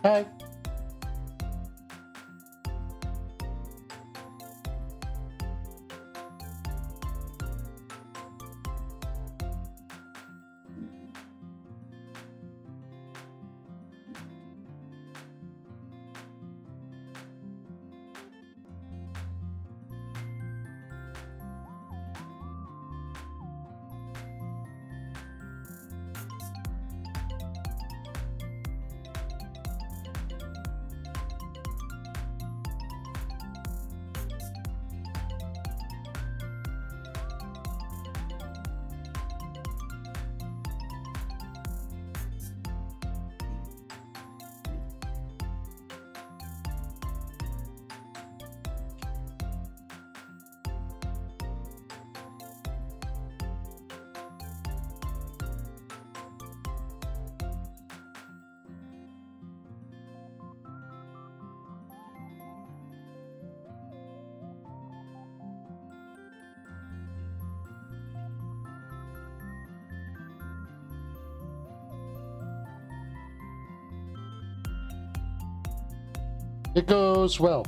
Hi. It goes well.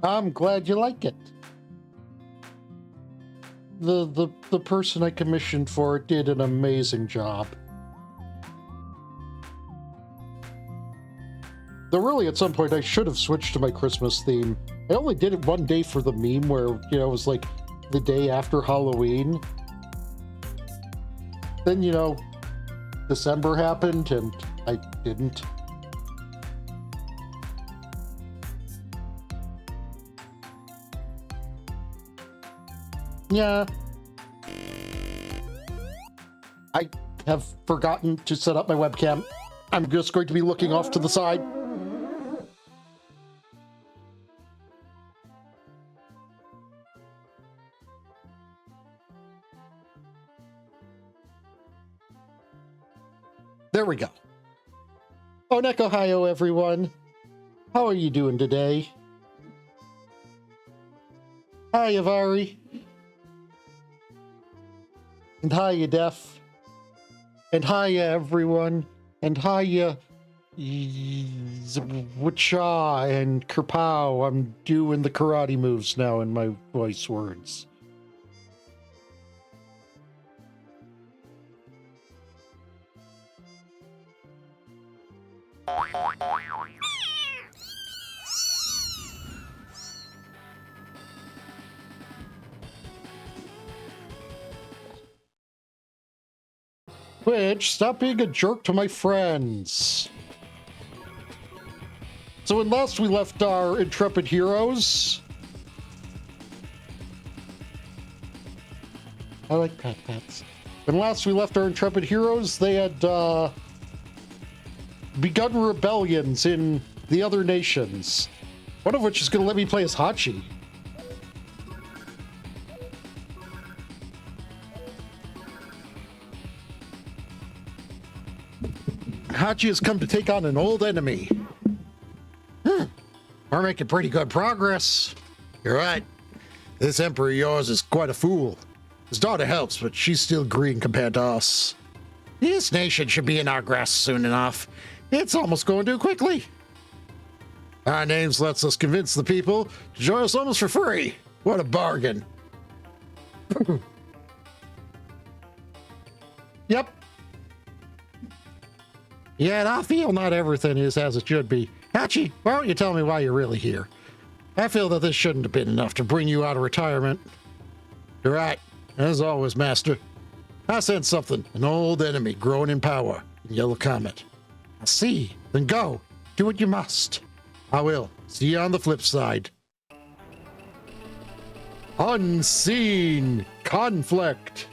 I'm glad you like it. The person I commissioned for it did an amazing job. Though really, at some point, I should have switched to my Christmas theme. I only did it one day for the meme where, you know, it was like the day after Halloween. Then, you know, December happened and I didn't. Yeah. I have forgotten to set up my webcam. I'm just going to be looking off to the side. There we go. Onekohayo, everyone. How are you doing today? Hi. hiya, Vari. And hiya, Def. And hiya, everyone. And hiya, Wacha and Kerpow. I'm doing the karate moves now in my voice words. Twitch, stop being a jerk to my friends. So when last we left our intrepid heroes... I like pets. When last we left our intrepid heroes, they had begun rebellions in the other nations. One of which is going to let me play as Hachi. Hachi has come to take on an old enemy. We're making pretty good progress. You're right. This emperor of yours is quite a fool. His daughter helps, but she's still green compared to us. This nation should be in our grasp soon enough. It's almost going too quickly. Our names lets us convince the people to join us almost for free. What a bargain. Yep. Yet I feel not everything is as it should be. Hachi, why don't you tell me why you're really here? I feel that this shouldn't have been enough to bring you out of retirement. You're right. As always, Master. I sense something. An old enemy growing in power. Yellow Comet. I see. Then go. Do what you must. I will. See you on the flip side. Unseen conflict.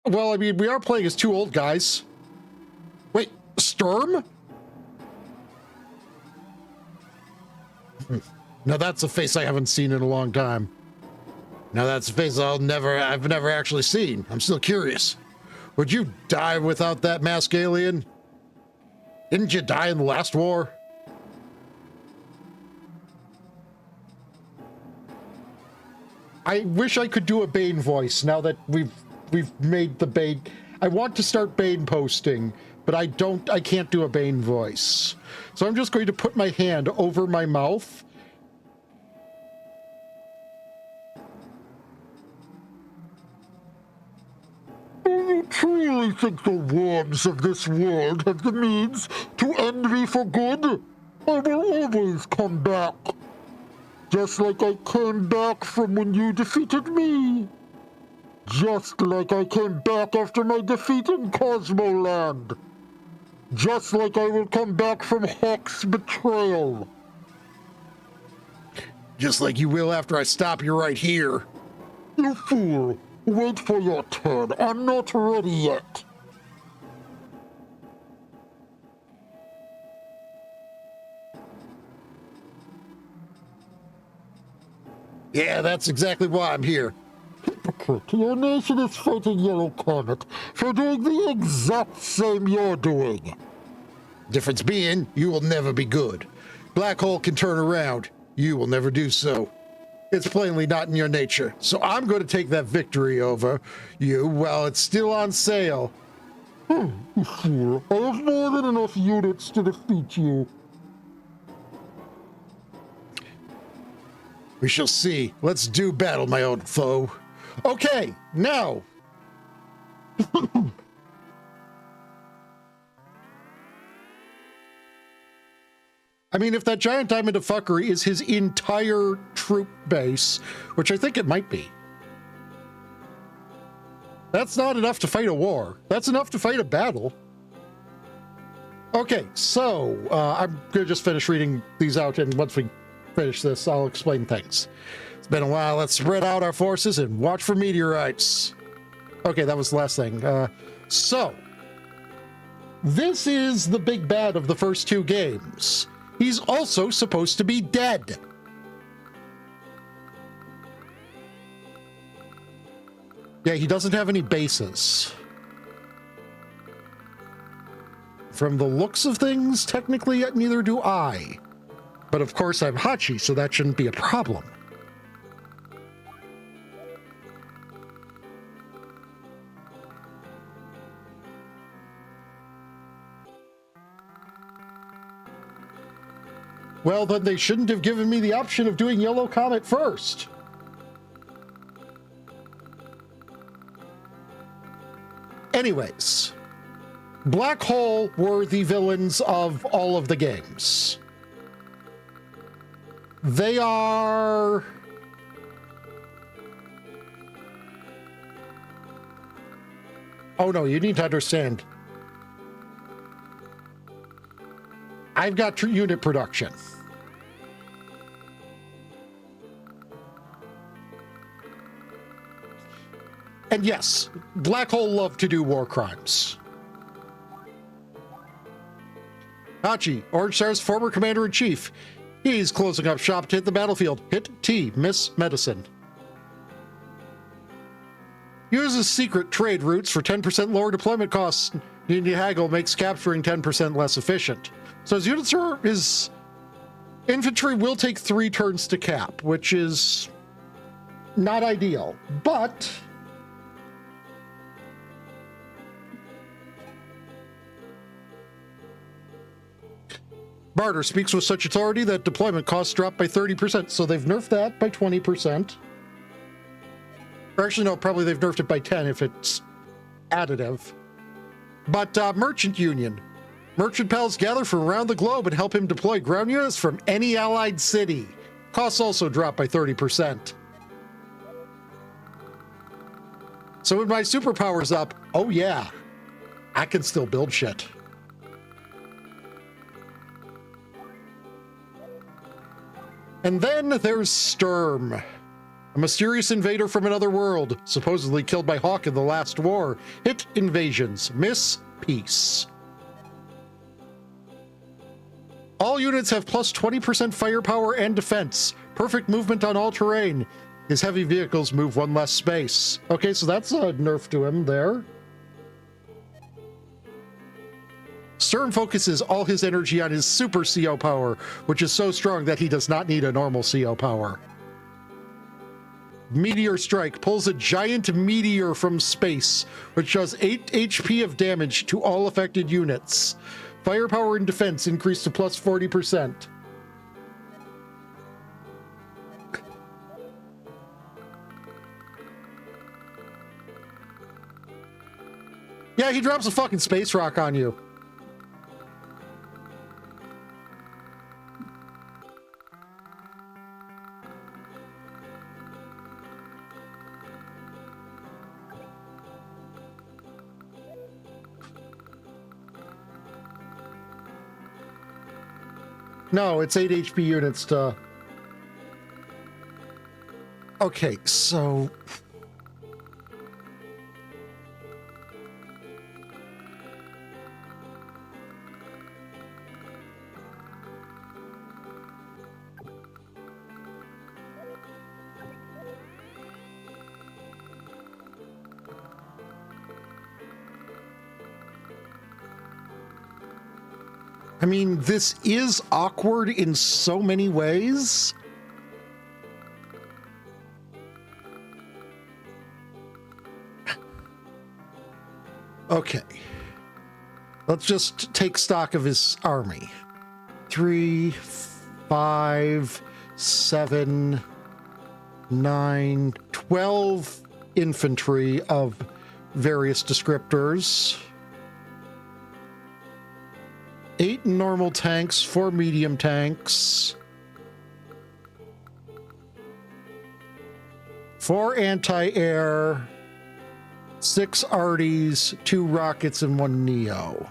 Well, I mean, we are playing as two old guys. Wait, Storm? Now that's a face I haven't seen in a long time. Now that's a face I've never actually seen. I'm still curious. Would you die without that masked alien? Didn't you die in the last war? I wish I could do a Bane voice now that we've made the Bane. I want to start Bane posting, but I can't do a Bane voice. So I'm just going to put my hand over my mouth. Do you truly think the worms of this world have the means to end me for good? I will always come back. Just like I came back from when you defeated me. Just like I came back after my defeat in Cosmoland. Just like I will come back from Hawk's betrayal. Just like you will after I stop you right here. You fool. Wait for your turn. I'm not ready yet. Yeah, that's exactly why I'm here. Hypocrite, your nation is fighting Yellow Comet for doing the exact same you're doing. Difference being, you will never be good. Black Hole can turn around. You will never do so. It's plainly not in your nature, so I'm going to take that victory over you while it's still on sale. You fool. I have more than enough units to defeat you. We shall see. Let's do battle, my old foe. Okay, now. I mean, if that giant diamond of fuckery is his entire troop base, which I think it might be, that's not enough to fight a war. That's enough to fight a battle. Okay, so I'm going to just finish reading these out, and once we finish this, I'll explain things. It's been a while. Let's spread out our forces and watch for meteorites. Okay, that was the last thing. So, this is the big bad of the first two games. He's also supposed to be dead. Yeah, he doesn't have any bases. From the looks of things, technically, neither do I. But of course I'm Hachi, so that shouldn't be a problem. Well, then they shouldn't have given me the option of doing Yellow Comet first. Anyways, Black Hole were the villains of all of the games. They are... Oh no, you need to understand. I've got unit production. And yes, Black Hole love to do war crimes. Hachi, Orange Star's former commander-in-chief. He's closing up shop to hit the battlefield. Hit T, miss medicine. Uses secret trade routes for 10% lower deployment costs. Union haggle makes capturing 10% less efficient. So his infantry will take 3 turns to cap, which is not ideal, but Barter speaks with such authority that deployment costs drop by 30%, so they've nerfed that by 20%. Or actually, no, probably they've nerfed it by 10 if it's additive. But Merchant Union. Merchant pals gather from around the globe and help him deploy ground units from any allied city. Costs also drop by 30%. So when my superpower's up, oh yeah, I can still build shit. And then there's Sturm, a mysterious invader from another world, supposedly killed by Hawk in the last war. Hit invasions, miss peace. All units have plus 20% firepower and defense. Perfect movement on all terrain. His heavy vehicles move 1 less space. Okay, so that's a nerf to him there. Sturm focuses all his energy on his super CO power, which is so strong that he does not need a normal CO power. Meteor Strike pulls a giant meteor from space, which does 8 HP of damage to all affected units. Firepower and defense increase to plus 40%. Yeah, he drops a fucking space rock on you. No, it's 8 HP units to... Okay, so... I mean, this is awkward in so many ways. Okay. Let's just take stock of his army. 3, 5, 7, 9, 12 infantry of various descriptors. 8 normal tanks, 4 medium tanks, 4 anti-air, 6 arties, 2 rockets, and 1 Neo.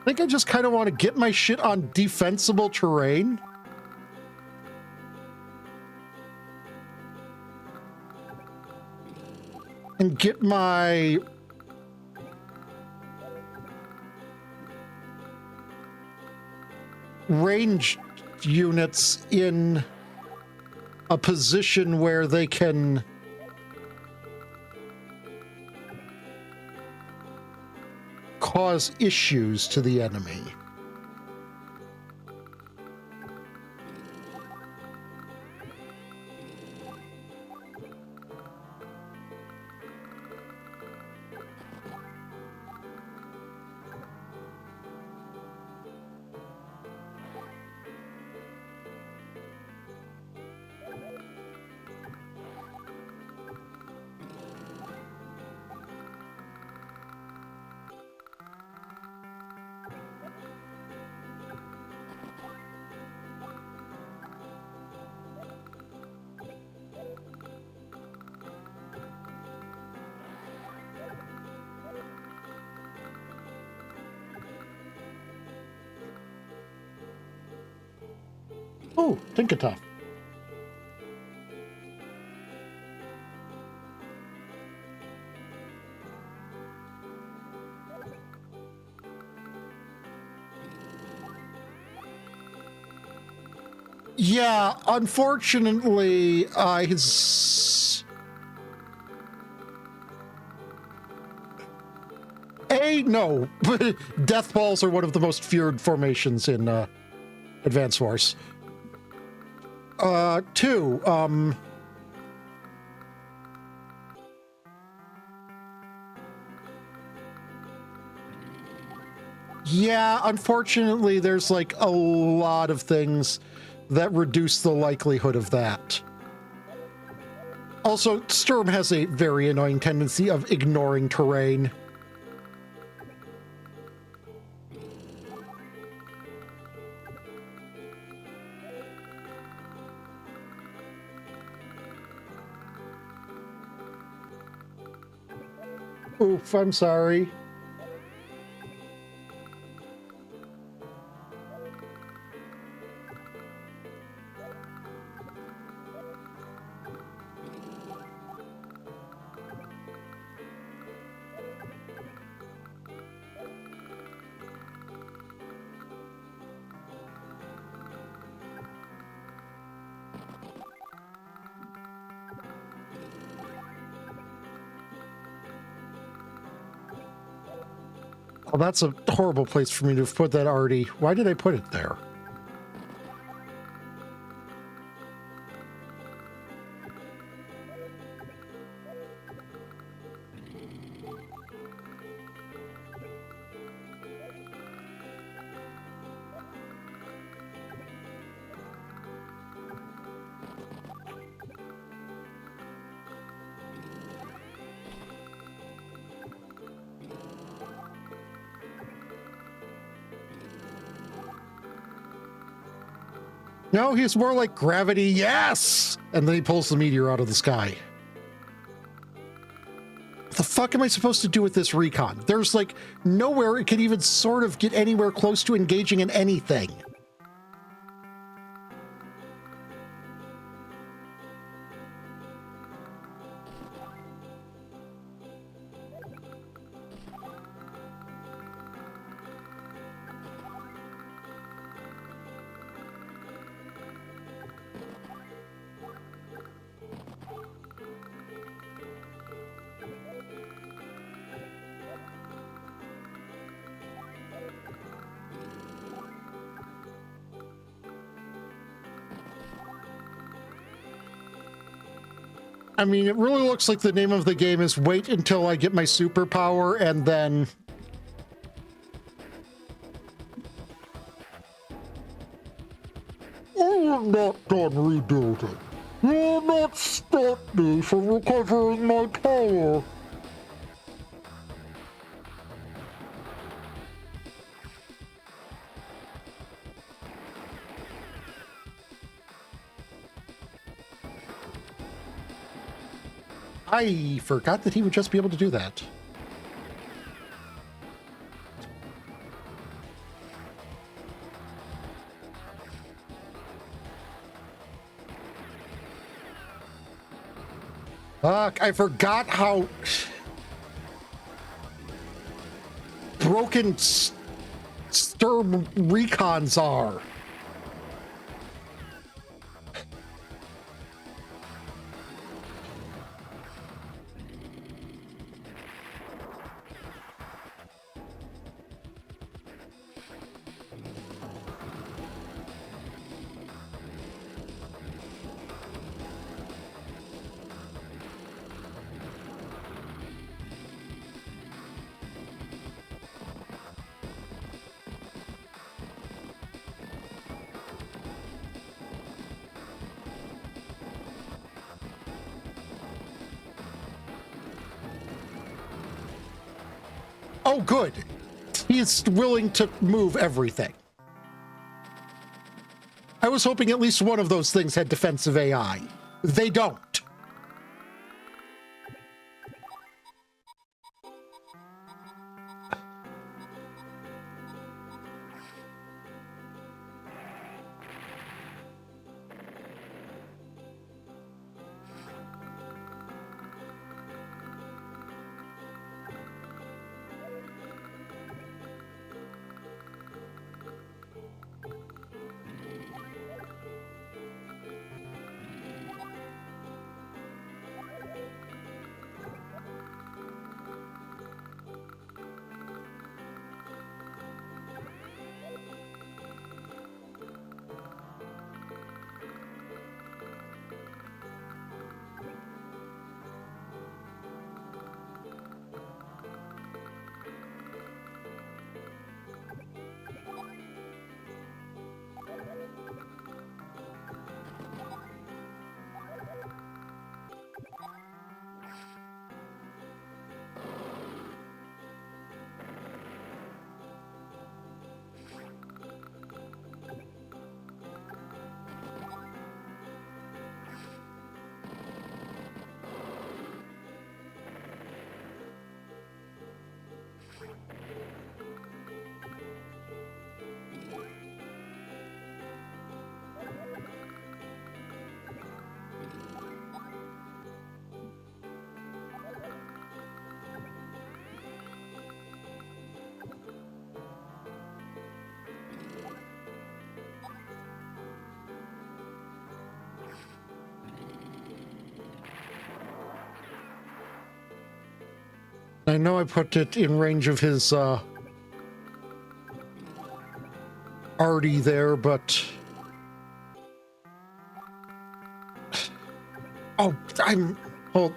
I think I just kind of want to get my shit on defensible terrain. get my ranged units in a position where they can cause issues to the enemy. Oh, Tinkertough. Yeah, unfortunately, no. Death balls are one of the most feared formations in Advance Wars. Two, yeah, unfortunately, there's like a lot of things that reduce the likelihood of that. Also, Sturm has a very annoying tendency of ignoring terrain. Oof, I'm sorry. Oh, that's a horrible place for me to have put that already. Why did I put it there? No, he's more like gravity, yes! And then he pulls the meteor out of the sky. What the fuck am I supposed to do with this recon? There's like nowhere it can even sort of get anywhere close to engaging in anything. I mean, it really looks like the name of the game is wait until I get my superpower and then... I am not done rebuilding. You will not stop me from recovering my power. I forgot that he would just be able to do that. Fuck, I forgot how... broken sturm recons are. Oh, good. He's willing to move everything. I was hoping at least one of those things had defensive AI. They don't. I know I put it in range of his arty there, but oh, hold.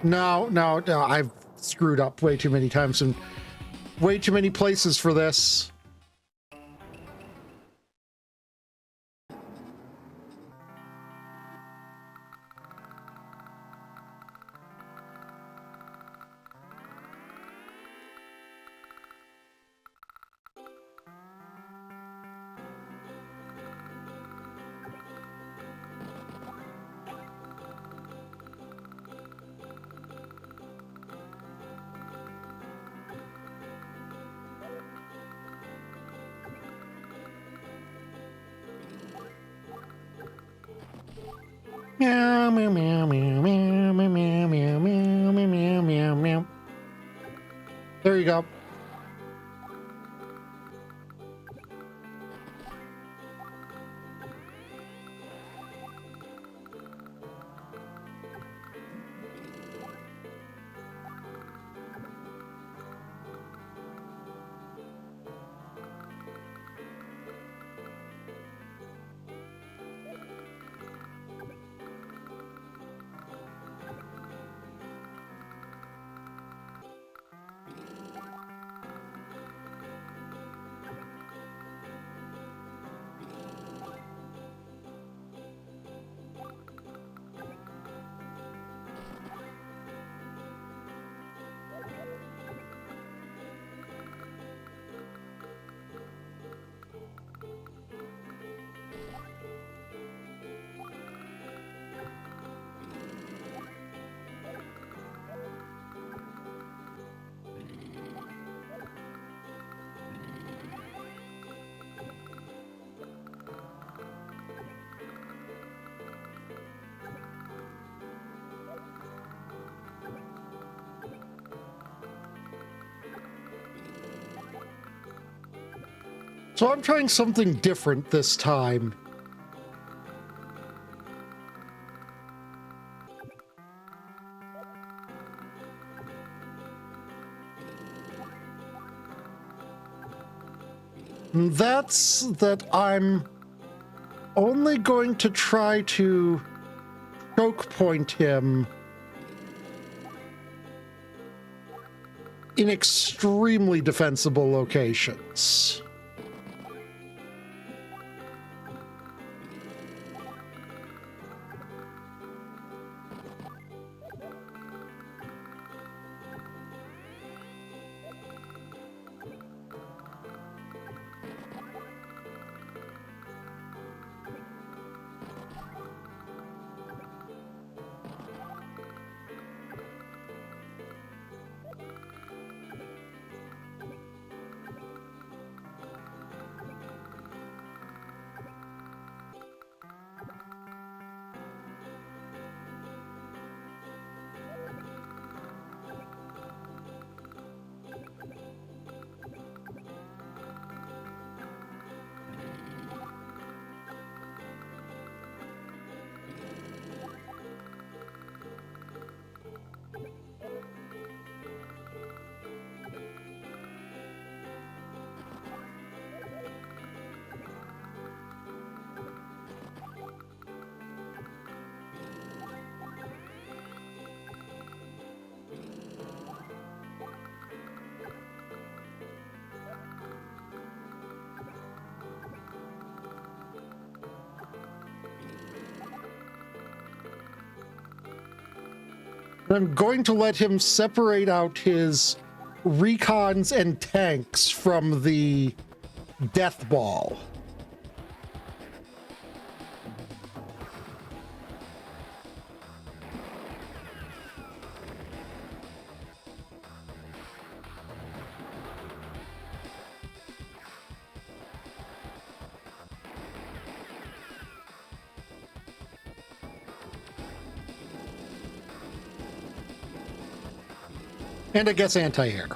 No, I've screwed up way too many times and way too many places for this. Meow, meow, meow, meow, meow, meow, meow, meow, meow, meow, meow, meow. There you go. So I'm trying something different this time. That's that I'm only going to try to choke point him in extremely defensible locations. I'm going to let him separate out his recons and tanks from the death ball. And it gets anti-air.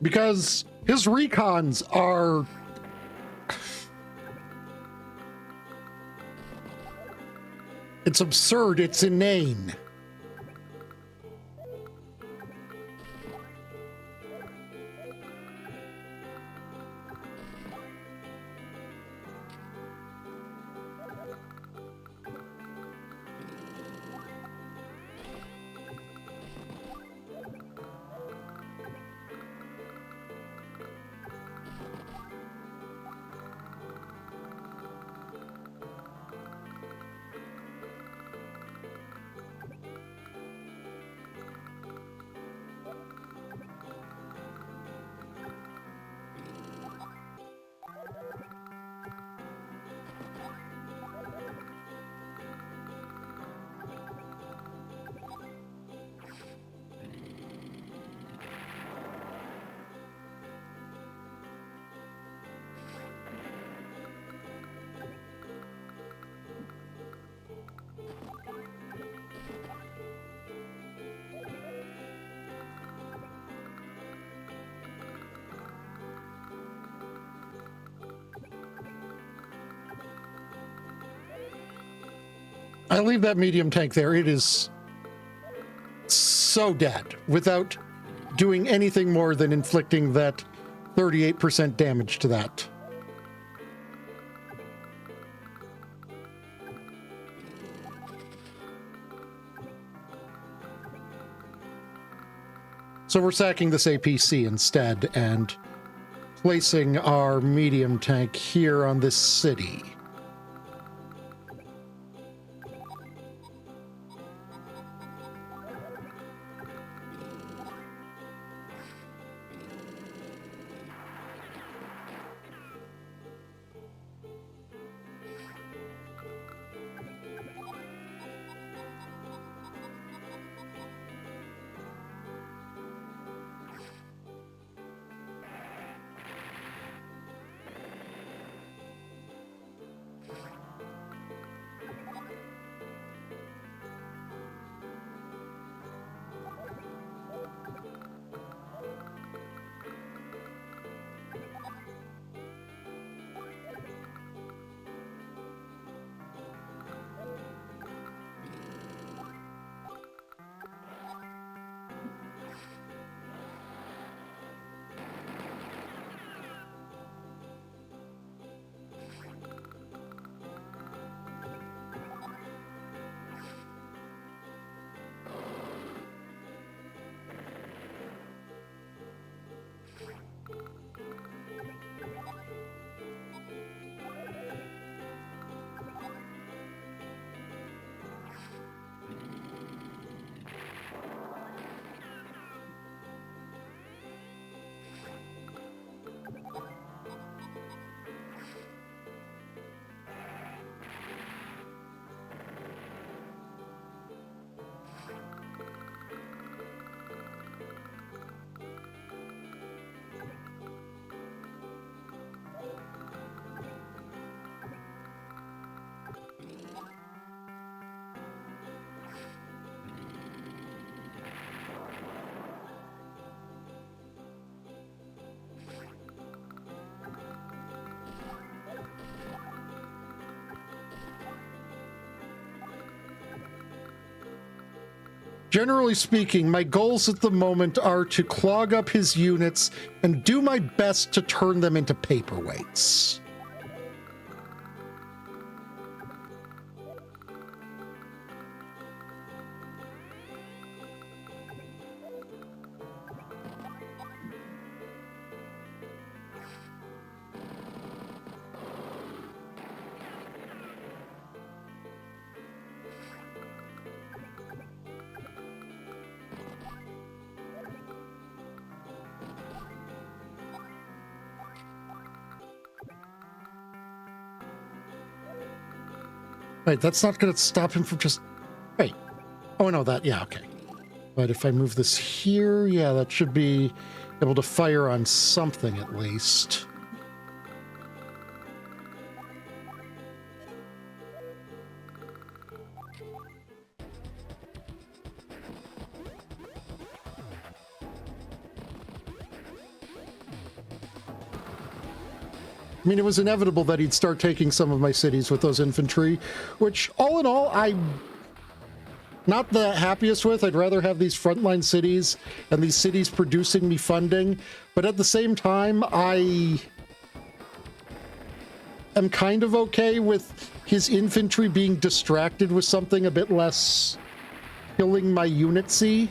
Because his recons are... It's absurd, it's inane. I leave that medium tank there. It is so dead without doing anything more than inflicting that 38% damage to that. So we're sacking this APC instead and placing our medium tank here on this city. Generally speaking, my goals at the moment are to clog up his units and do my best to turn them into paperweights. Wait, that's not going to stop him from just... Wait. Oh, no, that... Yeah, okay. But if I move this here, yeah, that should be able to fire on something at least. I mean, it was inevitable that he'd start taking some of my cities with those infantry, which, all in all, I'm not the happiest with. I'd rather have these frontline cities and these cities producing me funding, but at the same time, I am kind of okay with his infantry being distracted with something a bit less killing my unitsy.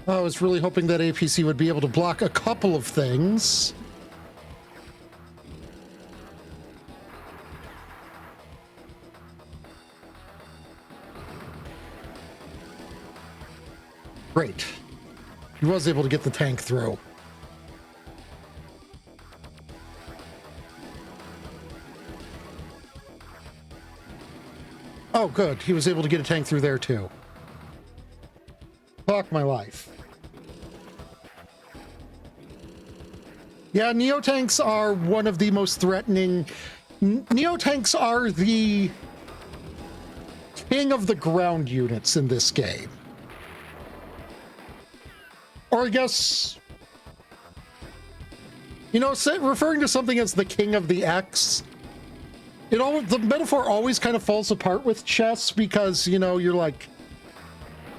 I was really hoping that APC would be able to block a couple of things. Great. He was able to get the tank through. Oh, good. He was able to get a tank through there, too. Fuck my life. Yeah, Neotanks are one of the most threatening... Neotanks are the king of the ground units in this game. Or I guess... You know, referring to something as the king of the X... the metaphor always kind of falls apart with chess because, you know, you're like...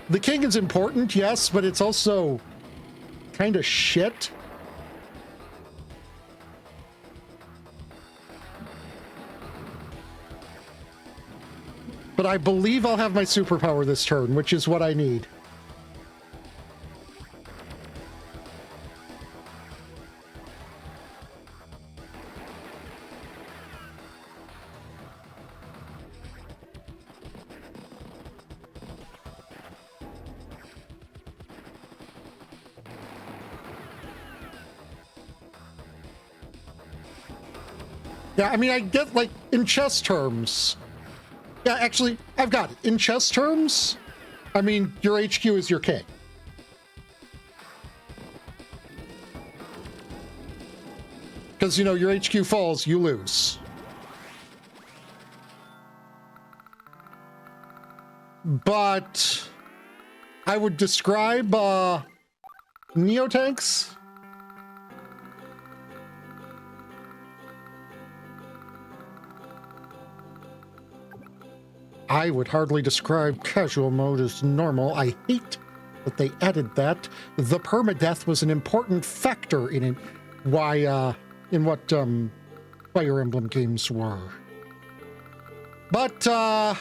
The king is important, yes, but it's also kind of shit. But I believe I'll have my superpower this turn, which is what I need. Yeah, I mean, I get, like, in chess terms... Yeah, actually, I've got it. In chess terms, I mean, your HQ is your king. Because, you know, your HQ falls, you lose. But I would describe Neotanks... I would hardly describe casual mode as normal. I hate that they added that. The permadeath was an important factor in it. Why, in what, Fire Emblem games were. But,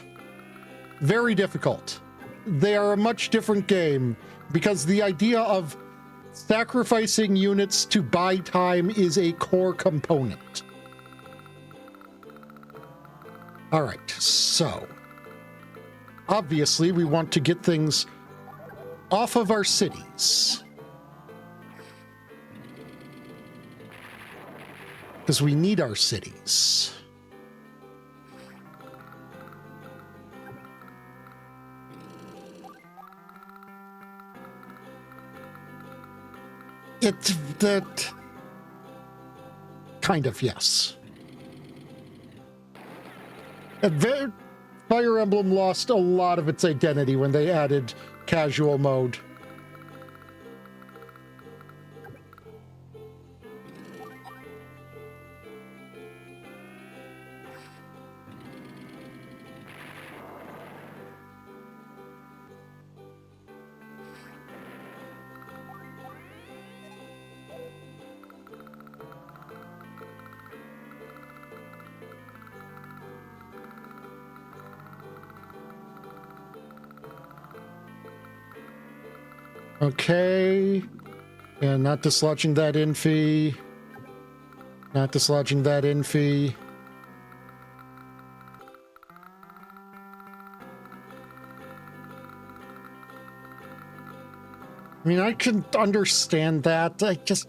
very difficult. They are a much different game because the idea of sacrificing units to buy time is a core component. All right, so... Obviously, we want to get things off of our cities. Because we need our cities. It's that... Kind of, yes. Fire Emblem lost a lot of its identity when they added casual mode. Okay. And not dislodging that infi. Not dislodging that infi. I mean, I can understand that. I just...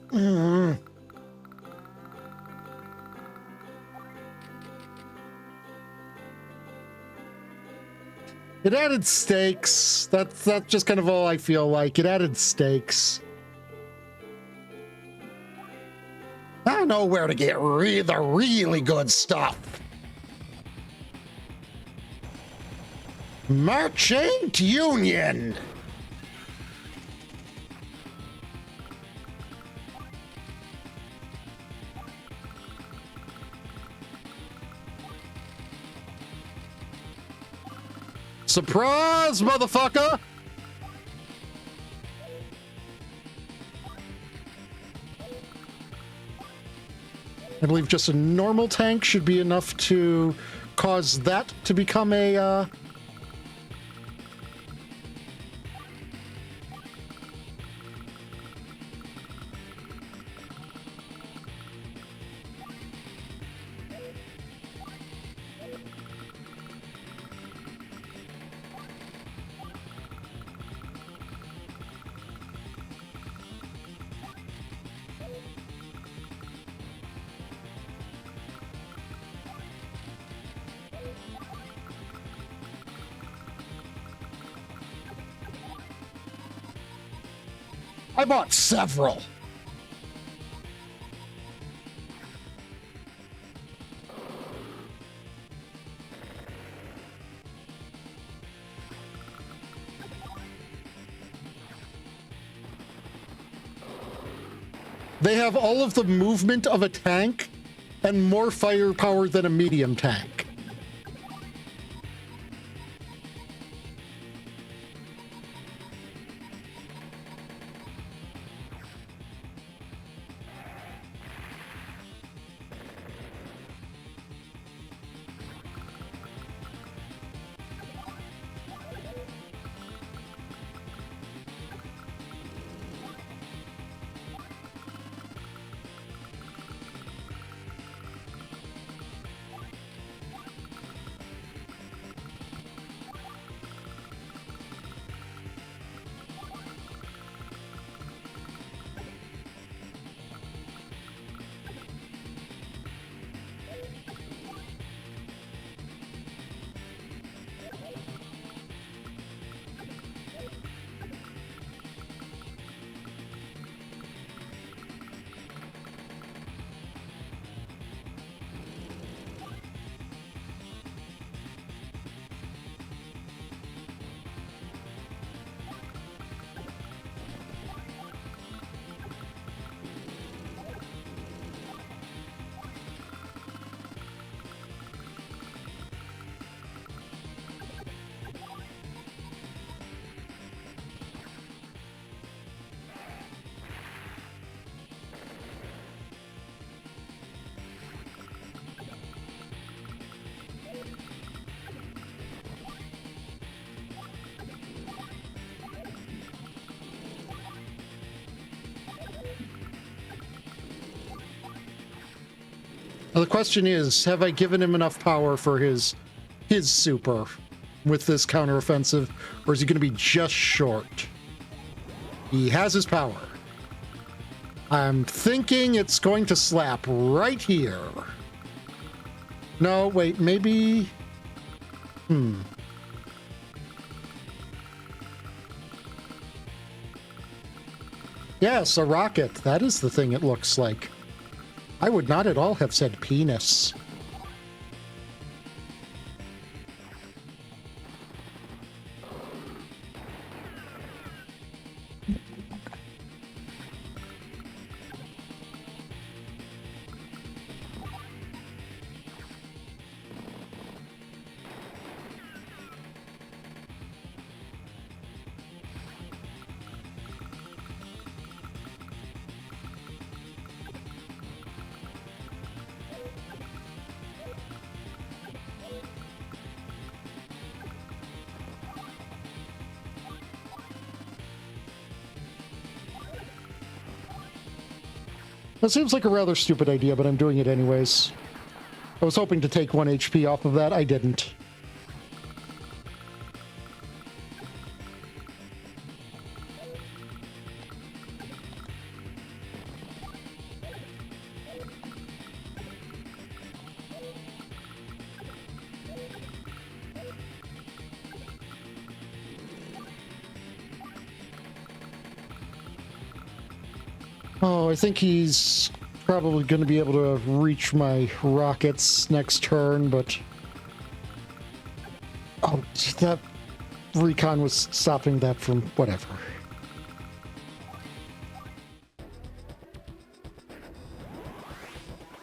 It added stakes. That's just kind of all I feel like. It added stakes. I know where to get the really good stuff. Merchant Union. Surprise, motherfucker! I believe just a normal tank should be enough to cause that to become a, I bought several. They have all of the movement of a tank and more firepower than a medium tank. Well, the question is, have I given him enough power for his super with this counteroffensive, or is he going to be just short? He has his power. I'm thinking it's going to slap right here. No, wait, maybe... Yes, a rocket. That is the thing it looks like. I would not at all have said penis. That seems like a rather stupid idea, but I'm doing it anyways. I was hoping to take 1 HP off of that. I didn't. Oh, I think he's probably going to be able to reach my rockets next turn, but... Oh, that recon was stopping that from whatever.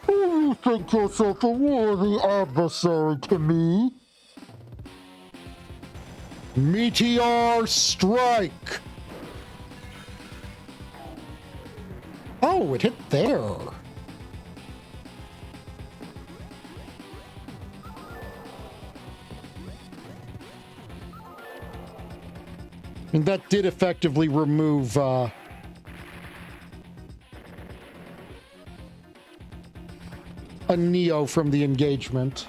You think yourself a worthy adversary to me? Meteor strike! Oh, it hit there. And that did effectively remove a Neo from the engagement.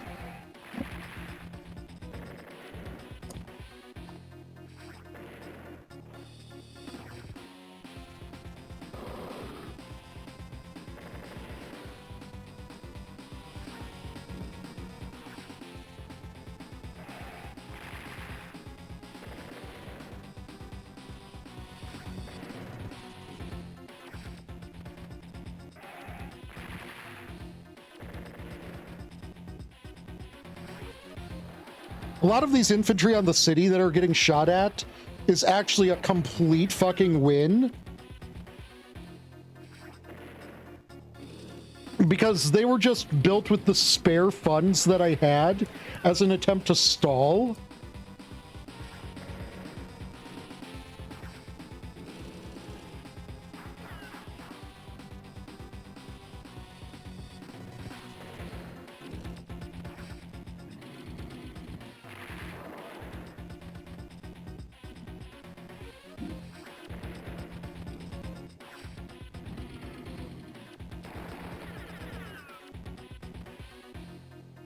A lot of these infantry on the city that are getting shot at is actually a complete fucking win. Because they were just built with the spare funds that I had as an attempt to stall.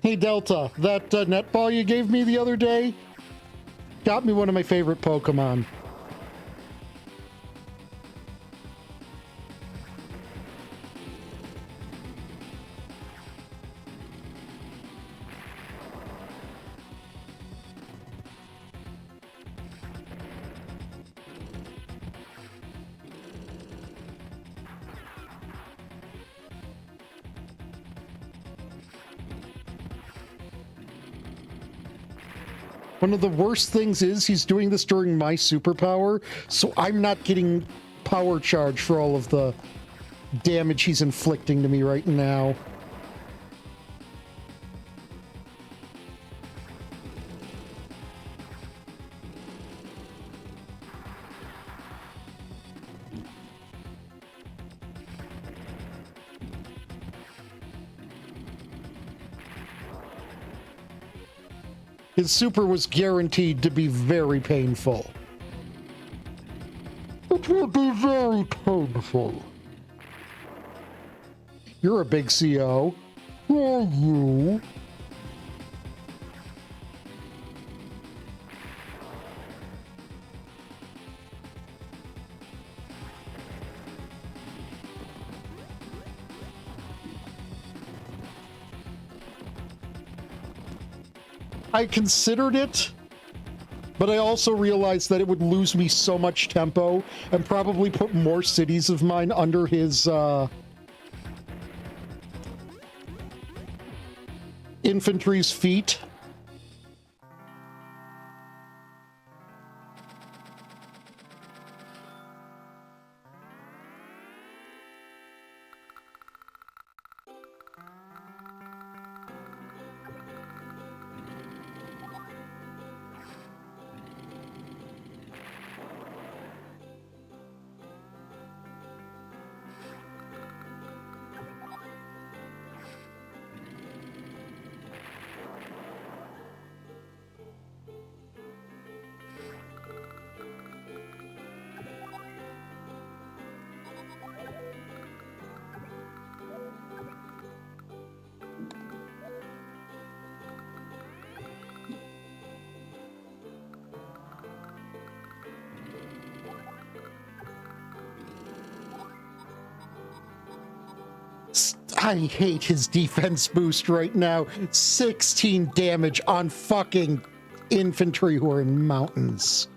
Hey Delta, that netball you gave me the other day got me one of my favorite Pokemon. One of the worst things is he's doing this during my superpower, so I'm not getting power charge for all of the damage he's inflicting to me right now. His super was guaranteed to be very painful. It will be very painful. You're a big CO. Are you? I considered it, but I also realized that it would lose me so much tempo and probably put more cities of mine under his infantry's feet. I hate his defense boost right now. 16 damage on fucking infantry who are in mountains.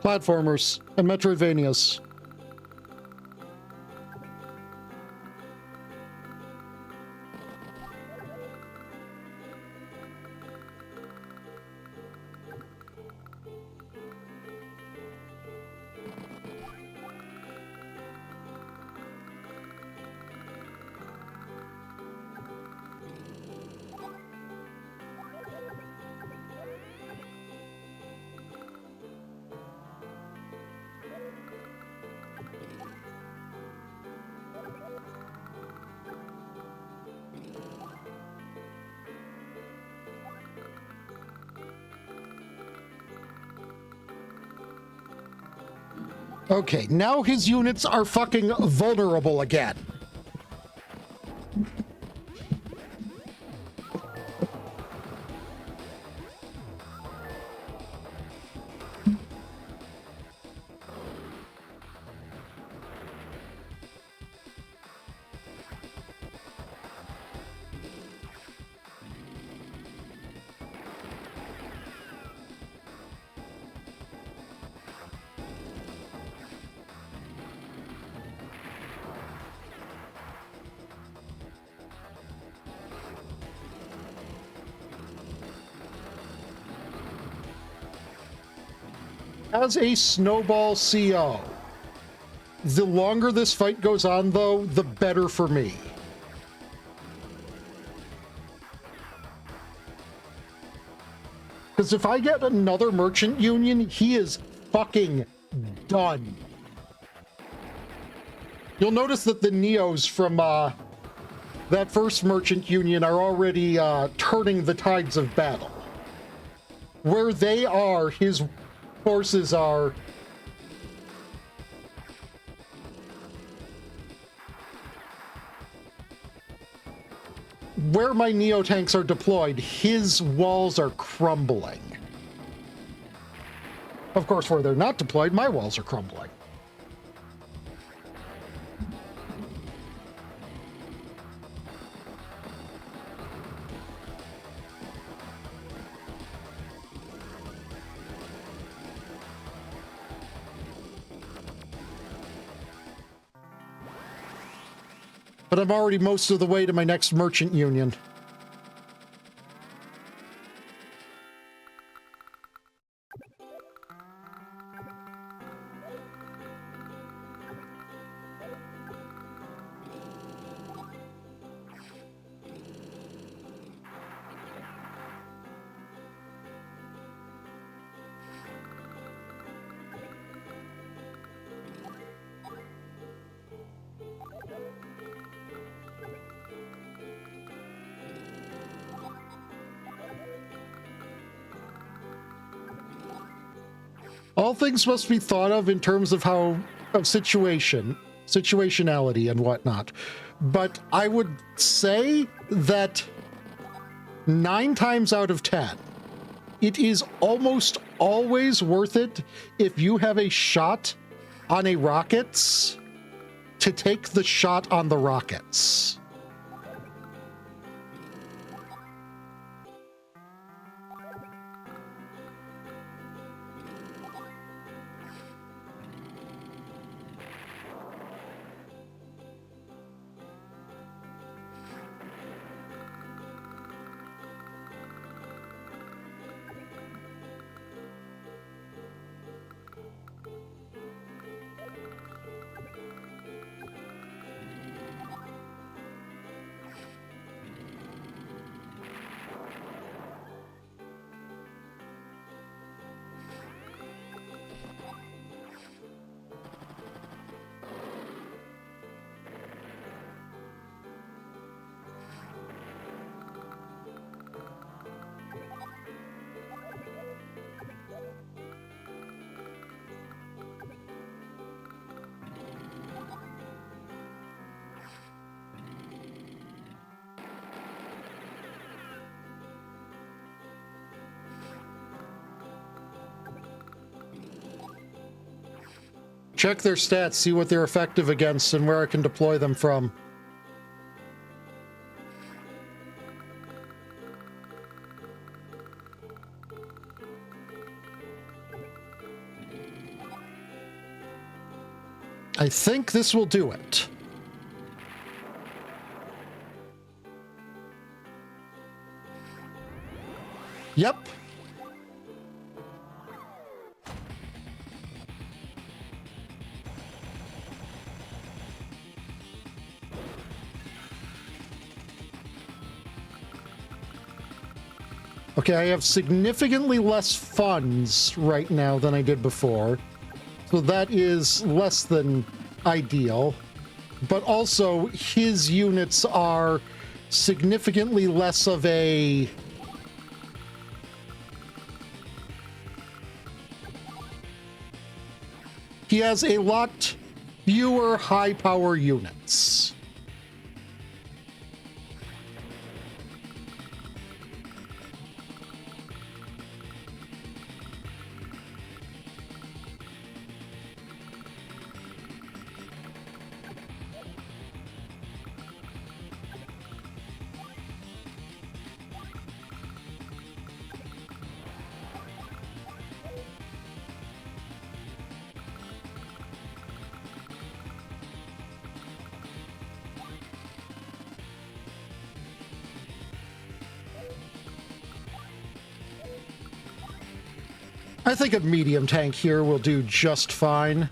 platformers and Metroidvanias. Okay, now his units are fucking vulnerable again. As a snowball CO, the longer this fight goes on, though, the better for me. Because if I get another merchant union, he is fucking done. You'll notice that the Neos from that first merchant union are already turning the tides of battle. Where they are, his forces are. Where my Neo tanks are deployed, his walls are crumbling. Of course, where they're not deployed, my walls are crumbling. But I'm already most of the way to my next merchant union. All things must be thought of in terms of situationality and whatnot. But I would say that 9 times out of 10, it is almost always worth it if you have a shot on a rockets to take the shot on the rockets. Check their stats, see what they're effective against, and where I can deploy them from. I think this will do it. Yep. Okay, I have significantly less funds right now than I did before. So that is less than ideal. But also, his units are significantly less of a... He has a lot fewer high-power units. I think a medium tank here will do just fine.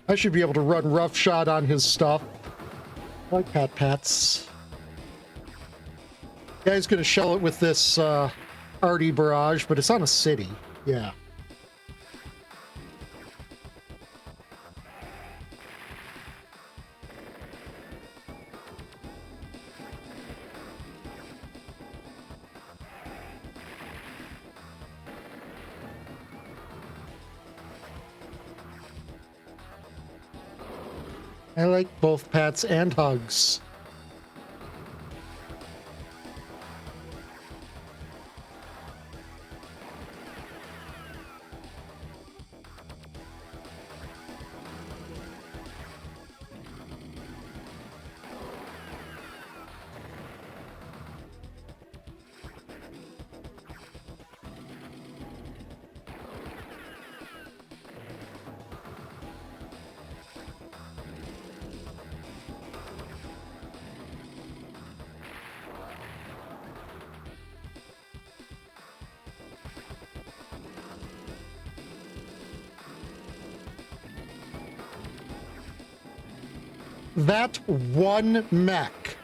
I should be able to run roughshod on his stuff. Like Pats. Guy's gonna shell it with this arty barrage, but it's on a city. Yeah. I like both pats and hugs. That one mech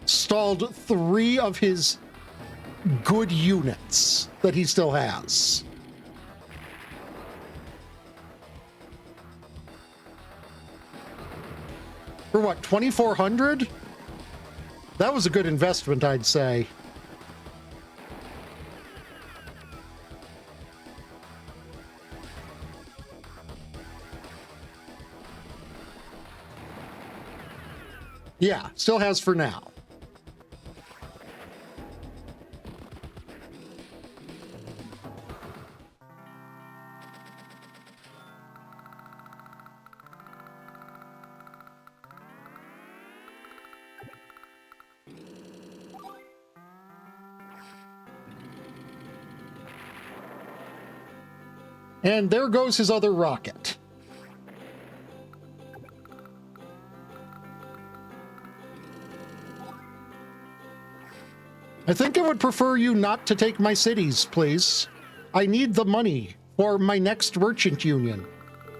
stalled 3 of his good units that he still has. For what, 2,400? That was a good investment, I'd say. Yeah, still has for now. And there goes his other rocket. I think I would prefer you not to take my cities, please. I need the money for my next merchant union,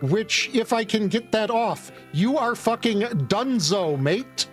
which, if I can get that off, you are fucking dunzo, mate.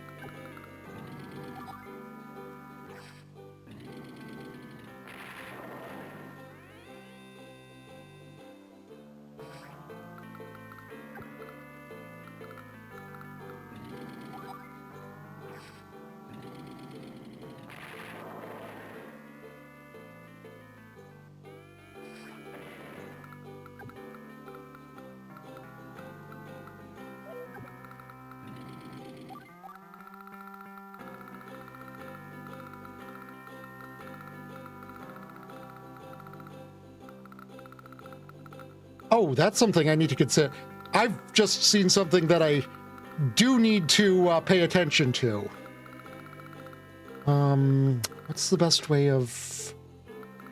Oh, that's something I need to consider. I've just seen something that I do need to pay attention to. What's the best way of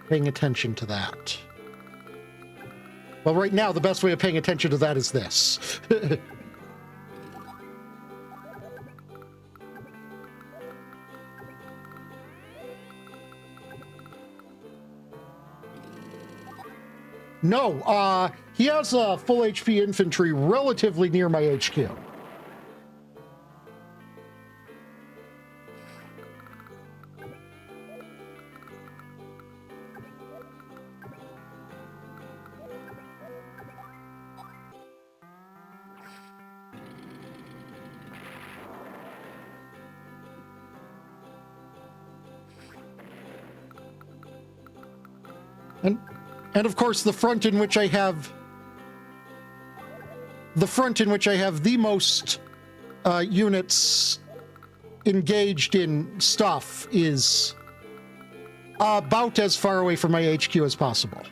paying attention to that? Well, right now, the best way of paying attention to that is this. No, he has a full HP infantry relatively near my HQ. And of course, the front in which I have the most units engaged in stuff is about as far away from my HQ as possible.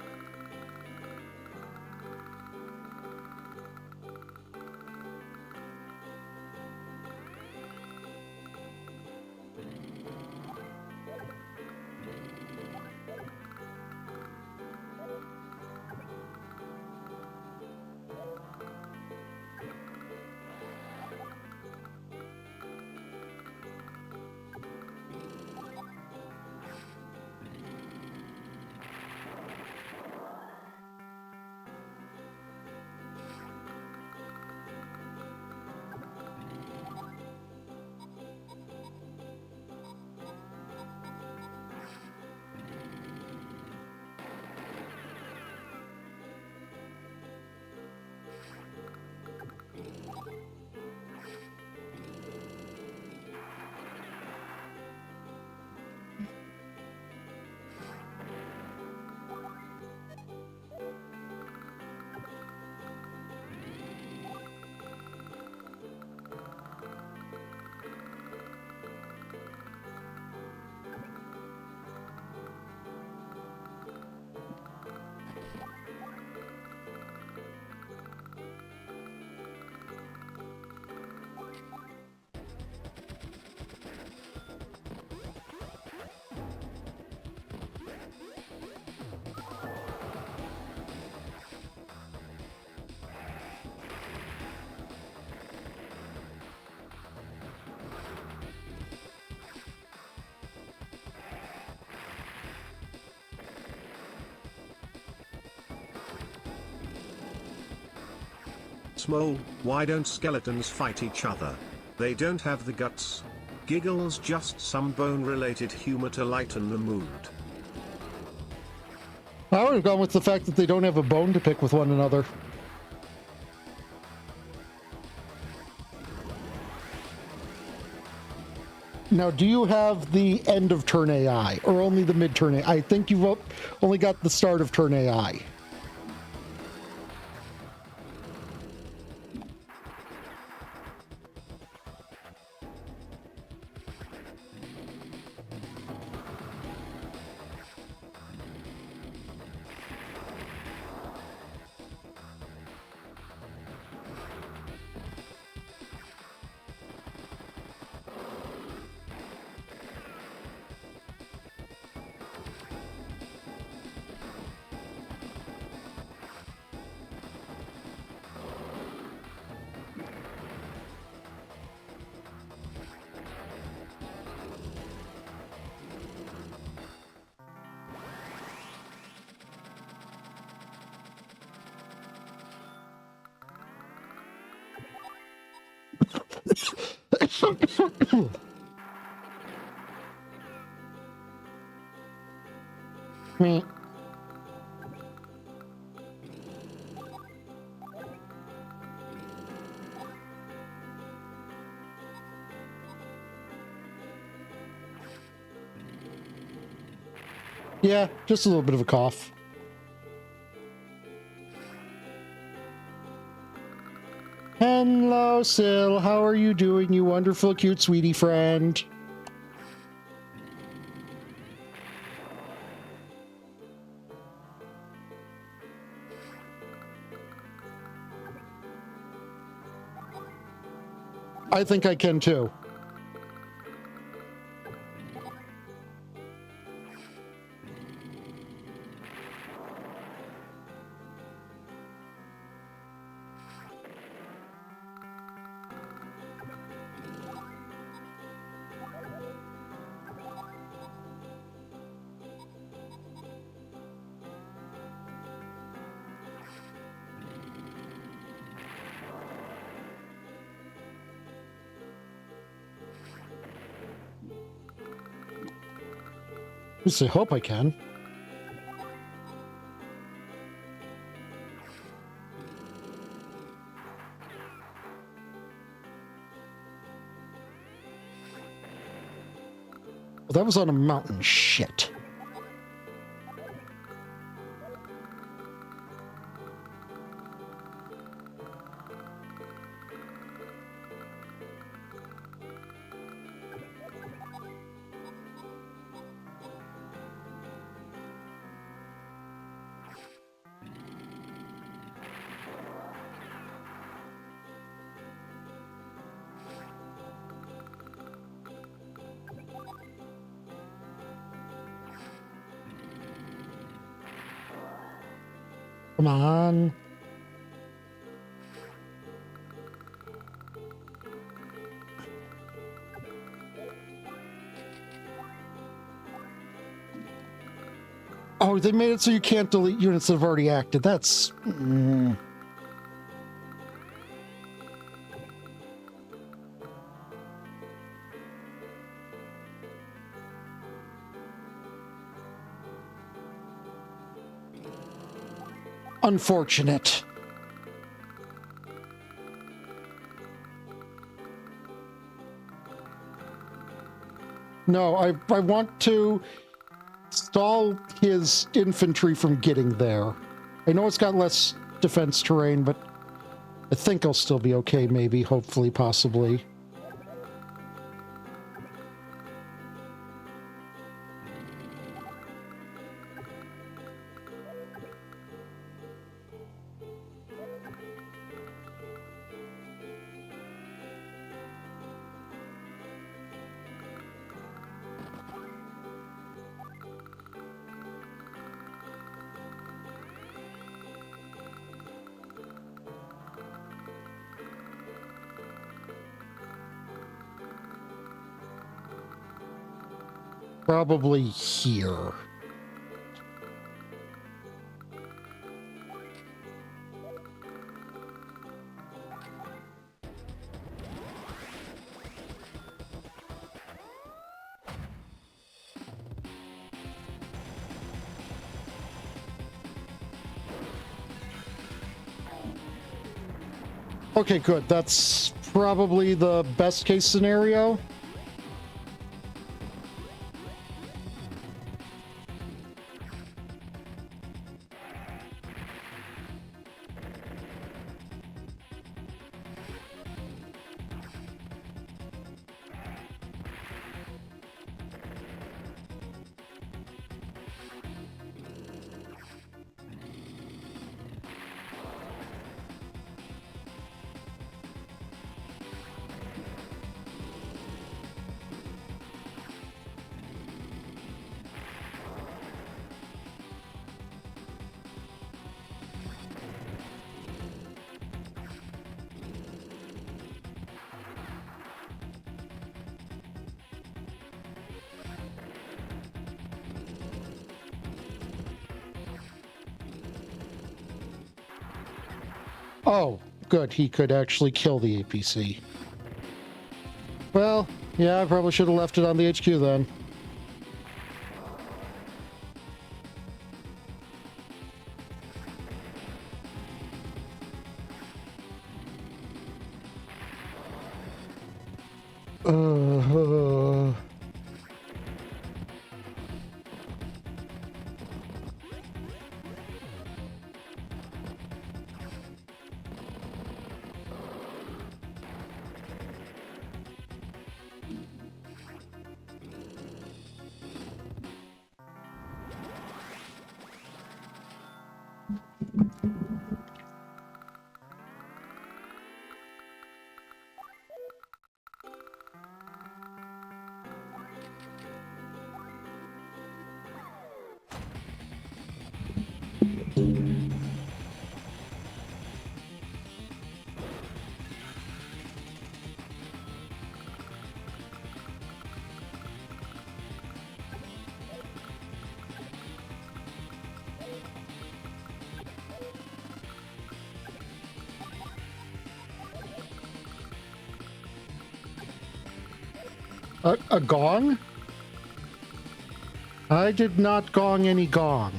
Small, why don't skeletons fight each other? They don't have the guts. Giggles, just some bone-related humor to lighten the mood. I would have gone with the fact that they don't have a bone to pick with one another. Now, do you have the end of turn AI, or only the mid-turn AI? I think you've only got the start of turn AI. Me. Yeah, just a little bit of a cough. Hello, Sil. How are you doing, you wonderful, cute, sweetie friend? I think I can too. At least I hope I can. Well, that was on a mountain. Shit. Come on. Oh, they made it so you can't delete units that have already acted. That's... unfortunate. No, I want to stall his infantry from getting there. I know it's got less defense terrain, but I think I'll still be okay, maybe, hopefully, possibly. Probably here. Okay, good. That's probably the best case scenario. Oh, good. He could actually kill the APC. Well, yeah, I probably should have left it on the HQ then. Uh, A gong? I did not gong any gong.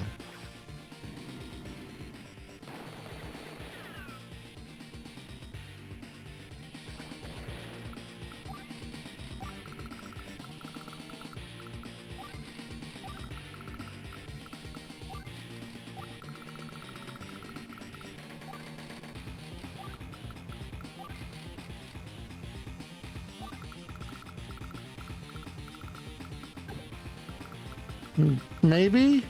Maybe?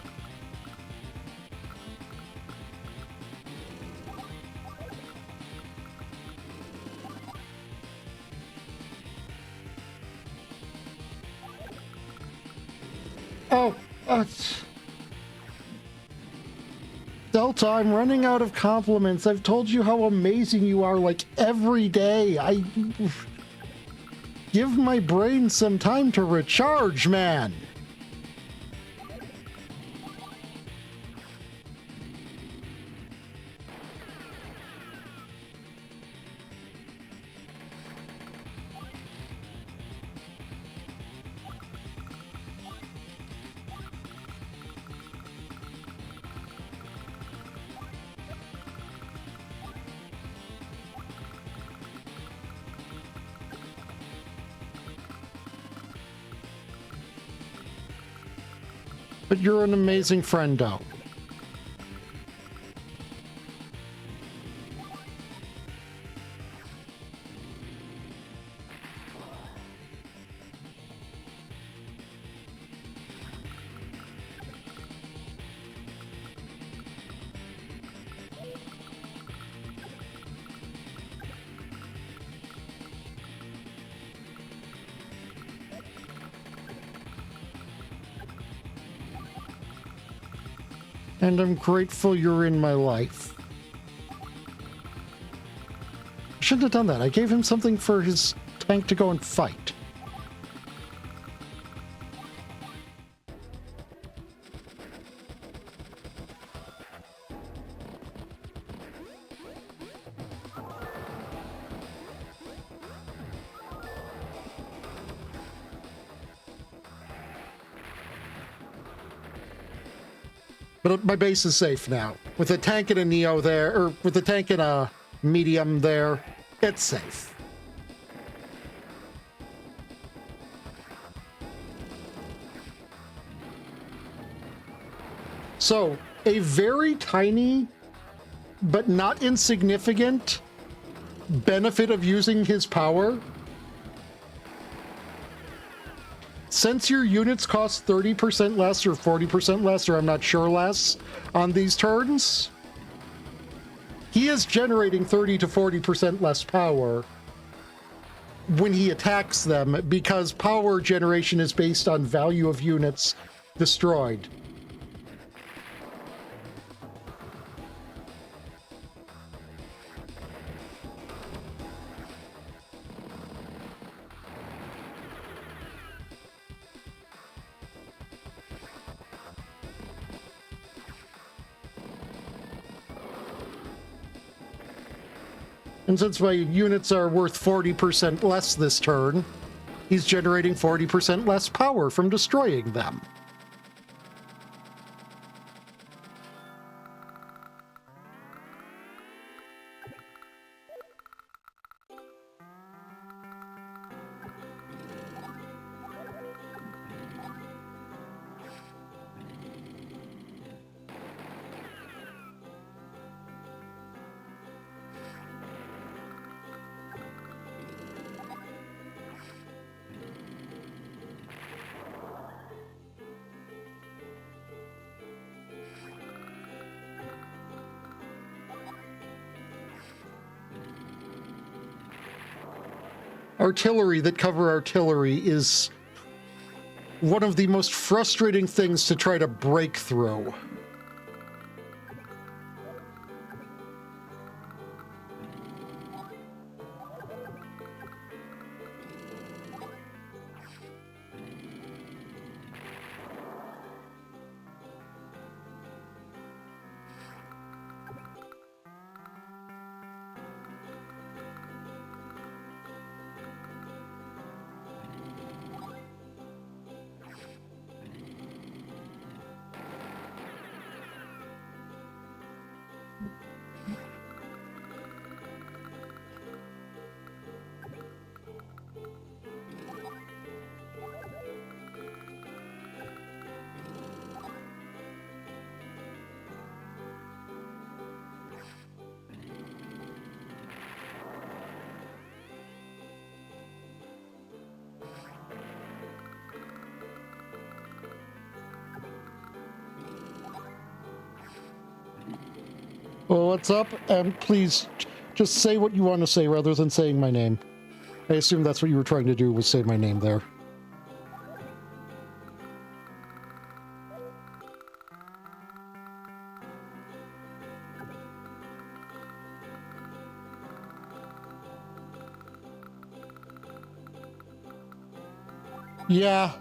Oh, Delta, I'm running out of compliments. I've told you how amazing you are, like, every day. I give my brain some time to recharge, man. But you're an amazing friendo. And I'm grateful you're in my life. I shouldn't have done that. I gave him something for his tank to go and fight. But my base is safe now. With a tank and a Neo there, or with a tank and a medium there, it's safe. So, a very tiny, but not insignificant benefit of using his power. Since your units cost 30% less or 40% less, or I'm not sure less, on these turns, he is generating 30 to 40% less power when he attacks them, because power generation is based on value of units destroyed. And since my units are worth 40% less this turn, he's generating 40% less power from destroying them. Artillery that cover artillery is one of the most frustrating things to try to break through. Well, what's up? And please, just say what you want to say rather than saying my name. I assume that's what you were trying to do, was say my name there. Yeah.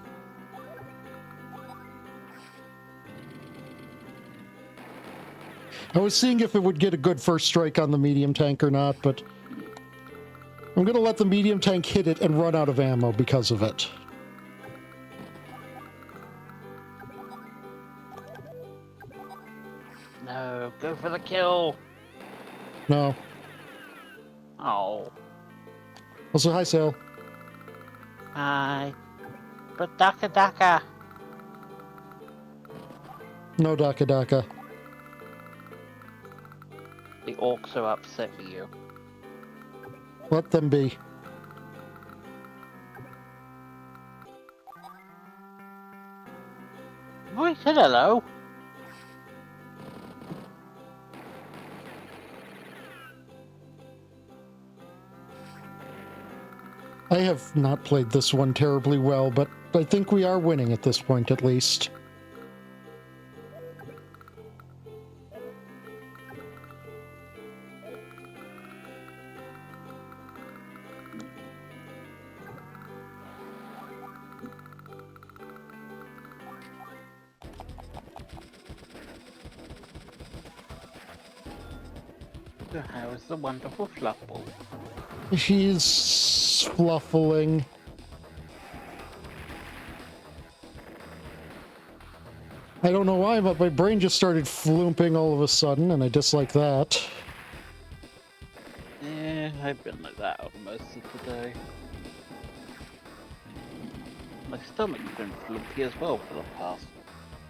I was seeing if it would get a good first strike on the medium tank or not, but I'm going to let the medium tank hit it and run out of ammo because of it. No, go for the kill. No. Oh, Also, hi, Sal. hi. But Daka. No, Daka Daka. The orcs are upset with you. Let them be. Oh, he said hello. I have not played this one terribly well, but I think we are winning at this point, at least. So how is the wonderful Fluffball? He's fluffling. I don't know why, but my brain just started flooping all of a sudden, and I dislike that. Yeah, I've been like that most of the day. My stomach's been flumpy as well for the past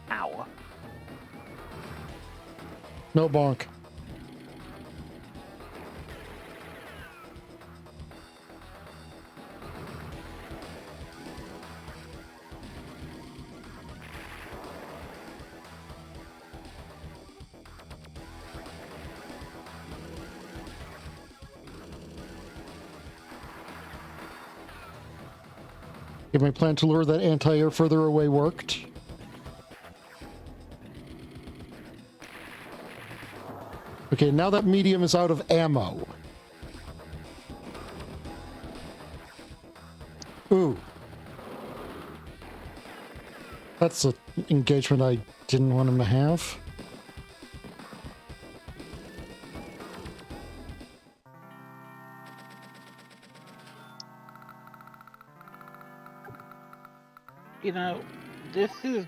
hour. No bonk. If my plan to lure that anti-air further away worked. Okay, now that medium is out of ammo. Ooh. That's an engagement I didn't want him to have. You know, this is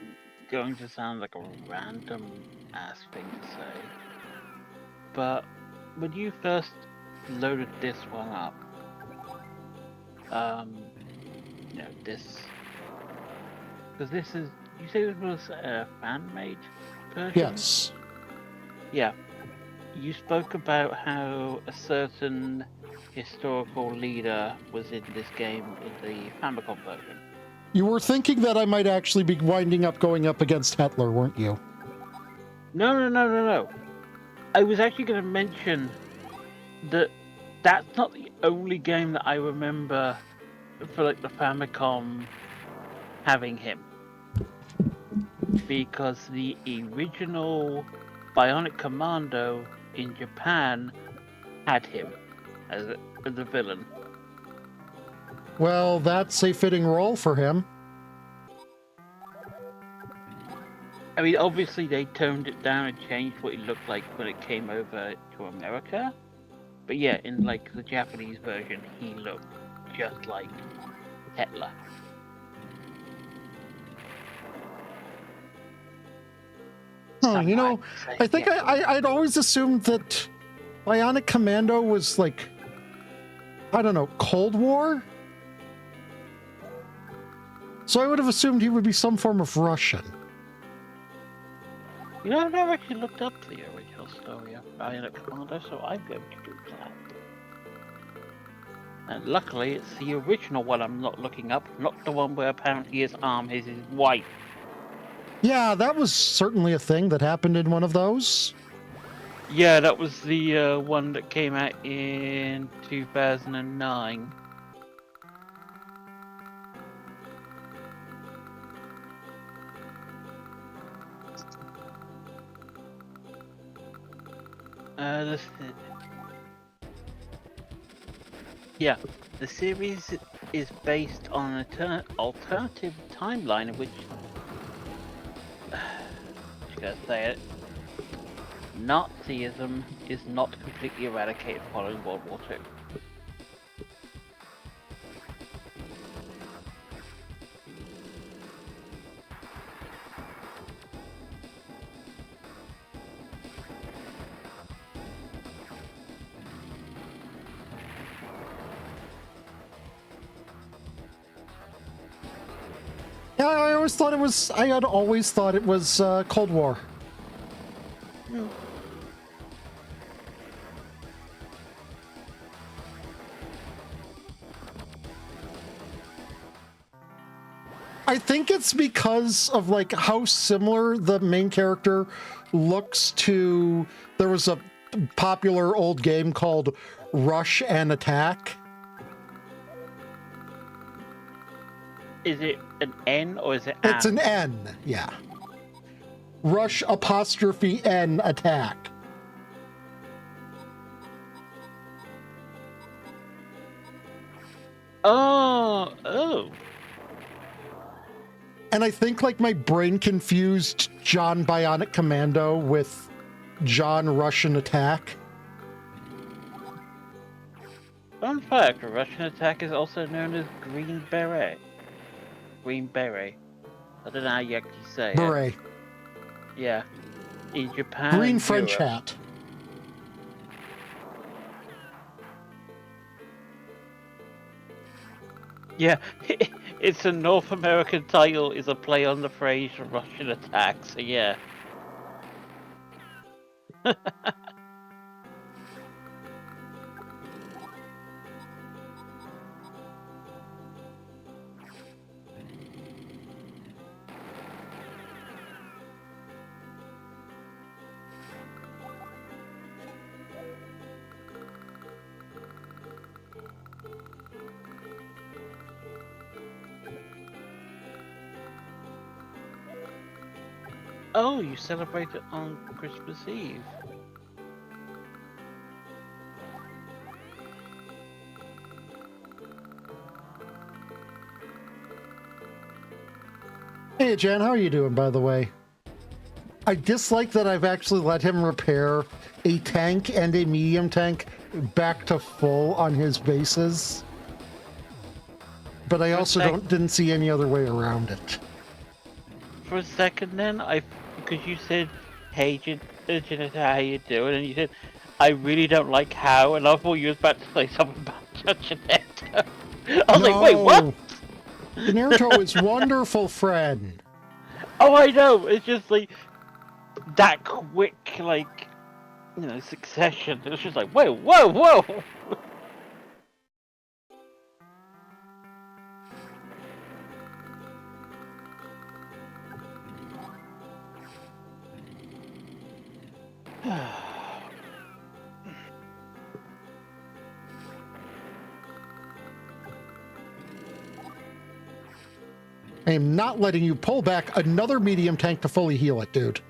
going to sound like a random ass thing to say, but when you first loaded this one up, you know, this, because this is, you say this was a fan-made version? Yes. Yeah. You spoke about how a certain historical leader was in this game in the Famicom version. You were thinking that I might actually be winding up going up against Hitler, weren't you? No. I was actually going to mention that that's not the only game that I remember for like the Famicom having him. Because the original Bionic Commando in Japan had him as a villain. Well, that's a fitting role for him. I mean, obviously they toned it down and changed what he looked like when it came over to America. But yeah, in like the Japanese version, he looked just like Hitler. Oh, you know, I think I'd always assumed that Bionic Commando was like, I don't know, Cold War? So I would have assumed he would be some form of Russian. You know, I've never actually looked up the original story of Bionic Commando, so I'm going to do that. And luckily, it's the original one I'm not looking up, not the one where apparently his arm is his wife. Yeah, that was certainly a thing that happened in one of those. Yeah, that was the one that came out in 2009. Uh, the, yeah, the series is based on an alternative timeline in which, just gotta say it, Nazism is not completely eradicated following World War II. Yeah, I always thought it was. I had always thought it was Cold War. I think it's because of like how similar the main character looks to. There was a popular old game called Rush and Attack. Is it an N or is it It's an N, yeah. Rush apostrophe N Attack. Oh. And I think like my brain confused John Bionic Commando with John Russian Attack. Fun fact, Russian Attack is also known as Green Beret. Green Beret. I don't know how you actually say Beret. it. Yeah. In Japan Green and French Europe. hat. Yeah, it's a North American title, is a play on the phrase Russian Attack, so yeah. Oh, you celebrate it on Christmas Eve. Hey, Jan, how are you doing, by the way? I dislike that I've actually let him repair a tank and a medium tank back to full on his bases. But I also didn't see any other way around it. For a second then, because you said, hey, Janetta, how you doing? And you said, I really don't like how, and I thought you was about to say something about Janetta. I was like, wait, what? Naruto is wonderful, friend. Oh, I know. It's just like that quick, like, you know, succession. It was just like, whoa, whoa, whoa. I am not letting you pull back another medium tank to fully heal it, dude.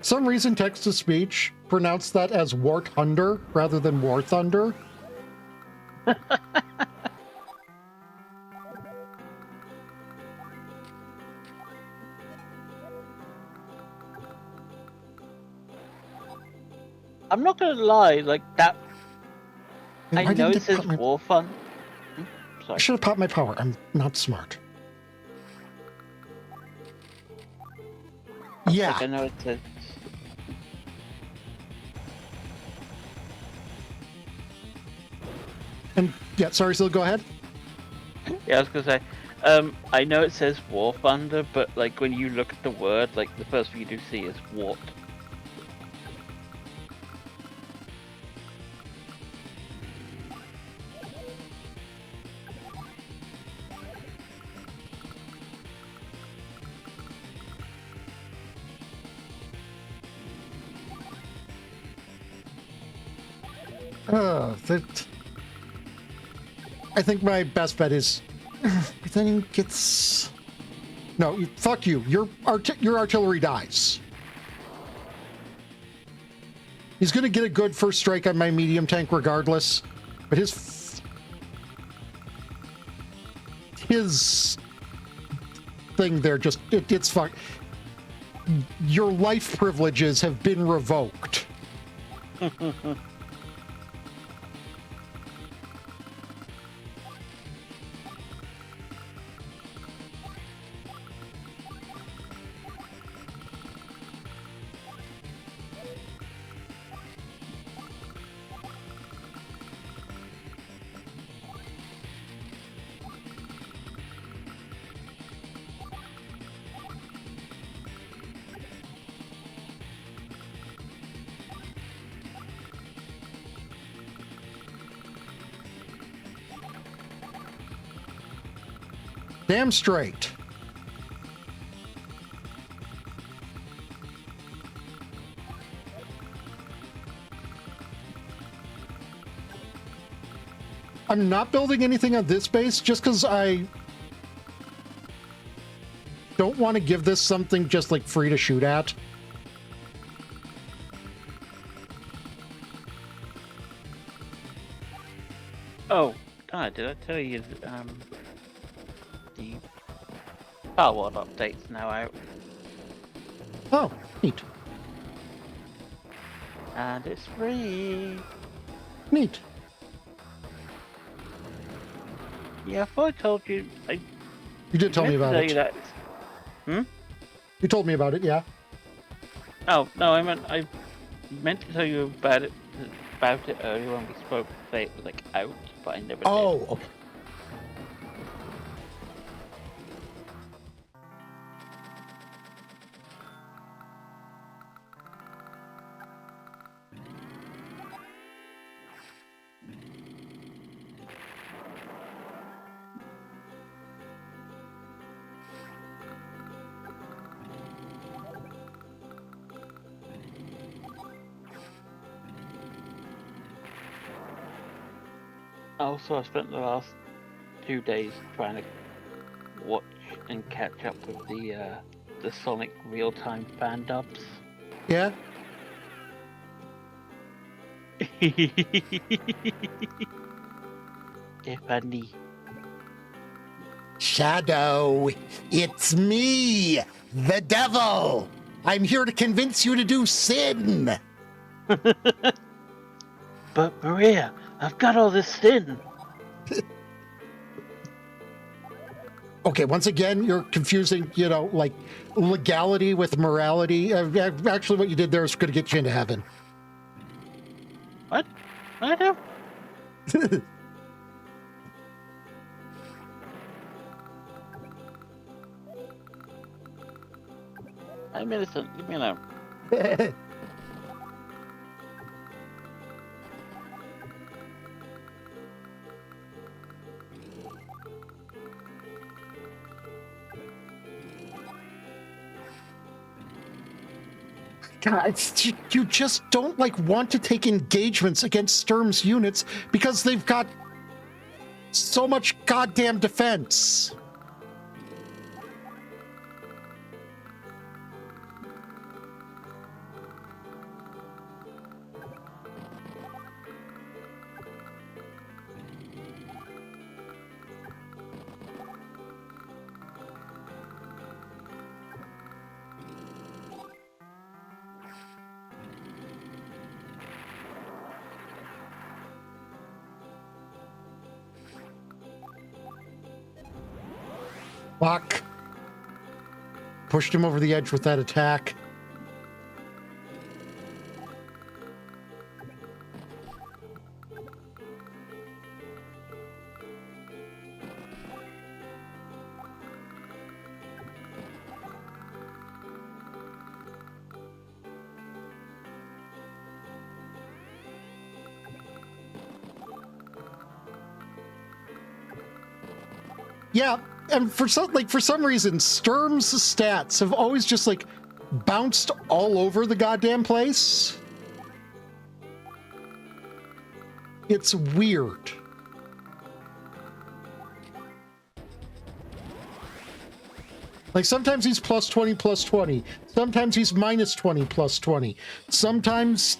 Some reason text-to-speech pronounced that as War Thunder rather than War Thunder. I'm not gonna lie, like that. Why I know didn't it says pop my... war fun. I Sorry. should have popped my power. I'm not smart. Yeah. Like I know it says. And Yeah, sorry, Sil, go ahead. Yeah, I was gonna say, I know it says War Thunder, but like when you look at the word, like the first thing you do see is Wart. That. I think my best bet is everything gets. No, fuck you. Your artillery dies. He's gonna get a good first strike on my medium tank regardless, but his thing there just it's fuck. Your life privileges have been revoked. Damn straight. I'm not building anything on this base just because I don't want to give this something just like free to shoot at. Oh, God, did I tell you the Power World update's now out? Oh, neat. And it's free. Neat. Yeah, I thought I told you. You did tell me about it. That. You told me about it, yeah. Oh no, I meant to tell you about it earlier when we spoke. Say it was like out, but I never did. Oh, okay. Also, I spent the last 2 days trying to watch and catch up with the Sonic real-time fan dubs. Yeah? They're funny. Shadow, it's me, the devil. I'm here to convince you to do sin. But Maria, I've got all this sin. Okay, once again, you're confusing, like legality with morality. Actually, what you did there is going to get you into heaven. What? I do. I'm innocent. Leave me alone. God, you just don't want to take engagements against Sturm's units because they've got so much goddamn defense. Fuck. Pushed him over the edge with that attack. Yeah, and for some reason, Sturm's stats have always just like bounced all over the goddamn place. It's weird. Like sometimes he's plus 20, plus 20. Sometimes he's minus 20, plus 20. Sometimes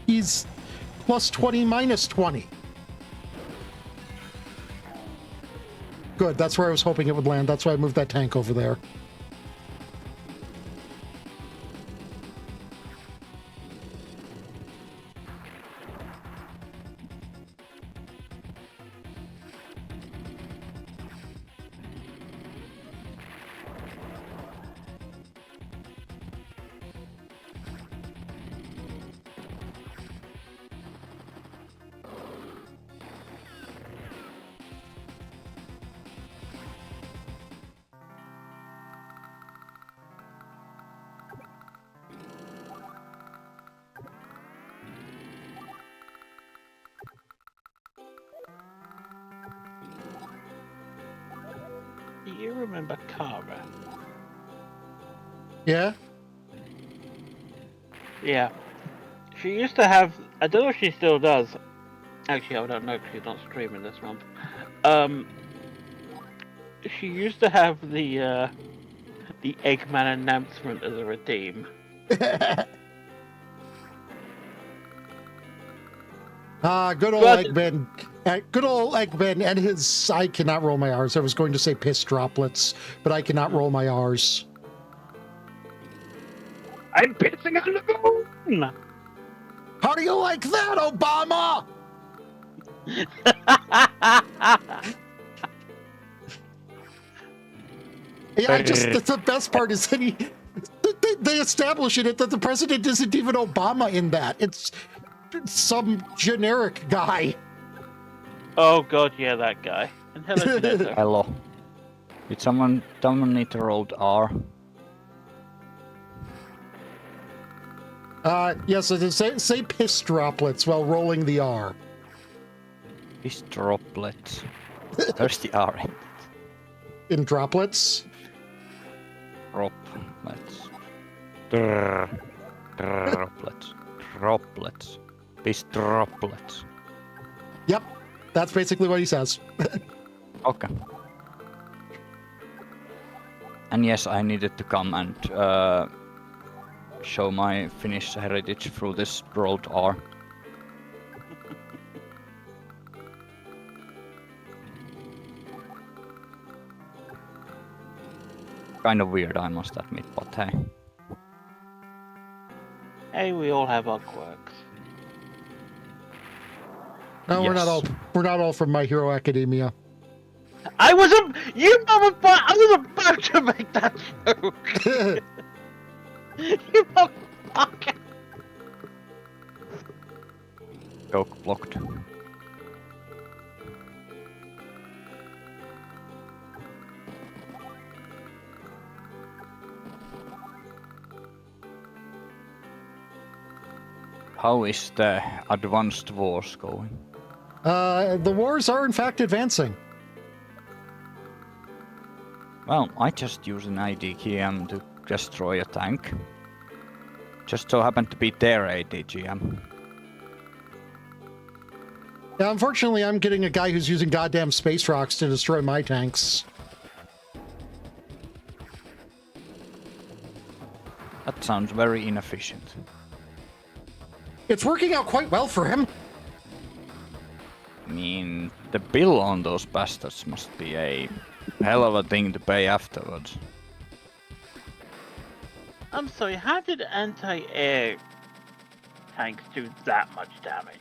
he's plus 20, minus 20. Good, that's where I was hoping it would land. That's why I moved that tank over there. Do you remember Kara? Yeah? Yeah. She used to have. I don't know if she still does. Actually, I don't know because she's not streaming this month. She used to have the Eggman announcement as a redeem. Good old Eggman. Good old Eggman and his. I cannot roll my R's. I was going to say piss droplets, but I cannot roll my R's. I'm pissing on the moon! How do you like that, Obama? Yeah, the best part is that they establish in it that the president isn't even Obama in that. It's some generic guy. Oh god, yeah, that guy. And hello, Nezo. Hello. Did someone need to roll the R? Yes, say piss droplets while rolling the R. Piss droplets. There's the R in it. In droplets? Droplets. Droplets. Droplets. Piss droplets. Yep, that's basically what he says. Okay. And yes, I needed to come and show my Finnish heritage through this rolled R. Kind of weird, I must admit, but hey. Hey, we all have our quirks. No, Yes. we're not all from My Hero Academia. I was about to make that joke! You motherfucker! Joke blocked. How is the advanced wars going? The wars are in fact advancing. Well, I just used an IDGM to destroy a tank. Just so happened to be their IDGM. Yeah, unfortunately, I'm getting a guy who's using goddamn space rocks to destroy my tanks. That sounds very inefficient. It's working out quite well for him. I mean, the bill on those bastards must be a hell of a thing to pay afterwards. I'm sorry, how did anti-air tanks do that much damage?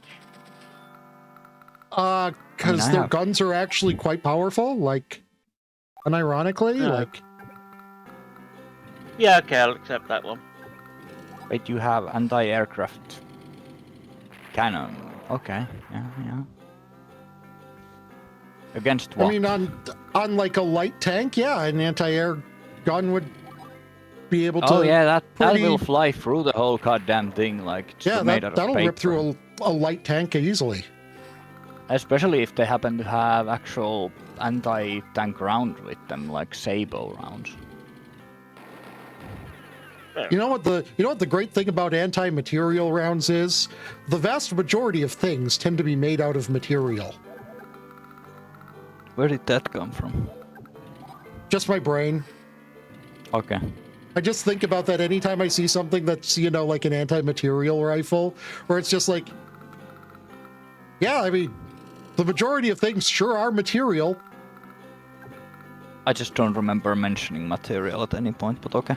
Because their guns are actually quite powerful, like, unironically, like... Yeah, okay, I'll accept that one. Wait, you have anti-aircraft cannon. Okay, yeah. Against what? I mean, on like a light tank, yeah, an anti-air gun would be able to... Oh yeah, that pretty- will fly through the whole goddamn thing like it's Yeah, made out of that'll paper. rip through a light tank easily. Especially if they happen to have actual anti-tank round with them, like Sabo rounds. You know what the great thing about anti-material rounds is? The vast majority of things tend to be made out of material. Where did that come from? Just my brain. Okay. I just think about that anytime I see something that's, you know, like an anti-material rifle, where it's just like, yeah, I mean, the majority of things sure are material. I just don't remember mentioning material at any point, but okay.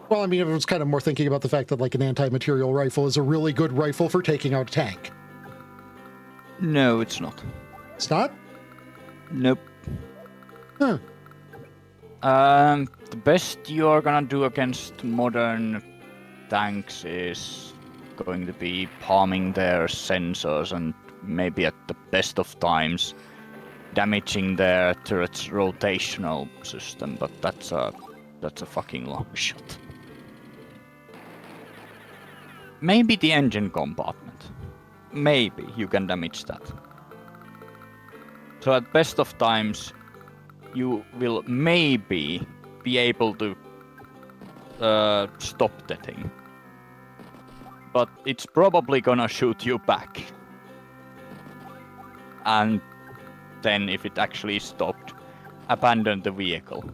Well, I mean, I was kind of more thinking about the fact that, like, an anti-material rifle is a really good rifle for taking out a tank. No, it's not. It's not? Nope. Huh. The best you are gonna do against modern tanks is going to be palming their sensors and maybe at the best of times damaging their turret's rotational system, but that's a fucking long shot. Maybe the engine compartment. Maybe you can damage that. So at best of times, you will maybe be able to stop the thing. But it's probably gonna shoot you back. And then if it actually stopped, abandon the vehicle.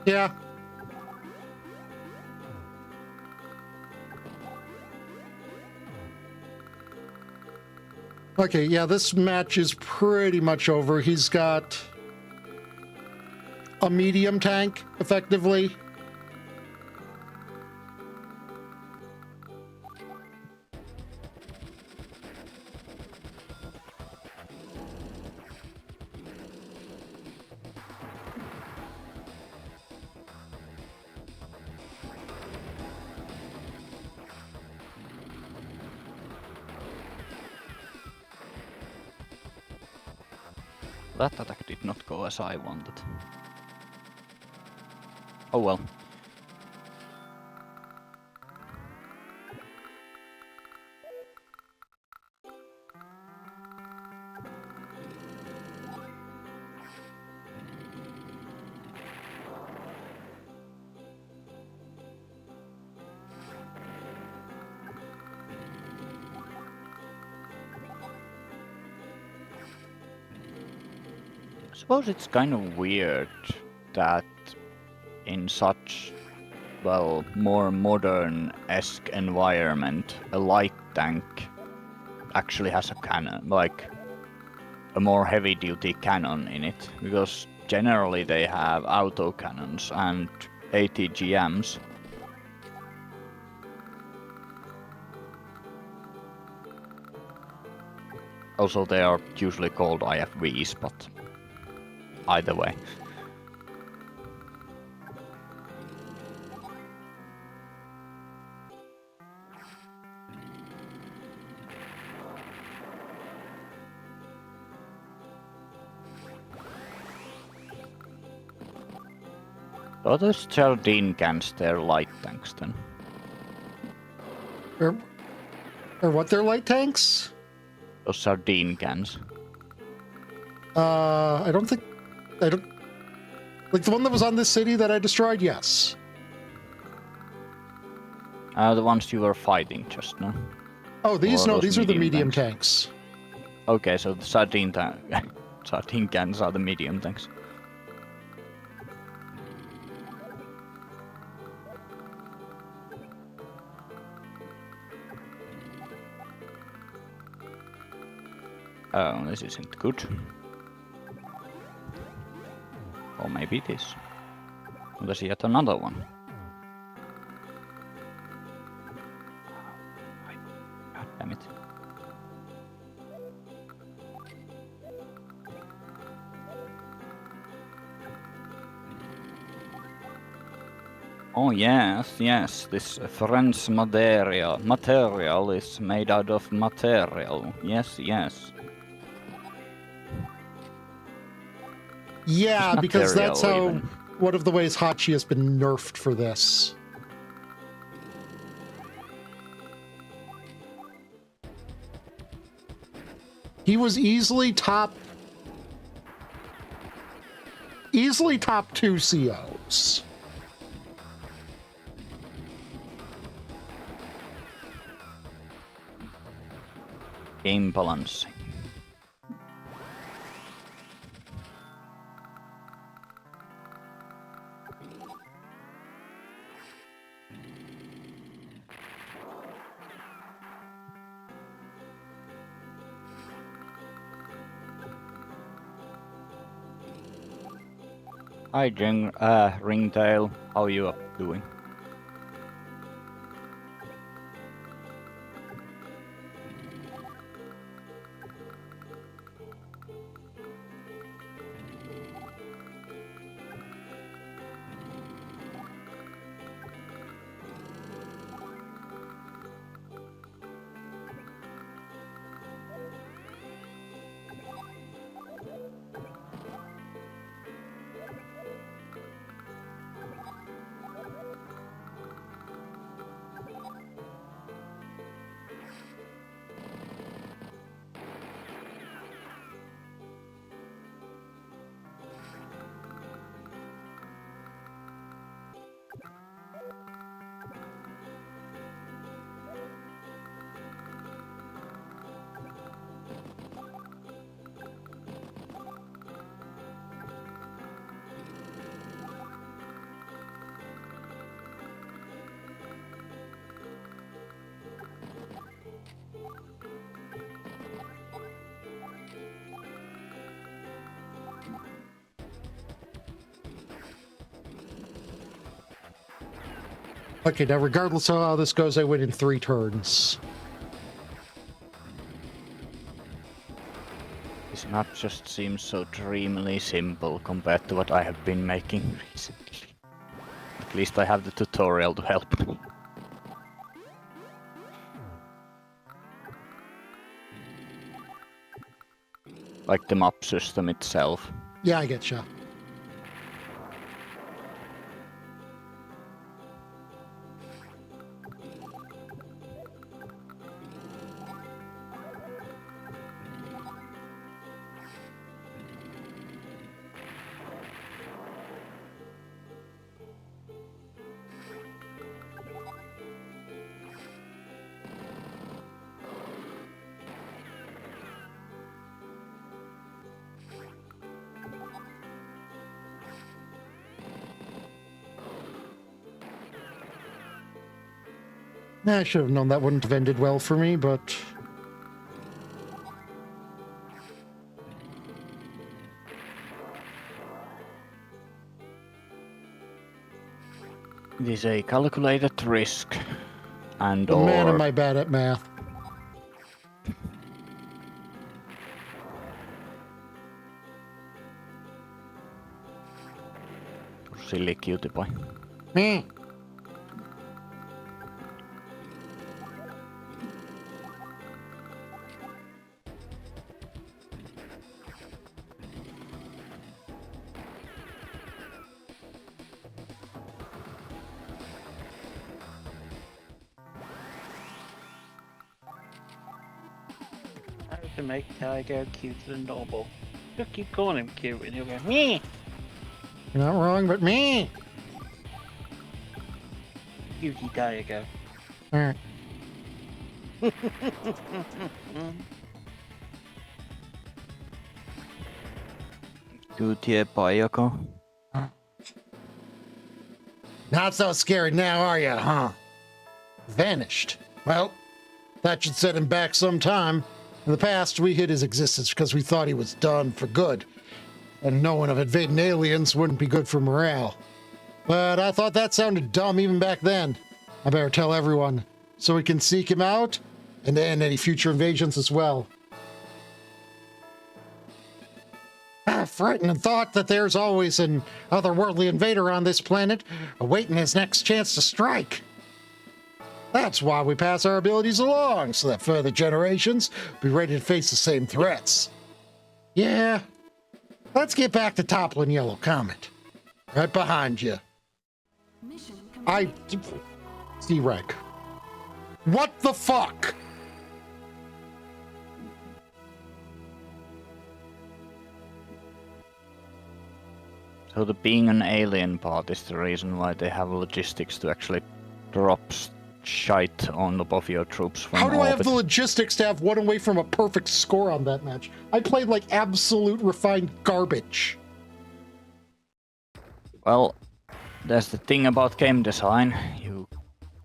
Yeah. Okay, yeah, this match is pretty much over. He's got a medium tank, effectively. That attack did not go as I wanted. Oh well. I suppose it's kind of weird that in such, well, more modern-esque environment, a light tank actually has a cannon, like a more heavy-duty cannon in it, because generally they have auto cannons and ATGMs. Also, they are usually called IFVs, but either way. So those Jardine cans, they're light tanks then. Or what, they're light tanks? Those sardine cans. I don't... Like the one that was on this city that I destroyed, yes. The ones you were fighting just now. Oh, these Or no, those these are the medium tanks? tanks. Okay, so the sardine sardine cans are the medium tanks. Oh, this isn't good. Or maybe it is. There's yet another one. God damn it. Oh yes, yes, this French material is made out of material. Yes, yes. Yeah, It's because that's how material, even. one of the ways Hachi has been nerfed for this. He was easily top 2 COs. Game balancing. Hi, Ringtail. How you doing? Okay, now regardless of how this goes, I win in 3 turns. This map just seems so dreamily simple compared to what I have been making recently. At least I have the tutorial to help me. Like the map system itself. Yeah, I get you. I should have known that wouldn't have ended well for me, but... It is a calculated risk, and Man, or am I bad at math. silly cutie pie. Me. How to make Tiger cuter than normal. Just keep calling him cute and he'll go, me! You're not wrong, but me. Cutie Tiger. Alright. Cutie pie. Not so scary now, are you, huh? Vanished. Well, that should set him back some time. In the past, we hid his existence because we thought he was done for good. And knowing of invading aliens wouldn't be good for morale. But I thought that sounded dumb even back then. I better tell everyone, so we can seek him out and end any future invasions as well. Frightened and thought that there's always an otherworldly invader on this planet awaiting his next chance to strike. That's why we pass our abilities along, so that further generations be ready to face the same threats. Yeah, let's get back to toppling Yellow Comet. Right behind you. C-Rank. What the fuck? So the being an alien part is the reason why they have logistics to actually drop shite on top of your troops from How do I have orbit. the logistics to have one away from a perfect score on that match? I played like absolute refined garbage. Well, that's the thing about game design. You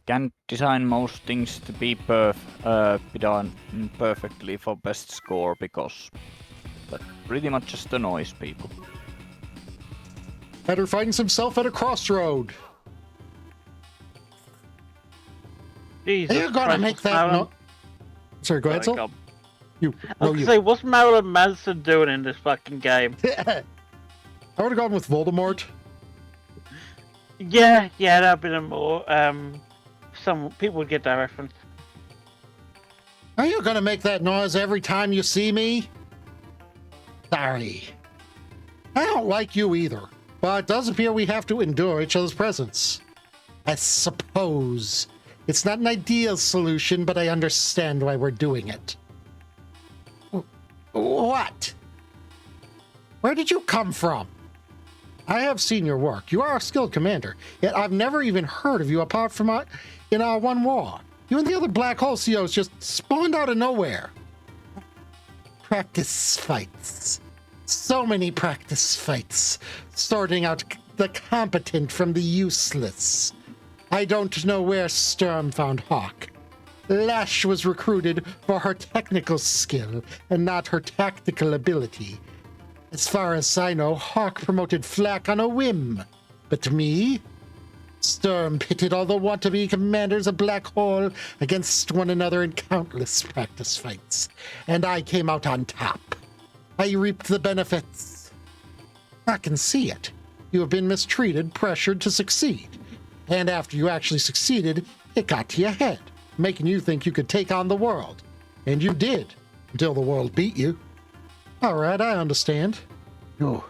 can't design most things to be done perfectly for best score because that pretty much just annoys people. Better finds himself at a crossroad. Jesus You're gonna Christ, make what's that Marilyn- no. Sorry, go ahead, Sorry, Sil. God. You. I No, was you. gonna say, what's Marilyn Manson doing in this fucking game? I would have gone with Voldemort. Yeah, that'd been a more, some people would get that reference. Are you gonna make that noise every time you see me? Sorry. I don't like you either, but it does appear we have to endure each other's presence. I suppose. It's not an ideal solution, but I understand why we're doing it. What? Where did you come from? I have seen your work. You are a skilled commander, yet I've never even heard of you apart from in our one war. You and the other black hole COs just spawned out of nowhere. Practice fights. So many practice fights, sorting out the competent from the useless. I don't know where Sturm found Hawk. Lash was recruited for her technical skill and not her tactical ability. As far as I know, Hawk promoted Flak on a whim. But me? Sturm pitted all the want-to-be commanders of Black Hole against one another in countless practice fights, and I came out on top. I reaped the benefits. I can see it. You have been mistreated, pressured to succeed. And after you actually succeeded, it got to your head, making you think you could take on the world. And you did, until the world beat you. All right, I understand. Oh.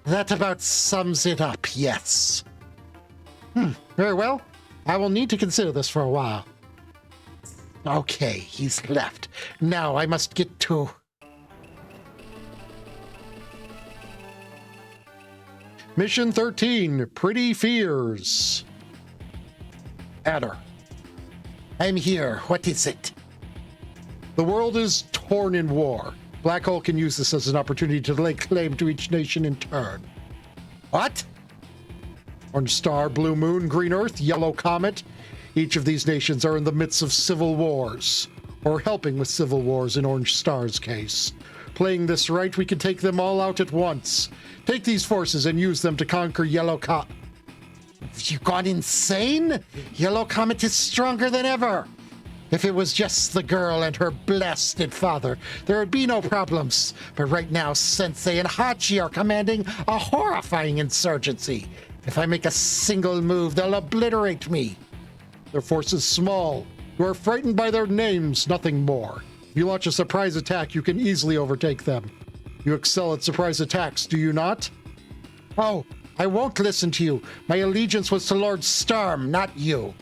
That about sums it up, yes. Very well. I will need to consider this for a while. Okay, he's left. Now I must get to... Mission 13, Pretty Fears. Adder. I'm here. What is it? The world is torn in war. Black Hole can use this as an opportunity to lay claim to each nation in turn. What? Orange Star, Blue Moon, Green Earth, Yellow Comet. Each of these nations are in the midst of civil wars, or helping with civil wars in Orange Star's case. Playing this right, we can take them all out at once. Take these forces and use them to conquer Yellow Comet. Have you gone insane? Yellow Comet is stronger than ever. If it was just the girl and her blasted father, there would be no problems. But right now, Sensei and Hachi are commanding a horrifying insurgency. If I make a single move, they'll obliterate me. Their force is small. You are frightened by their names, nothing more. If you launch a surprise attack, you can easily overtake them. You excel at surprise attacks, do you not? Oh, I won't listen to you. My allegiance was to Lord Sturm, not you.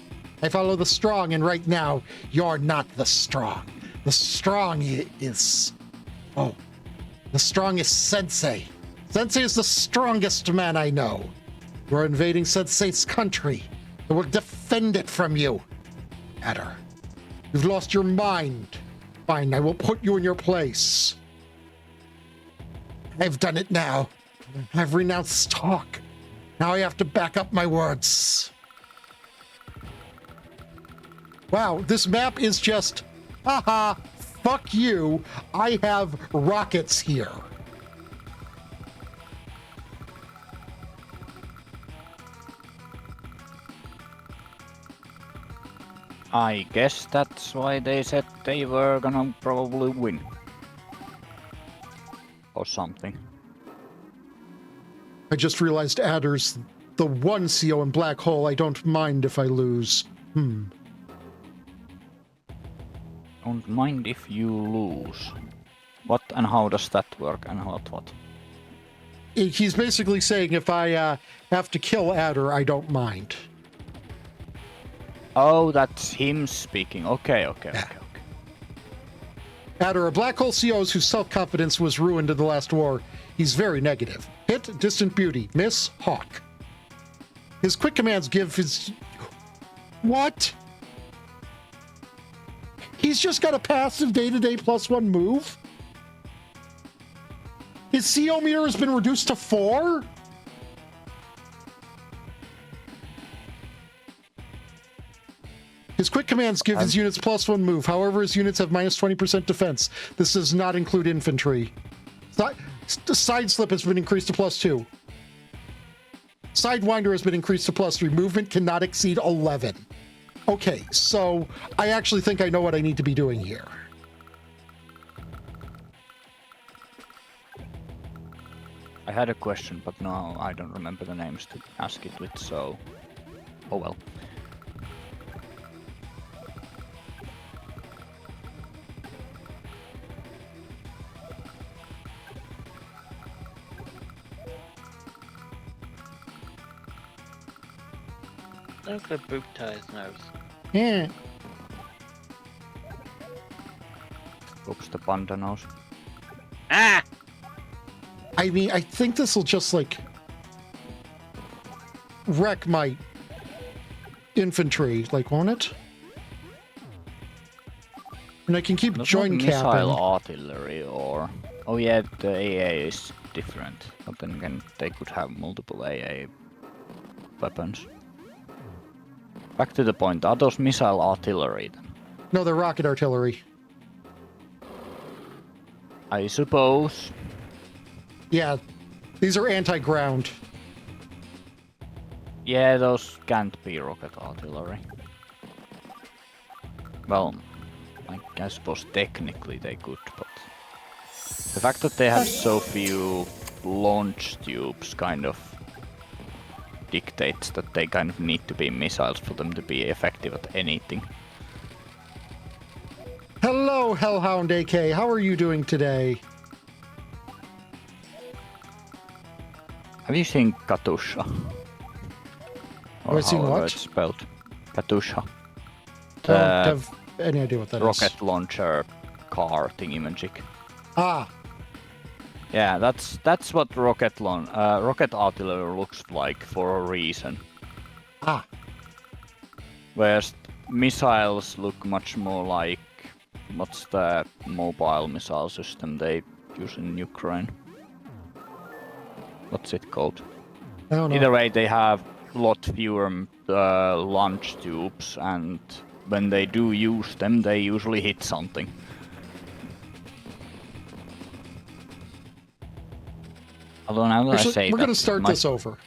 I follow the strong, and right now, you're not the strong. The strong is... Oh. The strong is Sensei. Sensei is the strongest man I know. You're invading Sensei's country. I will defend it from you. Adder, you've lost your mind. Fine, I will put you in your place. I've done it now. I've renounced talk. Now I have to back up my words. Wow, this map is just, haha, fuck you. I have rockets here. I guess that's why they said they were gonna probably win. Or something. I just realized Adder's the one CO in Black Hole I don't mind if I lose. Don't mind if you lose. What and how does that work and what? He's basically saying if I have to kill Adder, I don't mind. Oh, that's him speaking. Okay. Adder, a Black Hole CO whose self-confidence was ruined in the last war. He's very negative. Hit, distant beauty. Miss, hawk. His quick commands give his... What? He's just got a passive day-to-day +1 move? His CO meter has been reduced to 4? His quick commands give his units +1 move. However, his units have -20% defense. This does not include infantry. Side slip has been increased to +2. Sidewinder has been increased to +3. Movement cannot exceed 11. Okay, so I actually think I know what I need to be doing here. I had a question, but now I don't remember the names to ask it with, so... Oh well. Look at boot ties nose. Yeah. Oops, the panda nose. Ah! I mean, I think this will just, like, wreck my infantry, like, won't it? And I can keep Not join like missile capping. artillery or... Oh yeah, the AA is different, but then again, they could have multiple AA weapons. Back to the point, are those missile artillery then? No, they're rocket artillery. I suppose. Yeah, these are anti-ground. Yeah, those can't be rocket artillery. Well, I suppose technically they could, but... The fact that they have so few launch tubes kind of dictates that they kind of need to be missiles for them to be effective at anything. Hello, Hellhound AK. How are you doing today? Have you seen Katusha? Have I seen however what? it's spelled. Katusha. I don't have any idea what that is. Rocket launcher car thingy-magic. Ah, Yeah, that's what rocket artillery looks like for a reason. ah. Whereas missiles look much more like what's the mobile missile system they use in Ukraine? What's it called? I don't know. Either way, they have a lot fewer launch tubes, and when they do use them, they usually hit something. Although now that I Actually, say we're that, going to start this over.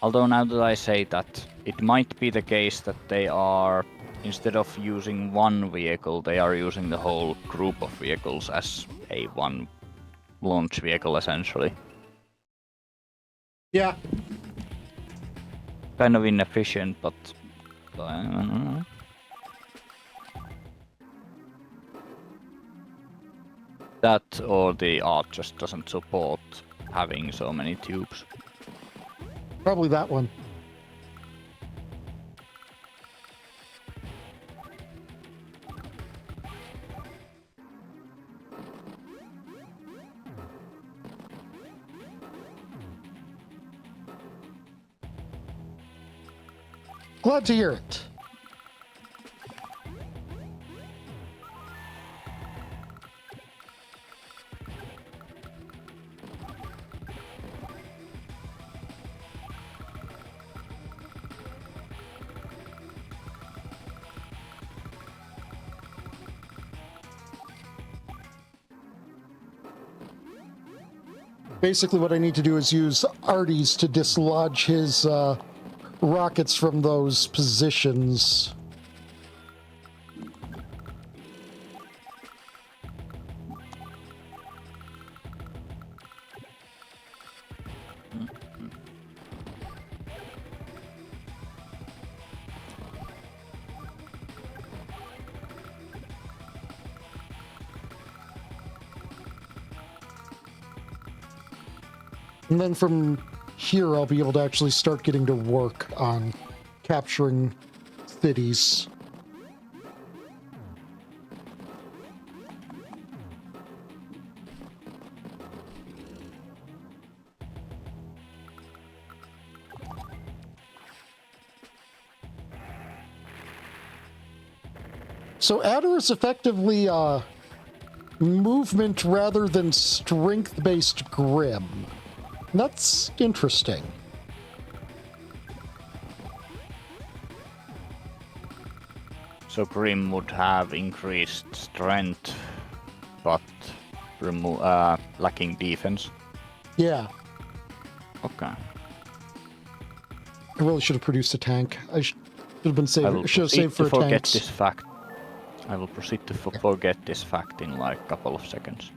Although now that I say that, it might be the case that they are, instead of using one vehicle, they are using the whole group of vehicles as a one launch vehicle, essentially. Yeah. Kind of inefficient, but... that or the art just doesn't support having so many tubes. Probably that one. Glad to hear it. Basically, what I need to do is use Arties to dislodge his rockets from those positions. And then from here, I'll be able to actually start getting to work on capturing cities. So Adder is effectively movement rather than strength-based Grim. That's interesting. So Grim would have increased strength, but lacking defense. Yeah, Okay. I really should have produced a tank. I should have been I will saved. Should have proceed saved to for forget tanks. this fact. I will proceed to forget this fact in like a couple of seconds.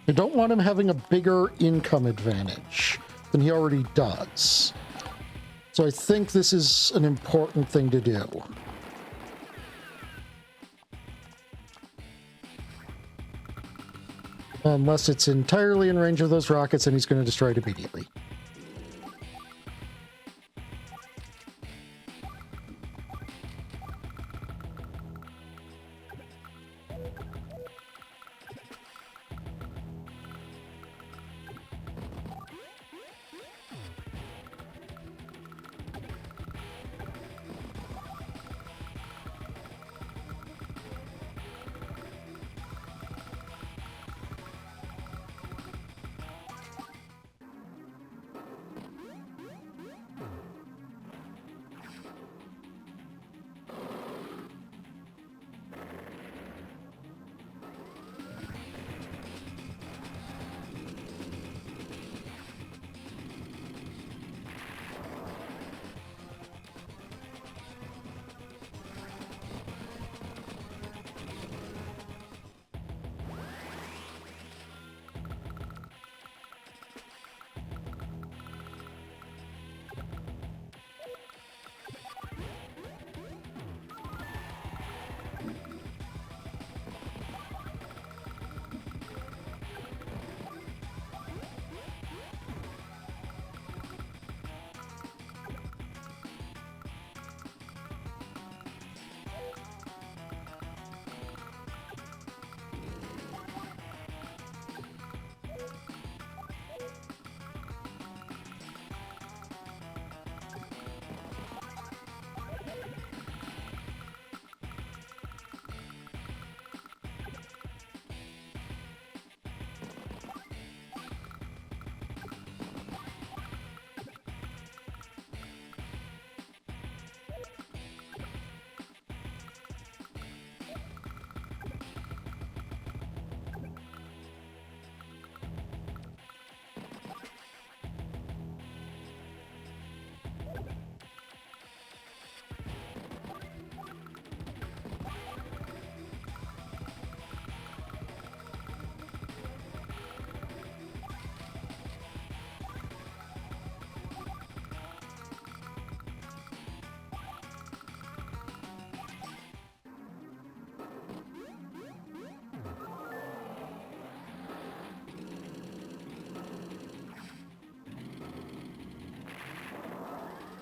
I don't want him having a bigger income advantage than he already does. So I think this is an important thing to do. Unless it's entirely in range of those rockets and he's going to destroy it immediately.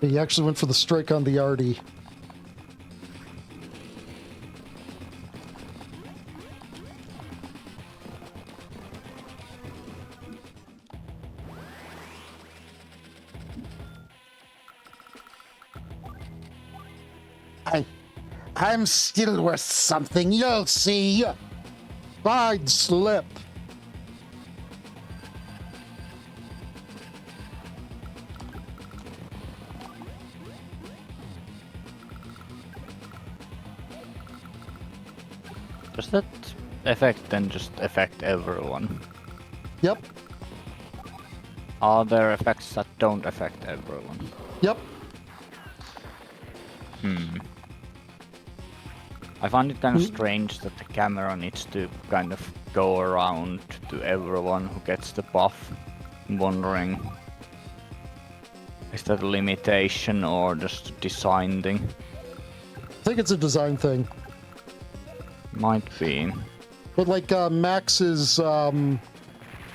He actually went for the strike on the arty. I'm still worth something, you'll see. Side slip. Does that effect then just affect everyone? Yep. Are there effects that don't affect everyone? Yep. I find it kind of strange that the camera needs to kind of go around to everyone who gets the buff. I'm wondering, is that a limitation or just a design thing? I think it's a design thing. Might be. But like Max's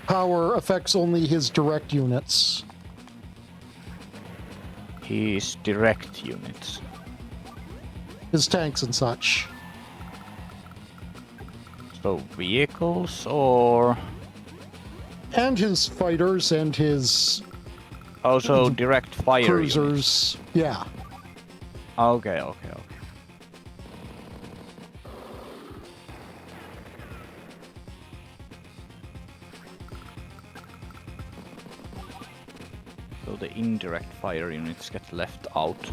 power affects only his direct units. His direct units. His tanks and such. So vehicles or And his fighters and his also direct fire units? cruisers. Yeah. Okay. So the indirect fire units get left out.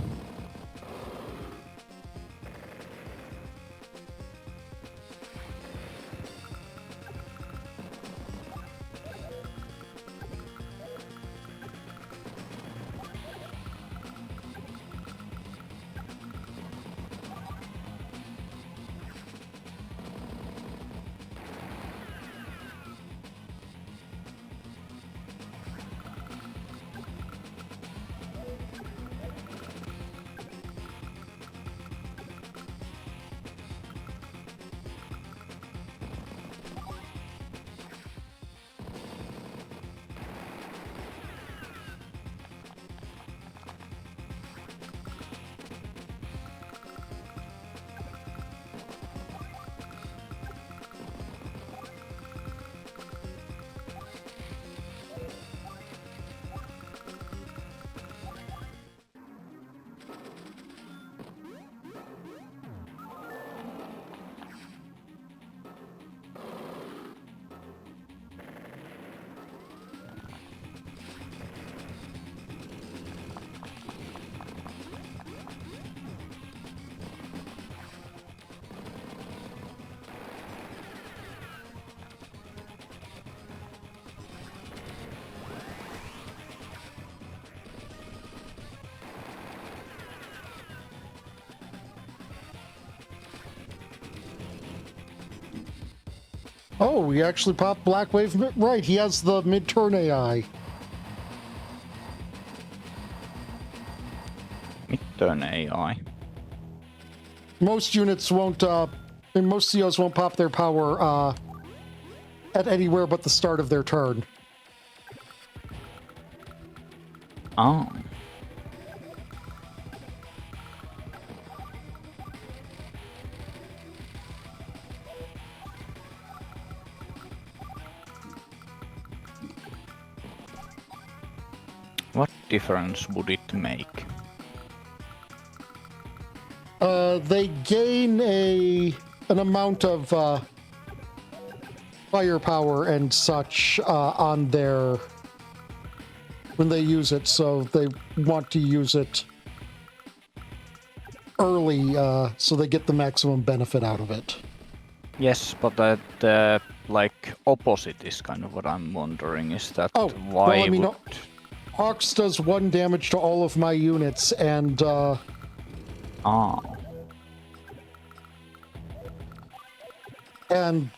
Oh, he actually popped Black Wave. Right, he has the mid-turn AI. Mid-turn AI. Most units won't, and most COs won't pop their power at anywhere but the start of their turn. Oh. What difference would it make? They gain an amount of firepower and such on their when they use it, so they want to use it early so they get the maximum benefit out of it. Yes, but the like opposite is kind of what I'm wondering. Is that Oh, why well, I mean, would... Ox does 1 damage to all of my units, and and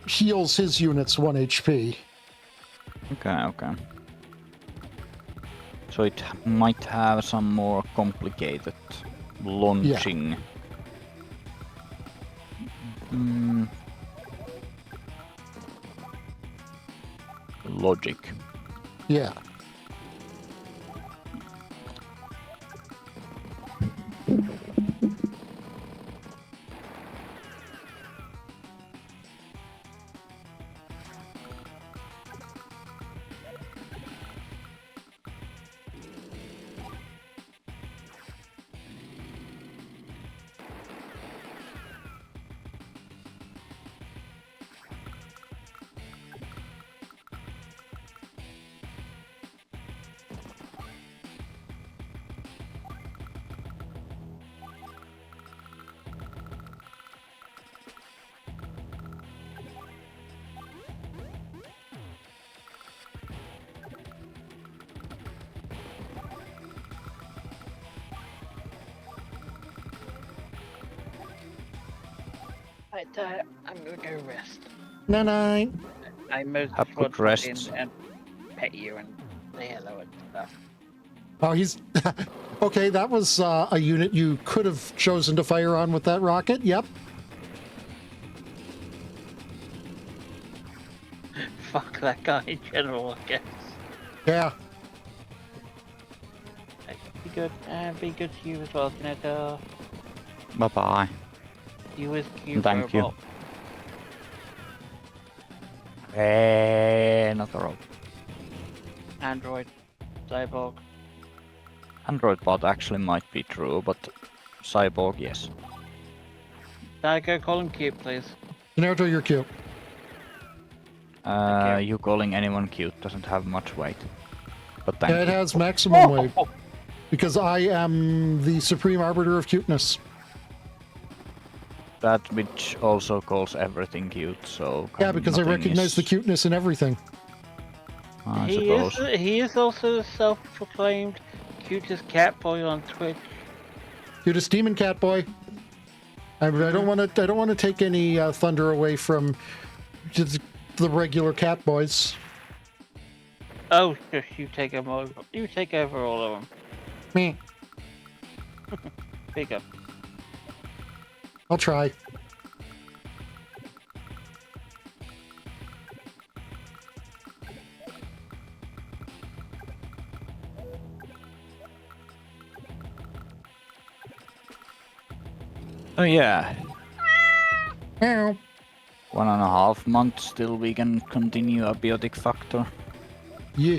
heals his units 1 HP. Okay. So it might have some more complicated launching. Logic. Yeah. Right, I'm gonna go rest. Night. I most Have just good want to pop in rests. and pet you and say hello and stuff. Oh, he's okay. That was a unit you could have chosen to fire on with that rocket. Yep. Fuck that guy in general, I guess. Yeah. Be good, and be good to you as well, Senator. Bye bye. You as cute Thank you. robot. Not a robot. Android. Cyborg. Android bot actually might be true, but cyborg, yes. Can I go call him cute, please? Naruto, you're cute. Thank You calling anyone cute doesn't have much weight. But Yeah, thank it you. has maximum Oh, weight because I am the supreme arbiter of cuteness. That which also calls everything cute, so Yeah, because I nothing recognize the is- cuteness in everything. I He is suppose. he is also the self-proclaimed cutest cat boy on Twitch. Cutest demon cat boy. I don't want to. I don't want to take any thunder away from just the regular cat boys. Oh, just you take him over. You take over all of them. Meh. Big up. I'll try. Oh yeah, Meow. 1.5 months till we can continue abiotic factor. Yeah.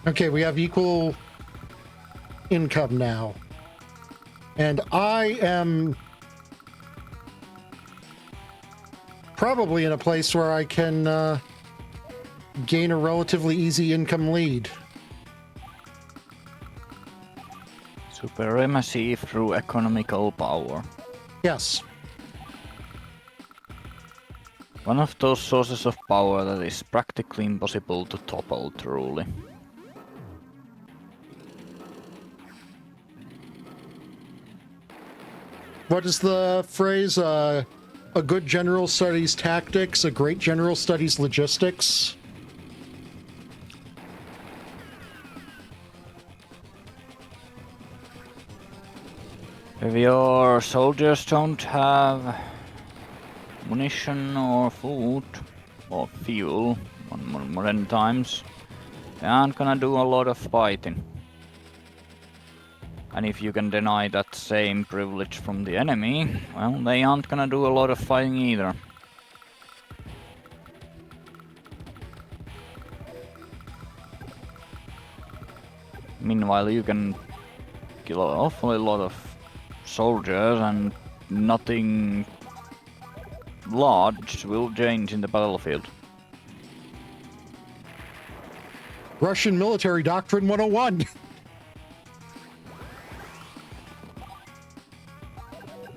Okay, we have equal income now. And I am probably in a place where I can gain a relatively easy income lead. Supremacy through economical power. Yes. One of those sources of power that is practically impossible to topple truly. What is the phrase? A good general studies tactics, a great general studies logistics. If your soldiers don't have munition or food or fuel on modern times, they aren't gonna do a lot of fighting. And if you can deny that same privilege from the enemy, well, they aren't gonna do a lot of fighting either. Meanwhile, you can kill an awfully lot of soldiers and nothing large will change in the battlefield. Russian military doctrine 101.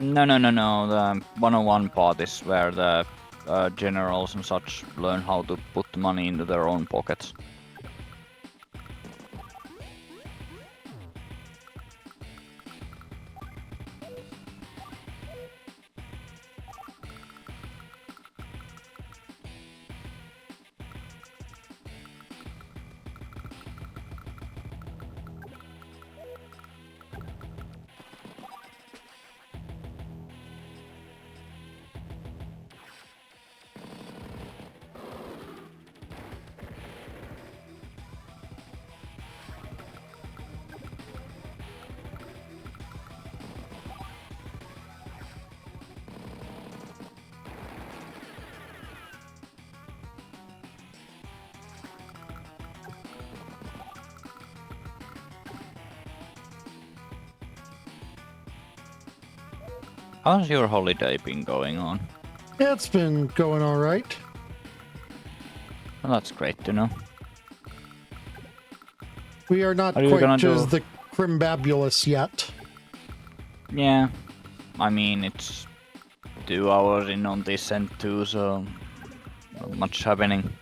No. The 101 part is where the generals and such learn how to put money into their own pockets. How's your holiday been going on? Yeah, it's been going all right. Well, that's great to know. We are not Are you quite gonna just do- the Crimbabulous yet. Yeah, I mean, it's 2 hours in on this end too, so not much happening.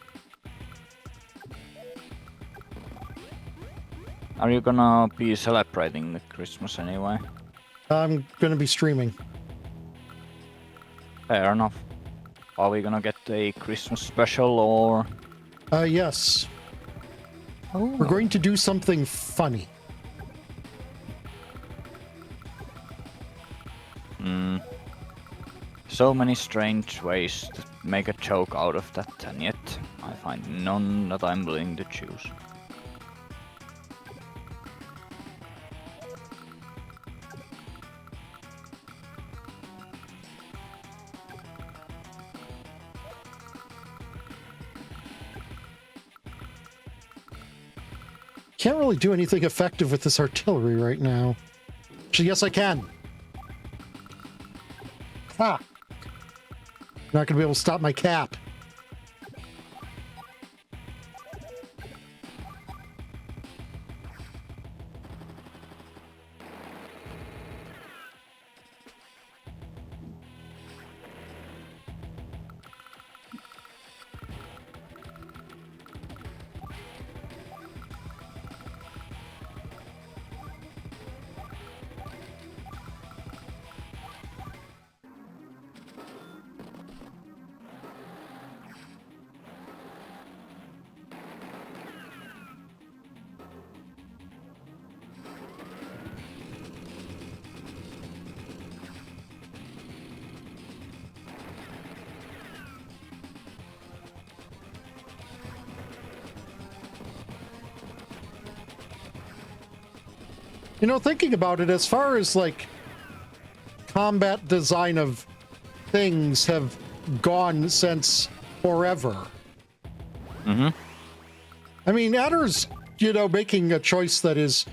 Are you gonna be celebrating the Christmas anyway? I'm going to be streaming. Fair enough. Are we gonna get a Christmas special or? Yes. Oh. We're going to do something funny. So many strange ways to make a joke out of that, and yet I find none that I'm willing to choose. Can't really do anything effective with this artillery right now. Actually, yes, I can. Ha! Not gonna be able to stop my cap. You know, thinking about it, as far as like combat design of things have gone since forever. Mm-hmm. I mean, Adder's, you know, making a choice that is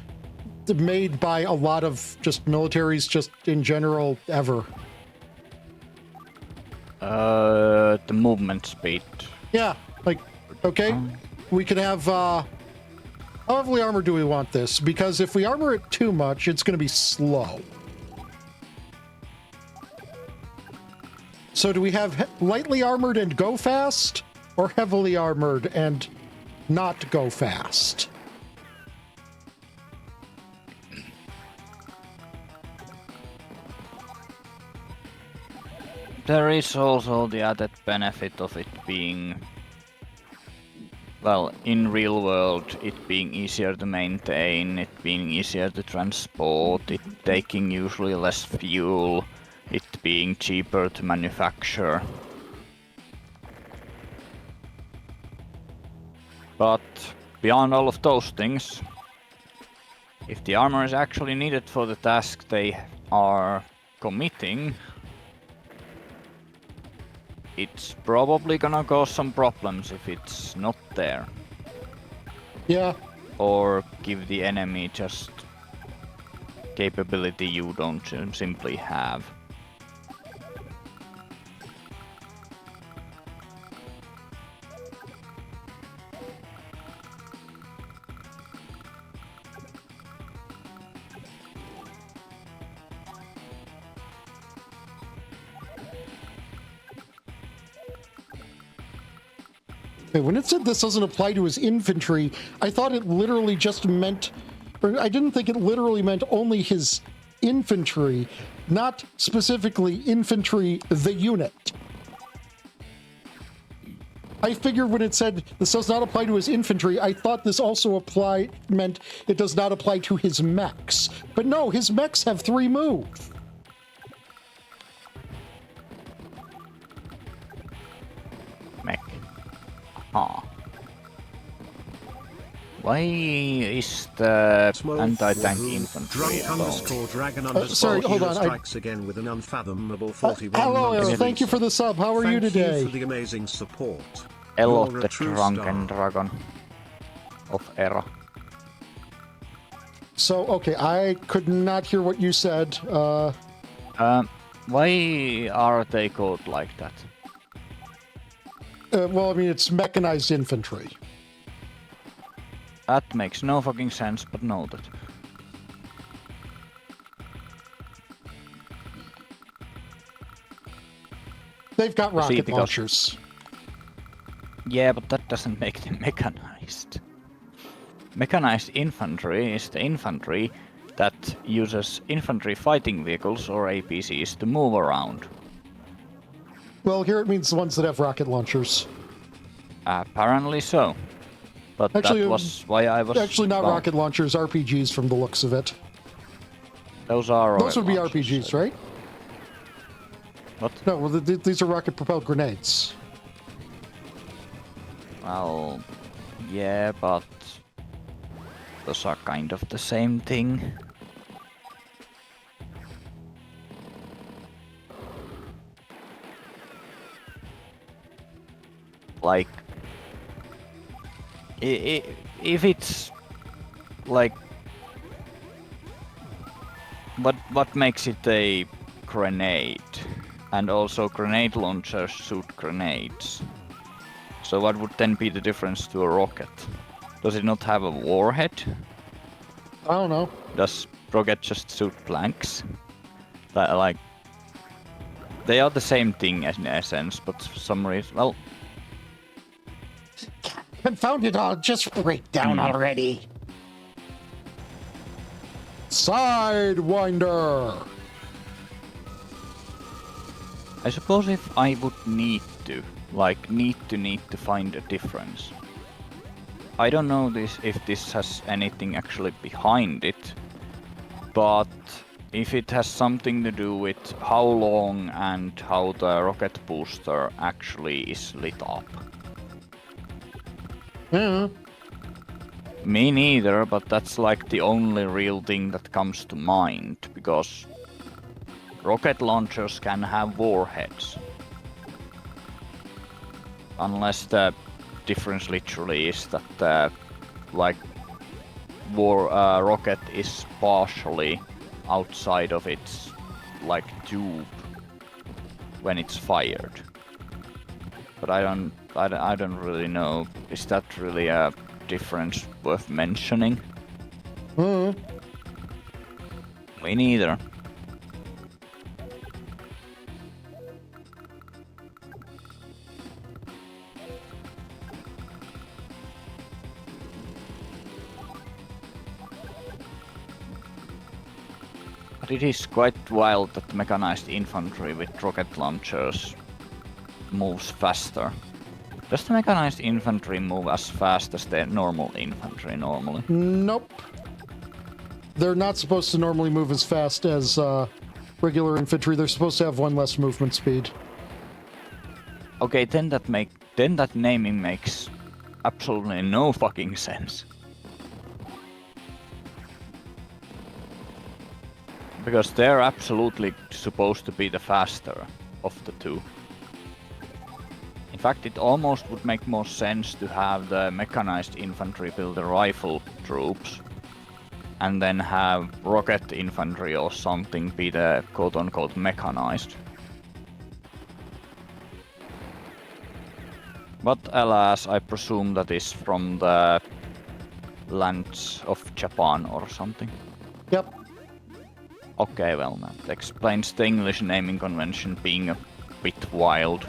made by a lot of just militaries just in general ever. The movement speed. Yeah, like, okay, we can have, how heavily armored do we want this? Because if we armor it too much, it's going to be slow. So do we have lightly armored and go fast, or heavily armored and not go fast? There is also the added benefit of it being, well, in real world, it being easier to maintain, it being easier to transport, it taking usually less fuel, it being cheaper to manufacture. But beyond all of those things, if the armor is actually needed for the task they are committing, it's probably gonna cause some problems if it's not there. Yeah. Or give the enemy just capability you don't simply have. When it said this doesn't apply to his infantry, I thought it literally just meant, or I didn't think it literally meant only his infantry, not specifically infantry, the unit. I figured when it said this does not apply to his infantry, I thought this also meant it does not apply to his mechs. But no, his mechs have 3 moves. Mech. Ah. Why is the anti-tank infantry alone? Dragon sorry, hold on, strikes again with an unfathomable 41 Hello, months. Arrow, thank you for the sub. How are you Thank today? you for the amazing support. Elo, You're a the true drunken star. dragon of Era. So, okay, I could not hear what you said. Why are they called like that? Well, I mean, it's mechanized infantry. That makes no fucking sense, but noted. They've got See, rocket because- launchers. Yeah, but that doesn't make them mechanized. Mechanized infantry is the infantry that uses infantry fighting vehicles or APCs to move around. Well, here it means the ones that have rocket launchers. Apparently so. But Actually, that was why I was... Actually, not well, rocket launchers, RPGs from the looks of it. Those are Those rocket would be launchers, RPGs, so- right? What? No, well, these are rocket-propelled grenades. Well, yeah, but those are kind of the same thing. Like, if it's like, what makes it a grenade? And also grenade launchers shoot grenades. So what would then be the difference to a rocket? Does it not have a warhead? I don't know. Does rocket just shoot blanks? Like, they are the same thing in essence, but for some reason, well, Confound it all, just break down already. Sidewinder! I suppose if I would need to find a difference. I don't know if this has anything actually behind it, but if it has something to do with how long and how the rocket booster actually is lit up. Yeah. Me neither, but that's like the only real thing that comes to mind, because rocket launchers can have warheads. Unless the difference literally is that the rocket is partially outside of its like tube when it's fired. But I don't really know. Is that really a difference worth mentioning? Uh-huh. Me neither. But it is quite wild that mechanized infantry with rocket launchers moves faster. Does the mechanized infantry move as fast as the normal infantry normally? Nope. They're not supposed to normally move as fast as regular infantry. They're supposed to have one less movement speed. Okay, then that naming makes absolutely no fucking sense. Because they're absolutely supposed to be the faster of the two. In fact, it almost would make more sense to have the mechanized infantry build the rifle troops, and then have rocket infantry or something be the quote-unquote mechanized. But alas, I presume that is from the lands of Japan or something. Yep. Okay, well, that explains the English naming convention being a bit wild.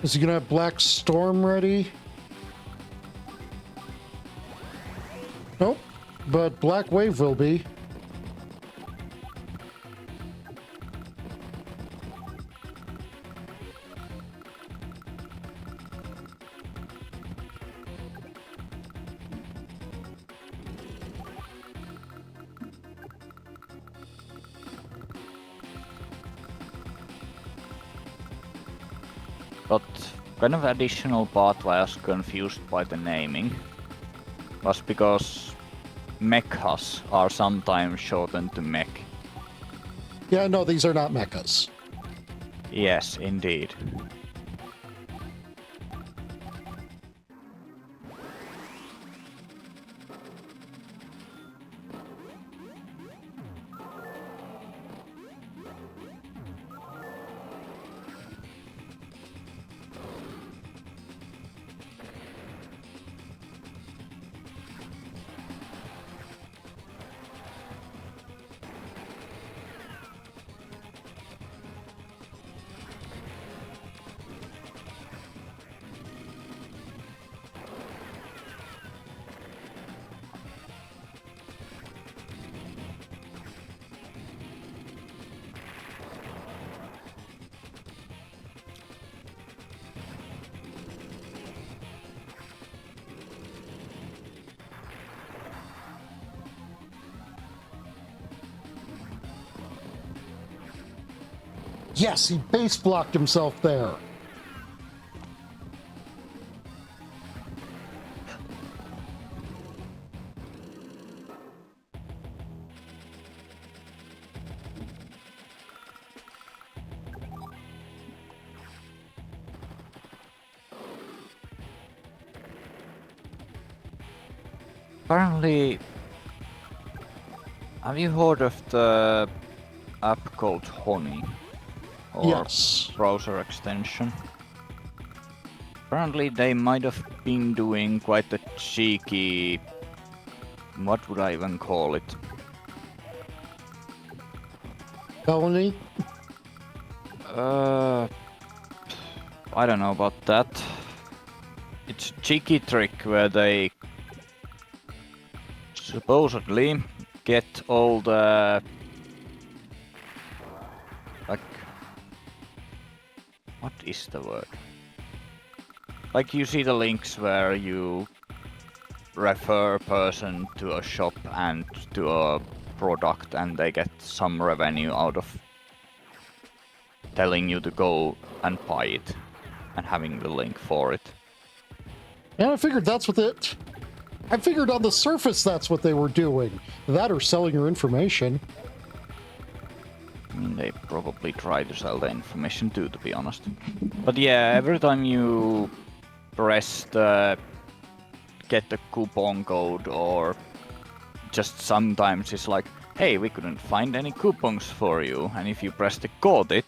Is he gonna have Black Storm ready? Nope. But Black Wave will be. But kind of additional part why I was confused by the naming was because mechas are sometimes shortened to mech. Yeah, no, these are not mechas. Yes, indeed. Yes, he base blocked himself there. Apparently, have you heard of the app called Honey? Or Yes. browser extension? Apparently they might have been doing quite a cheeky... What would I even call it? Felony? I don't know about that. It's a cheeky trick where they supposedly get all the... like... what is the word? Like you see the links where you refer a person to a shop and to a product and they get some revenue out of telling you to go and buy it and having the link for it. Yeah, I figured that's what it... I figured on the surface that's what they were doing. That or selling your information. I mean, they probably try to sell the information too, to be honest. But yeah, every time you press the get the coupon code, or just sometimes it's like, hey, we couldn't find any coupons for you, and if you press the got it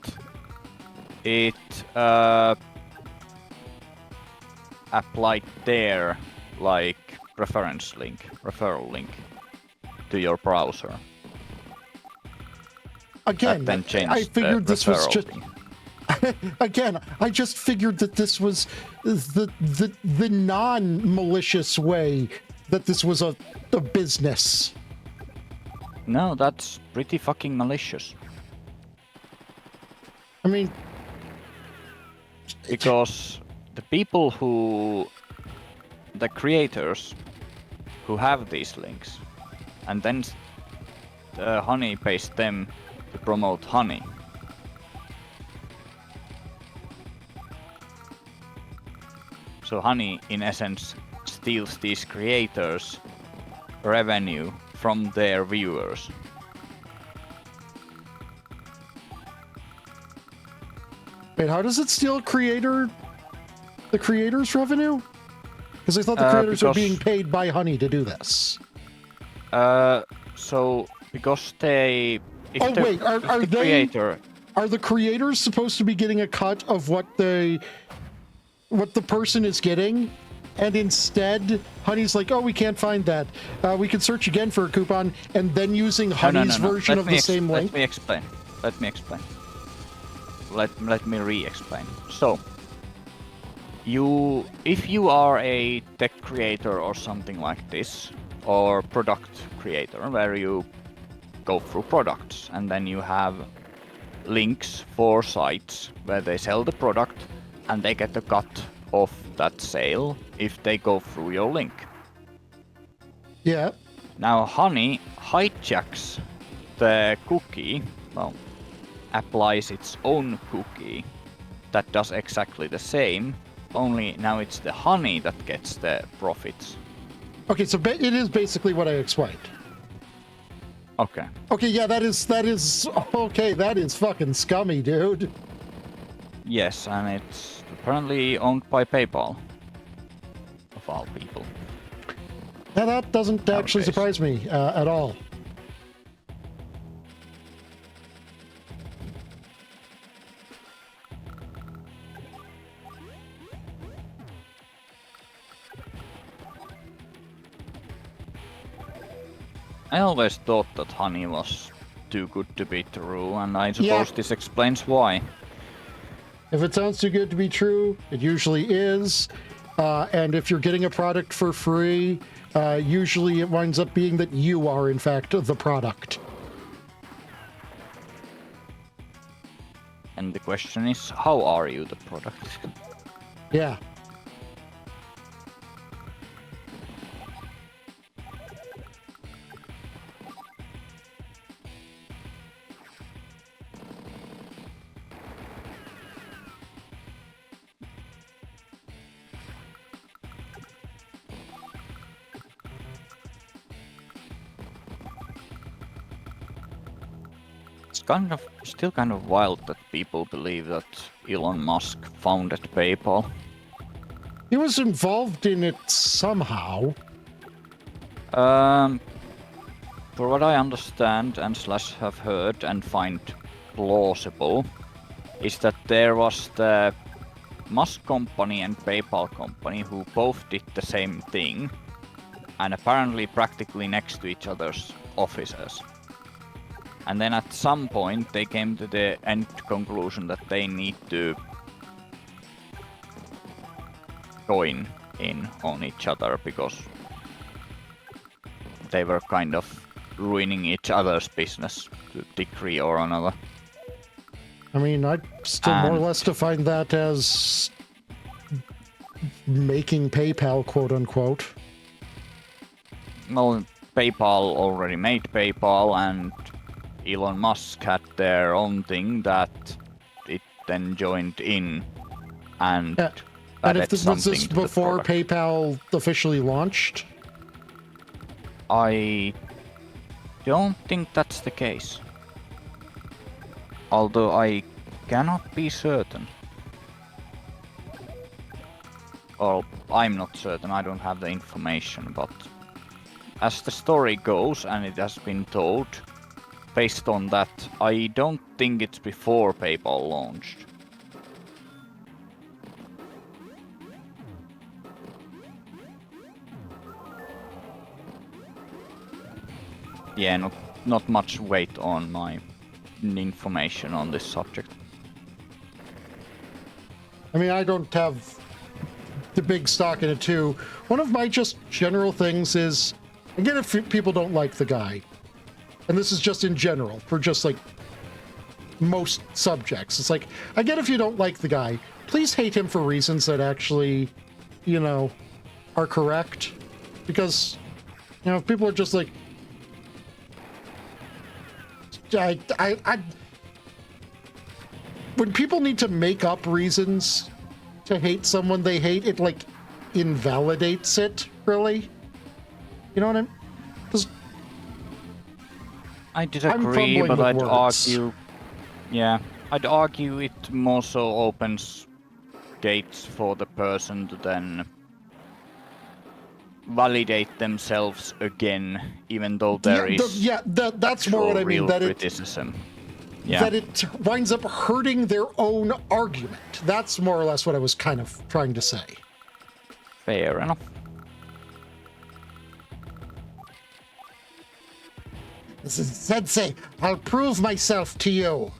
applied their like referral link to your browser. Again, That then changed I figured the this was referral just... thing. Again, I just figured that this was the non-malicious way that this was a business. No, that's pretty fucking malicious. I mean, Because the people the creators who have these links, and then Honey pays them to promote Honey. So Honey, in essence, steals these creators' revenue from their viewers. wait, how does it steal the creators' revenue? Because I thought the creators were being paid by Honey to do this. So because they... Oh wait, are the they... creator... Are the creators supposed to be getting a cut of what the person is getting? And instead, Honey's like, oh, we can't find that. We can search again for a coupon, and then using Honey's version of the same link. Let me explain. Let me re-explain. So, if you are a tech creator or something like this, or product creator, where you go through products, and then you have links for sites where they sell the product, and they get a cut of that sale if they go through your link. Yeah. Now Honey hijacks the cookie, well, applies its own cookie that does exactly the same, only now it's the Honey that gets the profits. Okay, so it is basically what I explained. Okay. Okay, yeah, that is okay, that is fucking scummy, dude. Yes, and it's apparently owned by PayPal. Of all people. Now that doesn't actually surprise me at all. I always thought that Honey was too good to be true, and I suppose this explains why. If it sounds too good to be true, it usually is. And if you're getting a product for free, usually it winds up being that you are, in fact, the product. And the question is, how are you the product? Yeah. It's still kind of wild that people believe that Elon Musk founded PayPal. He was involved in it somehow. For what I understand and slash have heard and find plausible, is that there was the Musk company and PayPal company who both did the same thing, and apparently practically next to each other's offices. And then at some point they came to the end conclusion that they need to join in on each other because they were kind of ruining each other's business to a degree or another. I mean, I still more or less define that as making PayPal, quote unquote. Well, PayPal already made PayPal, and Elon Musk had their own thing that it then joined in, and and if this was this before PayPal officially launched? I don't think that's the case. Although I cannot be certain. Or I'm not certain, I don't have the information, but as the story goes, and it has been told, based on that, I don't think it's before PayPal launched. Yeah, not much weight on my information on this subject. I mean, I don't have the big stock in it too. One of my just general things is, again, if people don't like the guy, and this is just in general, for just like most subjects, it's like, I get if you don't like the guy, please hate him for reasons that actually, you know, are correct. Because, you know, if people are just like, when people need to make up reasons to hate someone they hate, it like invalidates it, really. You know what I'm? I disagree, but I'd argue. Yeah, I'd argue it more so opens gates for the person to then validate themselves again, even though there is that's more what I mean. That criticism. That it winds up hurting their own argument. That's more or less what I was kind of trying to say. Fair enough. This is Sensei. I'll prove myself to you.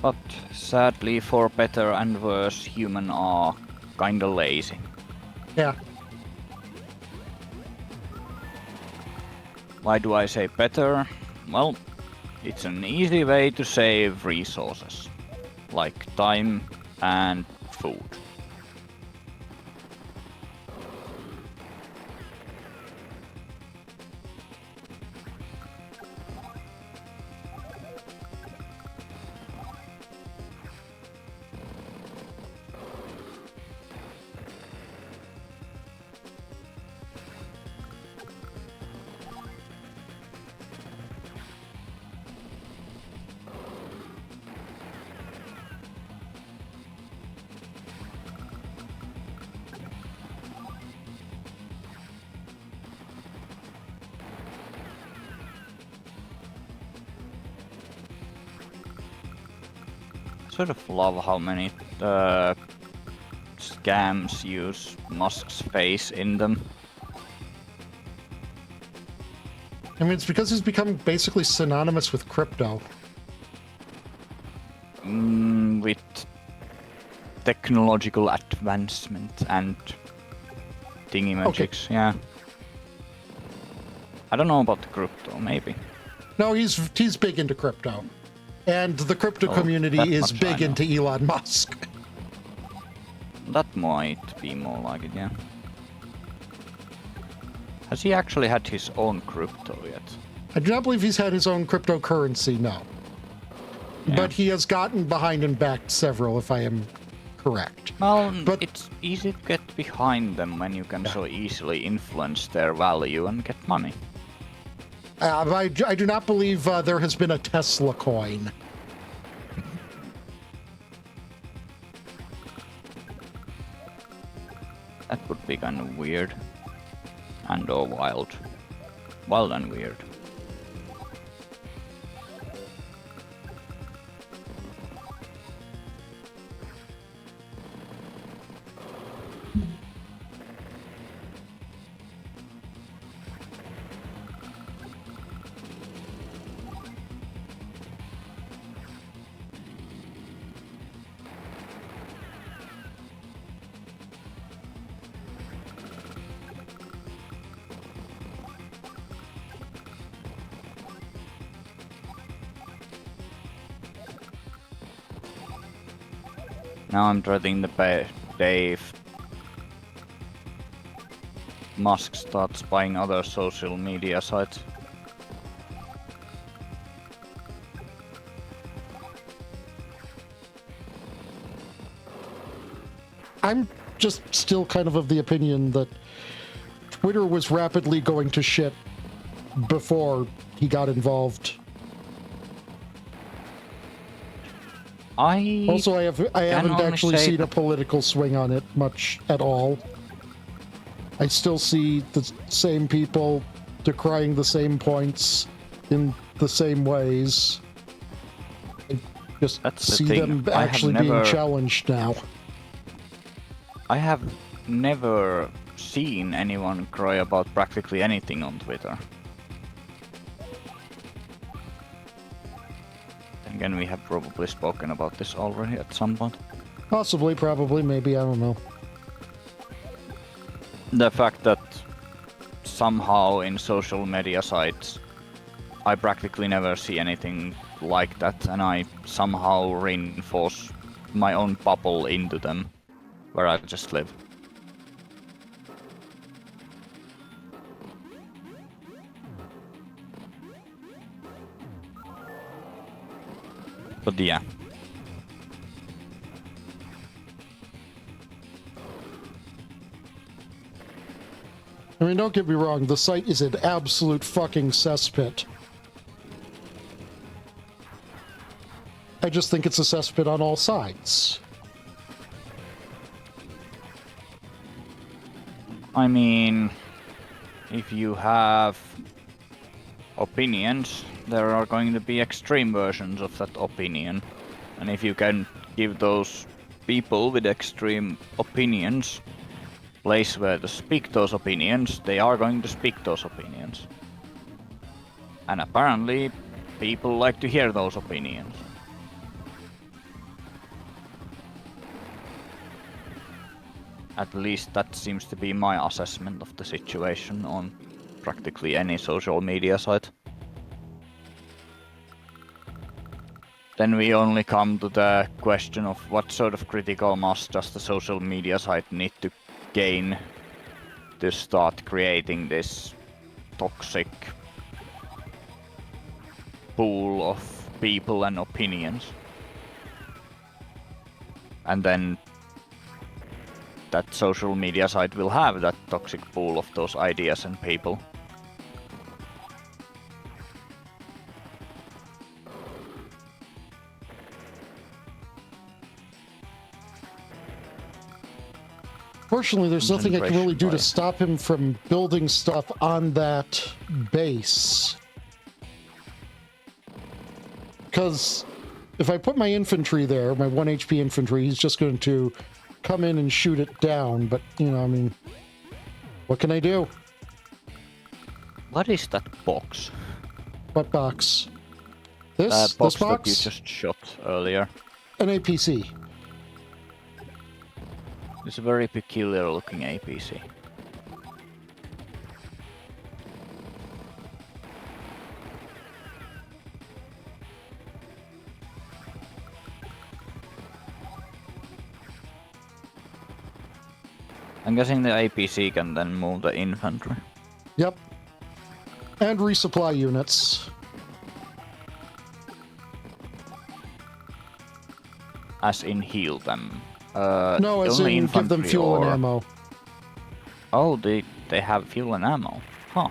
But sadly, for better and worse, humans are kinda lazy. Yeah. Why do I say better? Well, it's an easy way to save resources, like time and food. Sort of love how many scams use Musk's face in them. I mean, it's because he's become basically synonymous with crypto. With technological advancement and thingy-magics, yeah. I don't know about the crypto, maybe. No, he's big into crypto. And the crypto community is big into Elon Musk. That might be more like it, yeah. Has he actually had his own crypto yet? I do not believe he's had his own cryptocurrency, no. Yeah. But he has gotten behind and backed several, if I am correct. Well, But- it's easy to get behind them when you can so easily influence their value and get money. I do not believe there has been a Tesla coin. That would be kind of weird. And or wild. Wild and weird. Now I'm dreading the day if Musk starts buying other social media sites. I'm just still kind of the opinion that Twitter was rapidly going to shit before he got involved. Also, I haven't only actually say seen a that- political swing on it much at all. I still see the same people decrying the same points in the same ways. I just That's the see thing. them I have actually being never- challenged now. I have never seen anyone cry about practically anything on Twitter. Again, we have probably spoken about this already at some point. Possibly, probably, maybe, I don't know. The fact that somehow in social media sites I practically never see anything like that, and I somehow reinforce my own bubble into them where I just live. But yeah. I mean, don't get me wrong, the site is an absolute fucking cesspit. I just think it's a cesspit on all sides. I mean, if you have opinions, there are going to be extreme versions of that opinion. And if you can give those people with extreme opinions place where to speak those opinions, they are going to speak those opinions. And apparently, people like to hear those opinions. At least that seems to be my assessment of the situation on practically any social media site. Then we only come to the question of what sort of critical mass does the social media site need to gain to start creating this toxic pool of people and opinions. And then that social media site will have that toxic pool of those ideas and people. Fortunately, there's nothing I can really do to Concentration stop him from building stuff on that base. Because if I put my infantry there, my 1 HP infantry, he's just going to come in and shoot it down. But, you know, I mean, what can I do? What is that box? What box? This Box box? that you just shot earlier. An APC. It's a very peculiar looking APC. I'm guessing the APC can then move the infantry. Yep. And resupply units. As in heal them. No, as only in give them infantry fuel and or- ammo. Oh, they have fuel and ammo. Huh.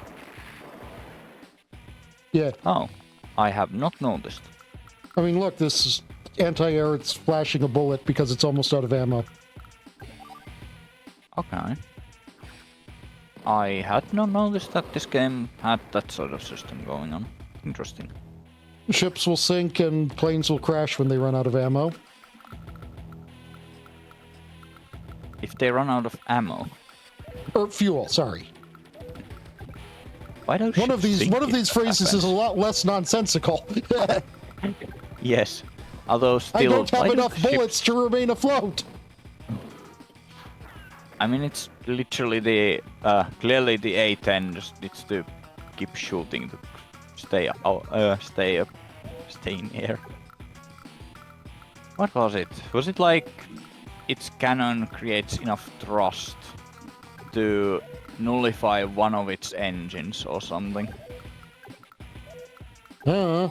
Yeah. Oh, I have not noticed. I mean, look, this is anti-air. It's flashing a bullet because it's almost out of ammo. Okay. I had not noticed that this game had that sort of system going on. Interesting. Ships will sink and planes will crash when they run out of ammo. If they run out of ammo, Or fuel, sorry. why don't One of ships these sink phrases is a lot less nonsensical. Yes. Although still, I don't have why enough ships- bullets to remain afloat. I mean, it's literally the clearly the A10 just needs to keep shooting to stay in air. What was it? Was it like its cannon creates enough thrust to nullify one of its engines or something? Uh,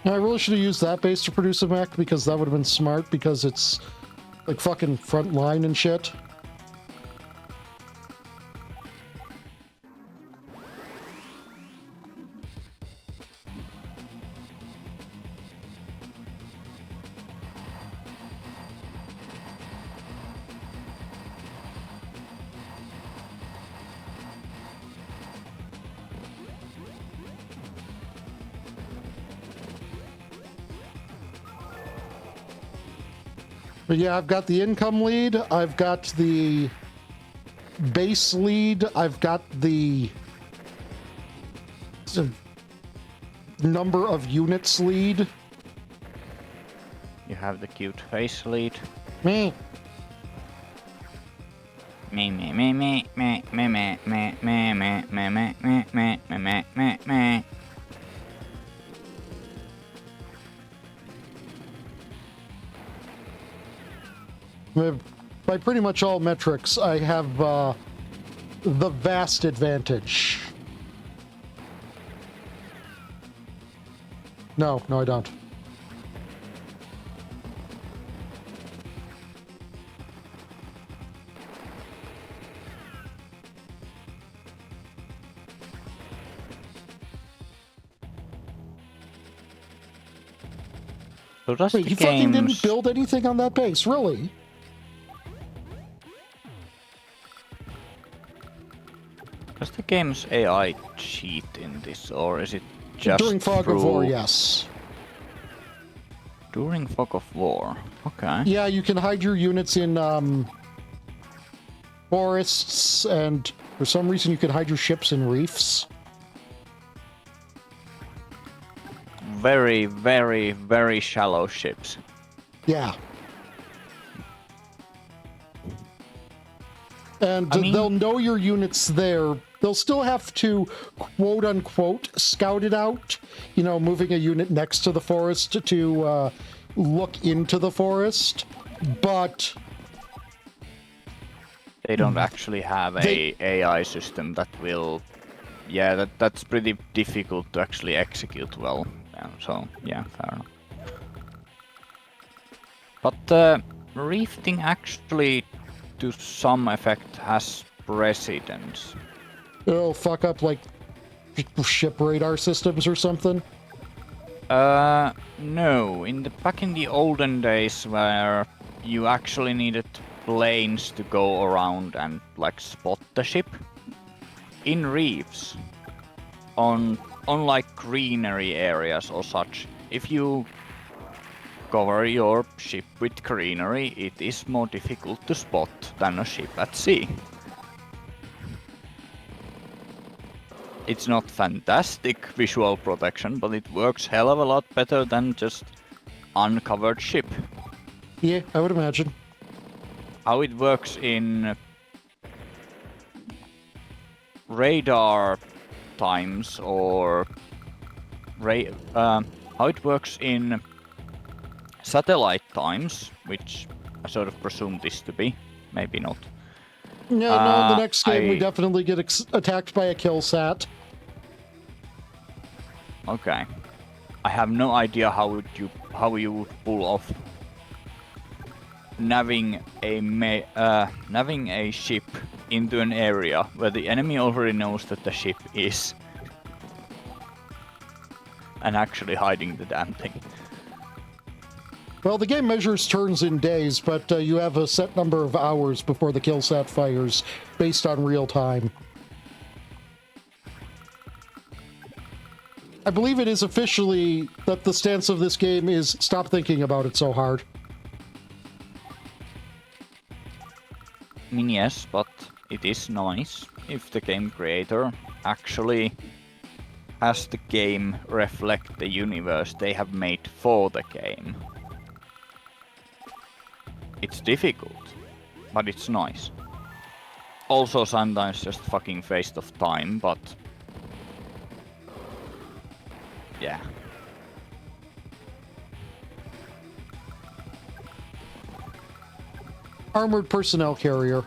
I really should have used that base to produce a mech because that would have been smart because it's like fucking front line and shit. But yeah, I've got the income lead, I've got the base lead, I've got the number of units lead. You have the cute face lead. Me. Me me me me me me me me me me me me me me me me me. By pretty much all metrics, I have the vast advantage. No, I don't. So does Wait, the you fucking didn't games- build anything on that base, really? Does the game's AI cheat in this, or is it just During Fog of War, through- yes. During Fog of War, okay. Yeah, you can hide your units in forests, and for some reason you can hide your ships in reefs. Very, very, very shallow ships. Yeah. And I mean- they'll know your unit's there. They'll still have to, quote unquote, scout it out, you know, moving a unit next to the forest to look into the forest. But They don't actually have a AI system that will... Yeah, that's pretty difficult to actually execute well. Yeah, so, yeah, fair enough. But rifting actually, to some effect, has precedence. it'll fuck up, like, ship radar systems or something. No. Back in the olden days, where you actually needed planes to go around and like spot the ship, in reefs, on like greenery areas or such, if you cover your ship with greenery, it is more difficult to spot than a ship at sea. It's not fantastic visual protection, but it works hell of a lot better than just uncovered ship. Yeah, I would imagine. How it works in radar times, or how it works in satellite times, which I sort of presume this to be, maybe not. Yeah, no, in the next game we I- definitely get attacked by a kill sat. Okay. I have no idea how you would pull off navving a ship into an area where the enemy already knows that the ship is, and actually hiding the damn thing. Well, the game measures turns in days, but you have a set number of hours before the kill sat fires, based on real time. I believe it is officially that the stance of this game is stop thinking about it so hard. I mean, yes, but it is nice if the game creator actually has the game reflect the universe they have made for the game. It's difficult, but it's nice. Also sometimes just fucking waste of time, but... yeah. Armored personnel carrier.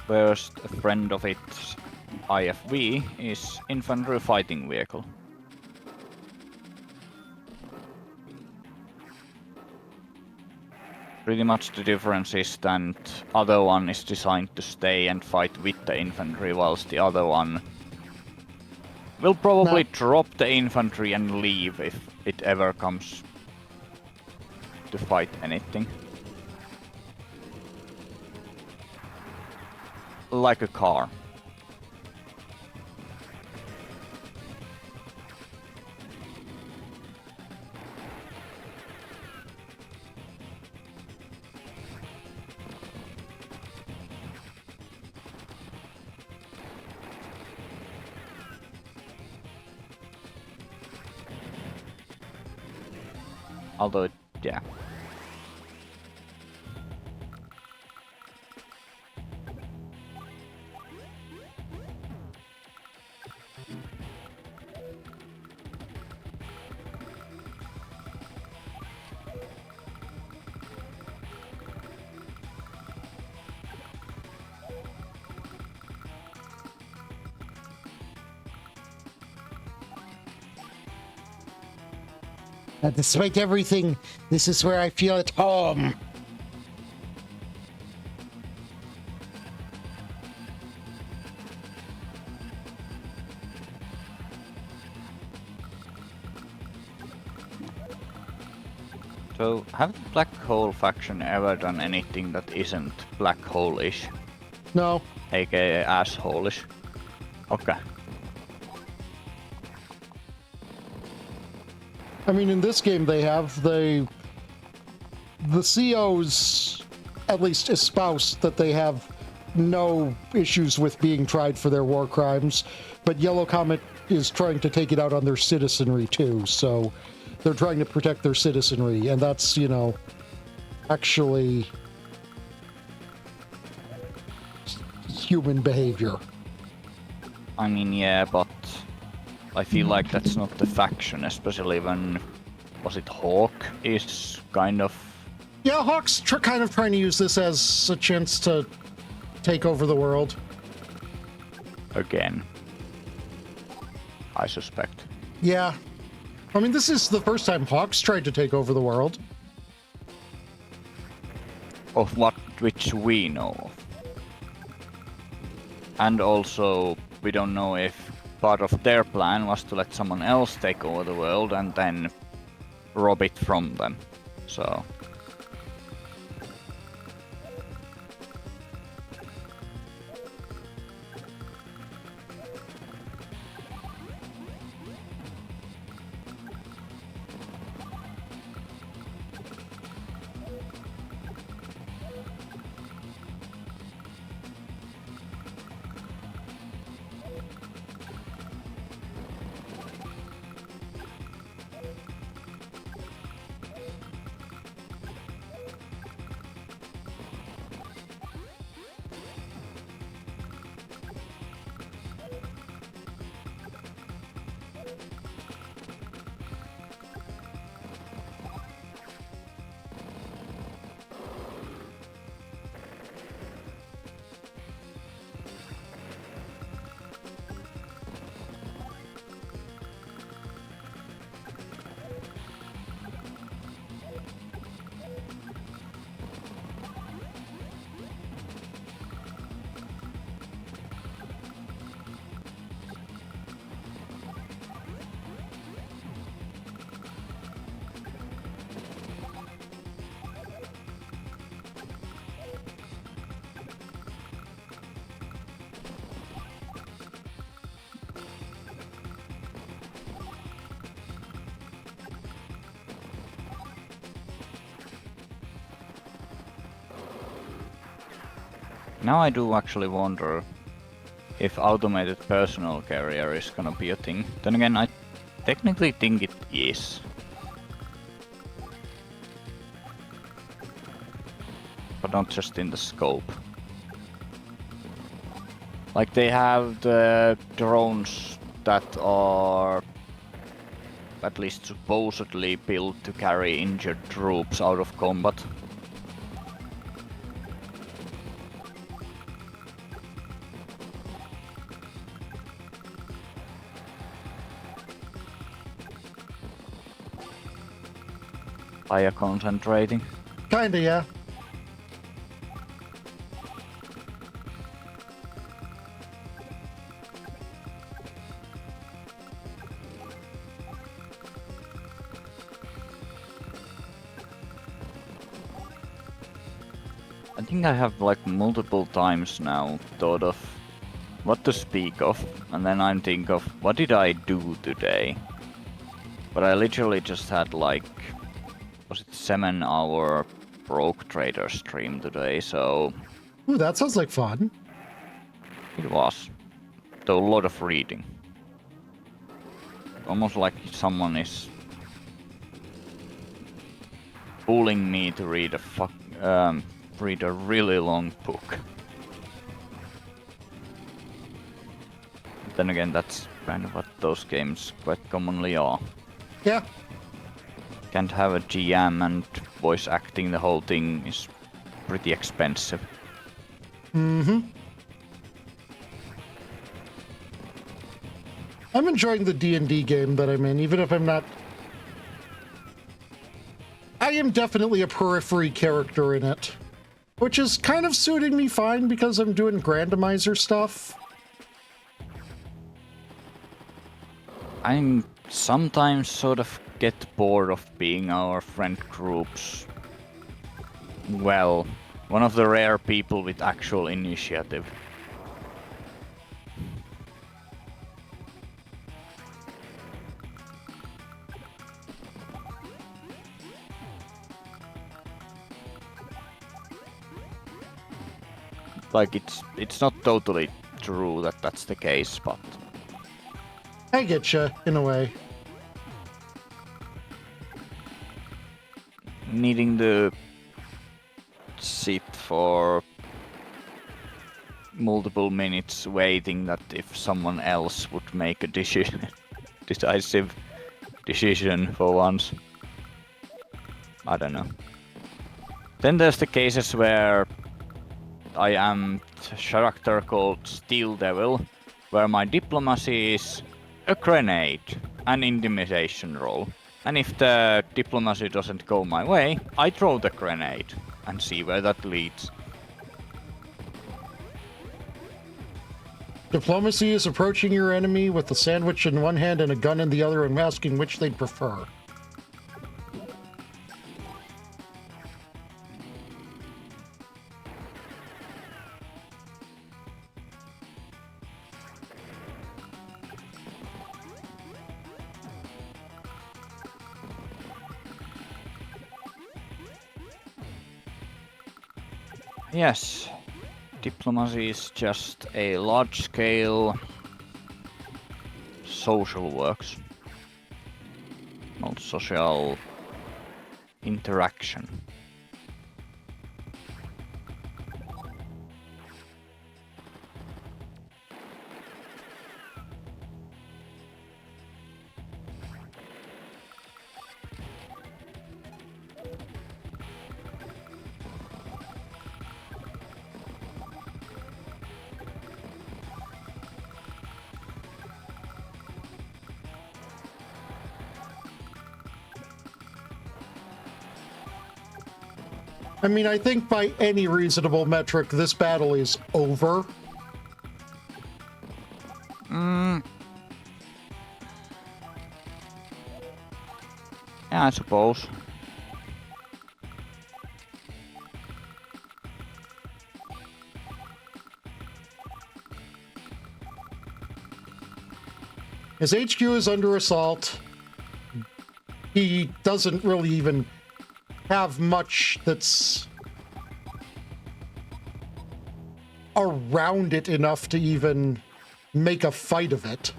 First, a friend of its IFV is Infantry fighting vehicle. Pretty much the difference is that other one is designed to stay and fight with the infantry, whilst the other one will probably drop the infantry and leave if it ever comes to fight anything. Like a car. Although, yeah. Despite everything, this is where I feel at home. So, have the Black Hole faction ever done anything that isn't Black Hole-ish? No. AKA asshole-ish? Okay. I mean, in this game they have, the COs at least espouse that they have no issues with being tried for their war crimes, but Yellow Comet is trying to take it out on their citizenry too, so they're trying to protect their citizenry, and that's, you know, actually human behavior. I mean, yeah, but I feel like that's not the faction, especially when, was it Hawk is kind of... Yeah, Hawk's kind of trying to use this as a chance to take over the world. Again. I suspect. Yeah. I mean, this is the first time Hawk's tried to take over the world. Of what which we know of. And also, we don't know if part of their plan was to let someone else take over the world and then rob it from them. So... Now I do actually wonder if automated personal carrier is gonna be a thing. Then again, I technically think it is. But not just in the scope. Like they have the drones that are at least supposedly built to carry injured troops out of combat. Fire concentrating. Kinda, yeah. I think I have like multiple times now thought of what to speak of, and then I think of what did I do today? But I literally just had like, was it 7-hour Broke Trader stream today, so... Ooh, that sounds like fun. It was. Though a lot of reading. Almost like someone is fooling me to read read a really long book. Then again, that's kind of what those games quite commonly are. Yeah. Can't have a GM and voice acting the whole thing is pretty expensive. Mm-hmm. I'm enjoying the D&D game that I'm in, even if I'm not... I am definitely a periphery character in it, which is kind of suiting me fine because I'm doing randomizer stuff. I'm sometimes sort of get bored of being our friend group's, well, one of the rare people with actual initiative. Like it's not totally true that that's the case, but I get you, in a way. needing to sit for multiple minutes waiting that if someone else would make a decisive decision for once. I don't know. Then there's the cases where I am a character called Steel Devil, where my diplomacy is a grenade, an intimidation roll. And if the diplomacy doesn't go my way, I throw the grenade and see where that leads. Diplomacy is approaching your enemy with a sandwich in one hand and a gun in the other and asking which they'd prefer. Yes, diplomacy is just a large-scale social works, not social interaction. I mean, I think by any reasonable metric, this battle is over. Yeah, I suppose. His HQ is under assault. He doesn't really even have much that's around it enough to even make a fight of it.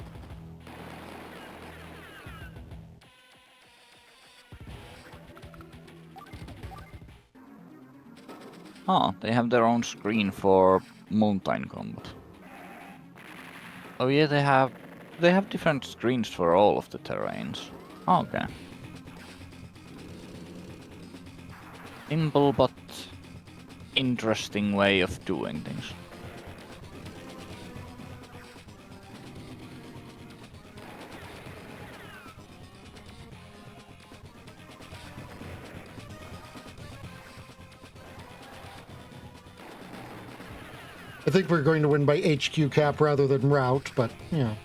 Oh, they have their own screen for mountain combat. Oh yeah, they have different screens for all of the terrains. Oh, okay. Simple but interesting way of doing things. I think we're going to win by HQ cap rather than route, but, you know.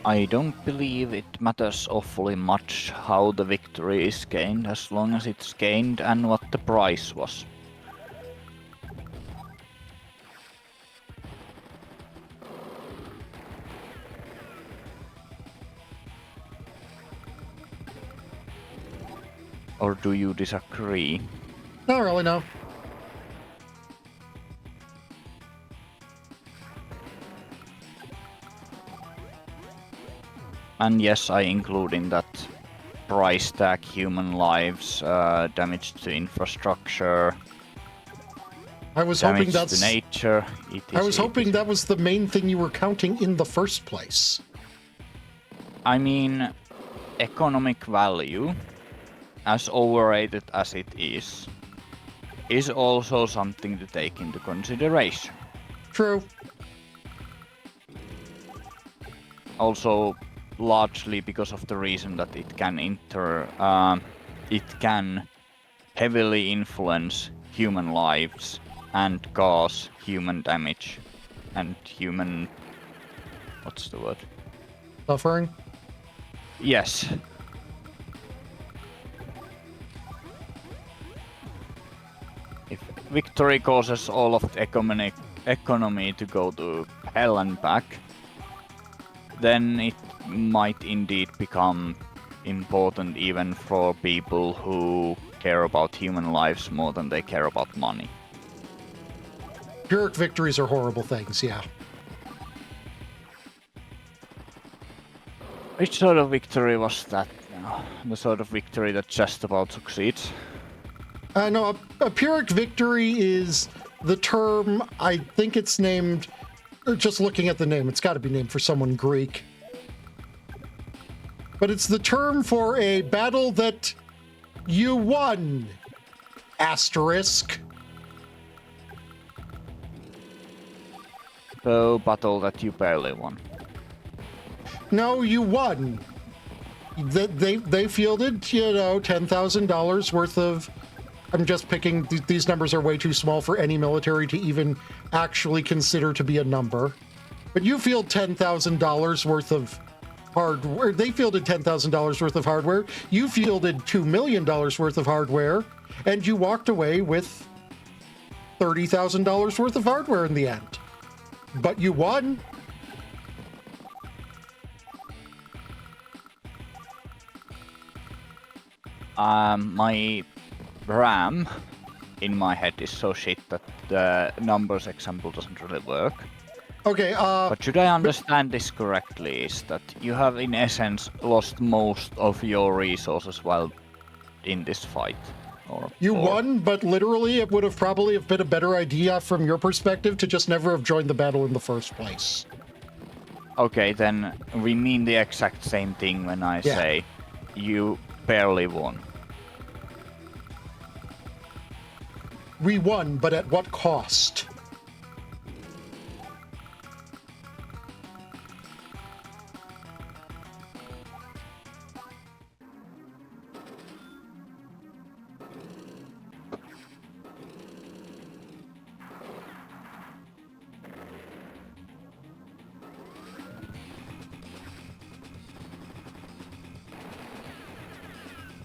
I don't believe it matters awfully much how the victory is gained, as long as it's gained and what the price was. Or do you disagree? Not really, no. And yes, I include in that price tag human lives, damage to infrastructure, I was hoping damage that's... to nature. I was hoping that was the main thing you were counting in the first place. I mean, economic value, as overrated as it is also something to take into consideration. True. Also, largely because of the reason that it can heavily influence human lives and cause human damage and human... what's the word? Suffering? Yes. If victory causes all of the economy to go to hell and back, then it might indeed become important even for people who care about human lives more than they care about money. Pyrrhic victories are horrible things, yeah. Which sort of victory was that? The sort of victory that just about succeeds? No, a Pyrrhic victory is the term, I think it's named, just looking at the name, it's got to be named for someone Greek. But it's the term for a battle that you won, asterisk. So, battle that you barely won. No, you won. They fielded, $10,000 worth of... I'm just picking... These numbers are way too small for any military to even actually consider to be a number. But you field $10,000 worth of hardware. They fielded $10,000 worth of hardware. You fielded $2 million worth of hardware. And you walked away with $30,000 worth of hardware in the end. But you won. My RAM in my head is so shit that the numbers example doesn't really work. Okay, But should I understand this correctly, is that you have in essence lost most of your resources while in this fight? You won, but literally it would have probably been a better idea from your perspective to just never have joined the battle in the first place. Okay, then we mean the exact same thing when I say you barely won. We won, but at what cost?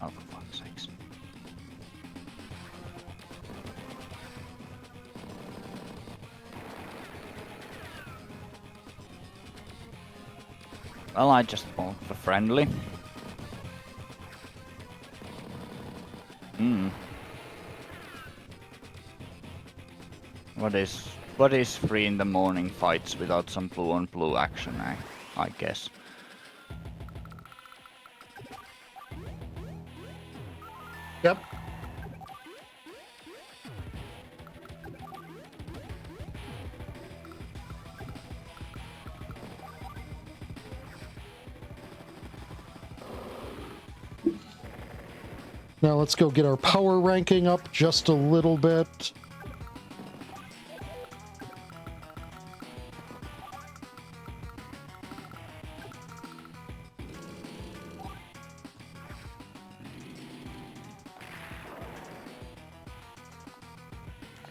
Oh, for fuck's sakes. Well, I just want for friendly. What is free in the morning fights without some blue on blue action, I guess. Yep. Now let's go get our power ranking up just a little bit.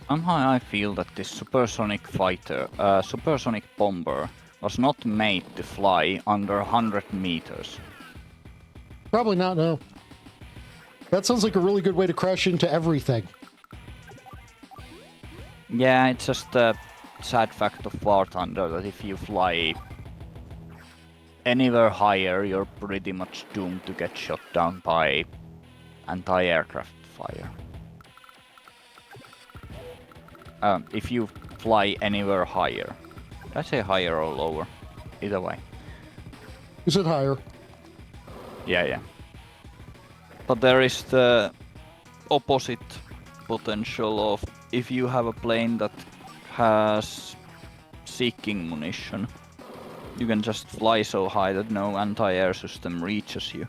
Somehow I feel that this supersonic fighter, supersonic bomber, was not made to fly under 100 meters. Probably not, no. That sounds like a really good way to crash into everything. Yeah, it's just a sad fact of War Thunder that if you fly anywhere higher, you're pretty much doomed to get shot down by anti-aircraft fire. If you fly anywhere higher. Did I say higher or lower? Either way. You said higher. Yeah. But there is the opposite potential of if you have a plane that has seeking munition, you can just fly so high that no anti-air system reaches you.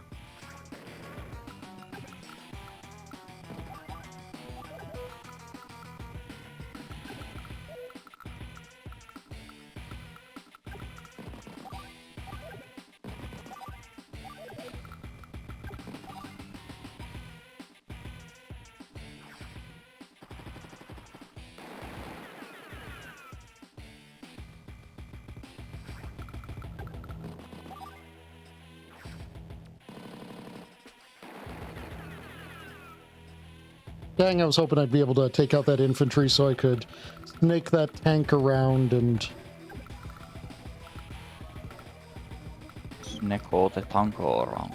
Dang, I was hoping I'd be able to take out that infantry so I could snake that tank around and... Snake all the tanko around.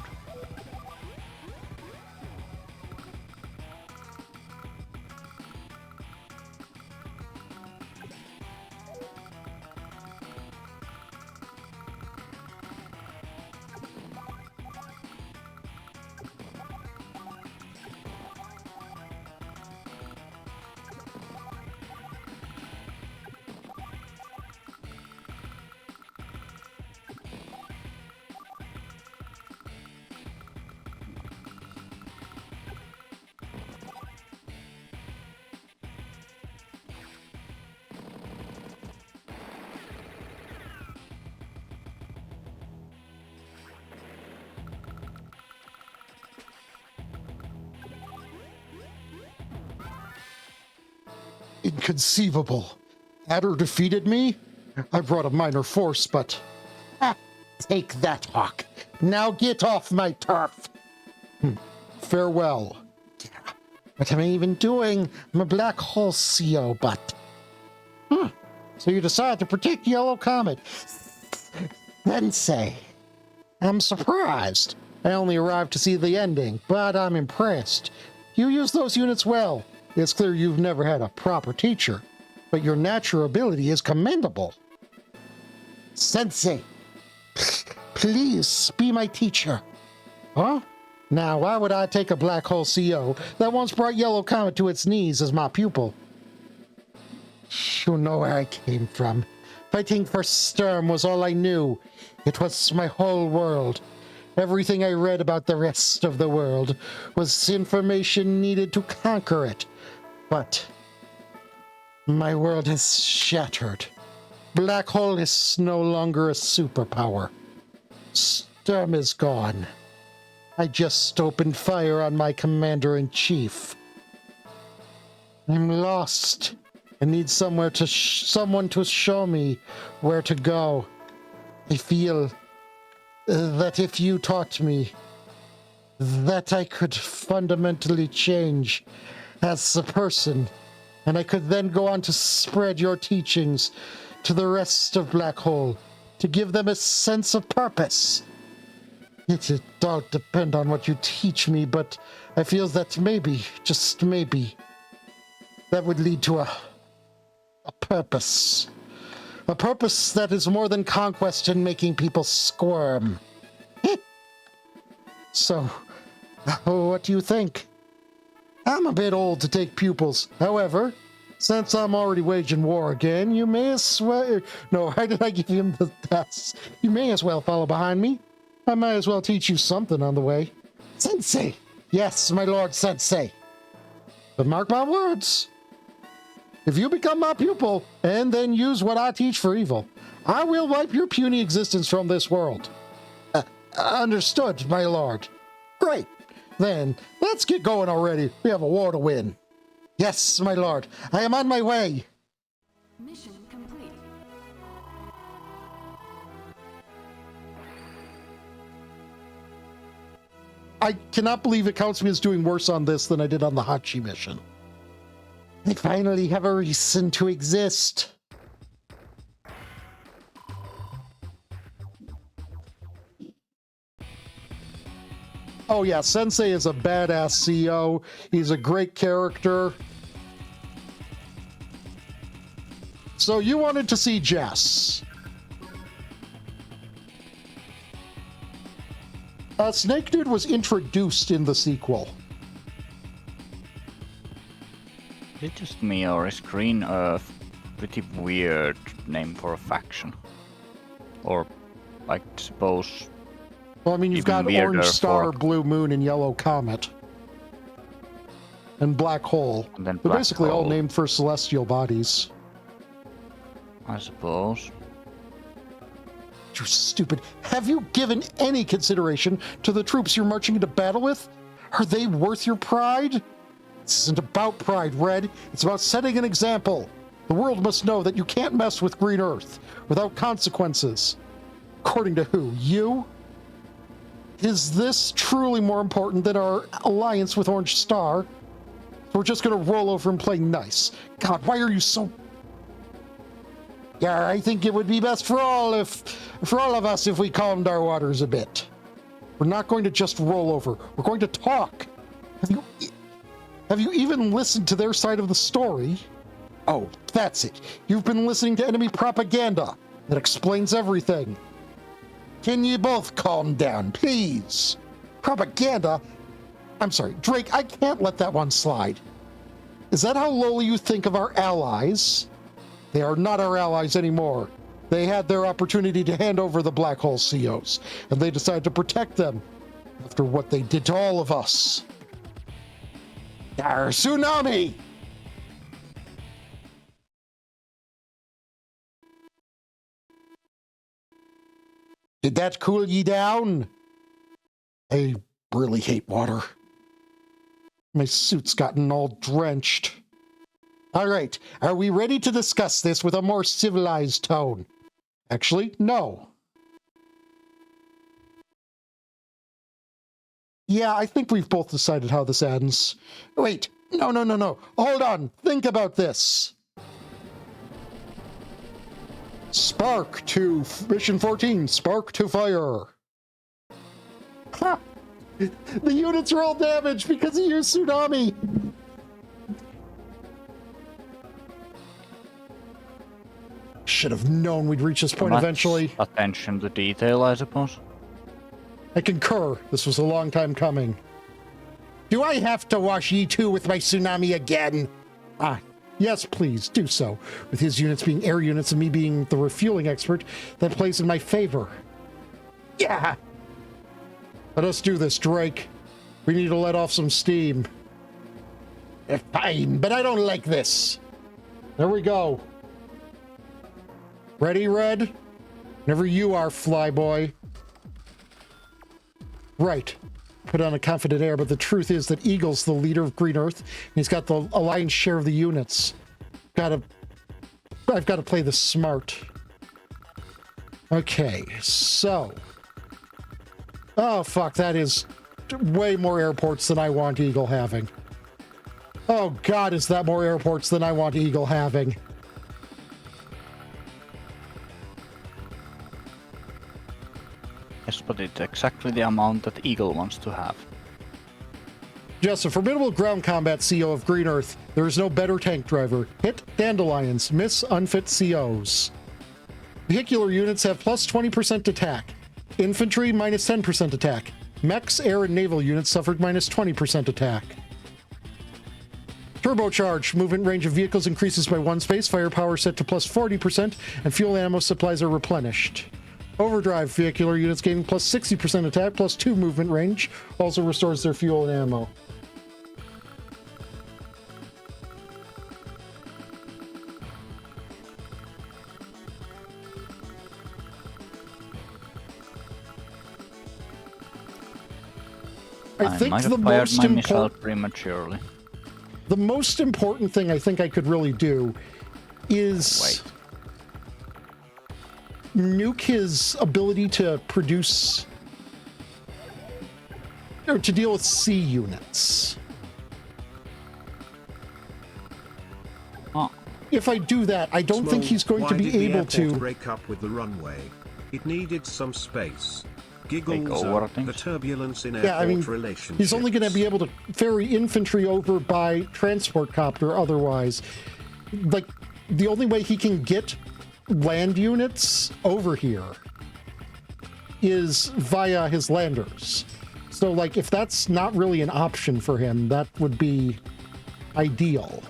Inconceivable. Adder defeated me? I brought a minor force, but... Ah, take that, Hawk. Now get off my turf. Farewell. What am I even doing? I'm a black hole CO, but... So you decide to protect Yellow Comet. Sensei. I'm surprised. I only arrived to see the ending, but I'm impressed. You use those units well. It's clear you've never had a proper teacher, but your natural ability is commendable. Sensei, please be my teacher. Huh? Now, why would I take a black hole CO that once brought Yellow Comet to its knees as my pupil? You know where I came from. Fighting for Sturm was all I knew. It was my whole world. Everything I read about the rest of the world was information needed to conquer it. But my world has shattered. Black hole is no longer a superpower. Sturm is gone. I just opened fire on my commander-in-chief. I'm lost. I need someone to show me where to go. I feel that if you taught me, that I could fundamentally change as a person, and I could then go on to spread your teachings to the rest of Black Hole, to give them a sense of purpose. It all depend on what you teach me, but I feel that maybe, just maybe, that would lead to a purpose. A purpose that is more than conquest and making people squirm. So, what do you think? I'm a bit old to take pupils. However, since I'm already waging war again, you may as well... No, why did I give him the test? You may as well follow behind me. I might as well teach you something on the way. Sensei! Yes, my lord Sensei. But mark my words. If you become my pupil, and then use what I teach for evil, I will wipe your puny existence from this world. Understood, my lord. Great. Then, let's get going already. We have a war to win. Yes, my lord. I am on my way. Mission complete. I cannot believe it counts me as doing worse on this than I did on the Hachi mission. I finally have a reason to exist. Oh yeah, Sensei is a badass CO. He's a great character. So you wanted to see Jess. Snake Dude was introduced in the sequel. Is it just me, or is Green Earth pretty weird name for a faction? Or, I suppose... Well, I mean, you've got Orange Star, Blue Moon, and Yellow Comet. And Black Hole. And then They're Black basically all Hole. named for celestial bodies. I suppose. You stupid. Have you given any consideration to the troops you're marching into battle with? Are they worth your pride? This isn't about pride, Red. It's about setting an example. The world must know that you can't mess with Green Earth without consequences. According to who? You? Is this truly more important than our alliance with Orange Star? We're just gonna roll over and play nice. God, why are you so... Yeah, I think it would be best for all of us if we calmed our waters a bit. We're not going to just roll over. We're going to talk. Have you even listened to their side of the story? Oh, that's it. You've been listening to enemy propaganda. That explains everything. Can you both calm down, please? Propaganda? I'm sorry, Drake, I can't let that one slide. Is that how lowly you think of our allies? They are not our allies anymore. They had their opportunity to hand over the Black Hole COs, and they decided to protect them after what they did to all of us. Our tsunami! Did that cool ye down? I really hate water. My suit's gotten all drenched. All right, are we ready to discuss this with a more civilized tone? Actually, no. Yeah, I think we've both decided how this ends. Wait, no. Hold on, think about this. Spark to Mission 14, spark to fire. Ha! The units are all damaged because of your tsunami. Should have known we'd reach this point Much eventually. Attention to detail, I suppose. I concur. This was a long time coming. Do I have to wash E2 with my tsunami again? Ah, yes, please, do so. With his units being air units and me being the refueling expert, that plays in my favor. Yeah! Let us do this, Drake. We need to let off some steam. Fine, but I don't like this. There we go. Ready, Red? Whenever you are, Flyboy. Right. Put on a confident air, but the truth is that Eagle's the leader of Green Earth, and he's got the lion's share of the units. I've got to play this smart. Okay, so... Oh, fuck, that is way more airports than I want Eagle having. Oh, God, is that more airports than I want Eagle having. Yes, but it's exactly the amount that Eagle wants to have. Just a formidable ground combat CO of Green Earth. There is no better tank driver. Hit dandelions, miss unfit COs. Vehicular units have plus 20% attack. Infantry minus 10% attack. Mechs, air, and naval units suffered minus 20% attack. Turbocharged. Movement range of vehicles increases by 1 space. Firepower set to plus 40%, and fuel ammo supplies are replenished. Overdrive. Vehicular units gaining plus 60% attack, plus 2 movement range. Also restores their fuel and ammo. I think might the have fired most my missile important prematurely. the most important thing I think I could really do is nuke his ability to produce or to deal with C units. Oh, If I do that, I don't think Small, he's going to why be did the able airport to. break up with the runway. It needed some space. Giggles over at things. the turbulence in airport Yeah, I mean, relationships. he's only going to be able to ferry infantry over by transport copter otherwise. Like, the only way he can get land units over here is via his landers. So, like, if that's not really an option for him, that would be ideal.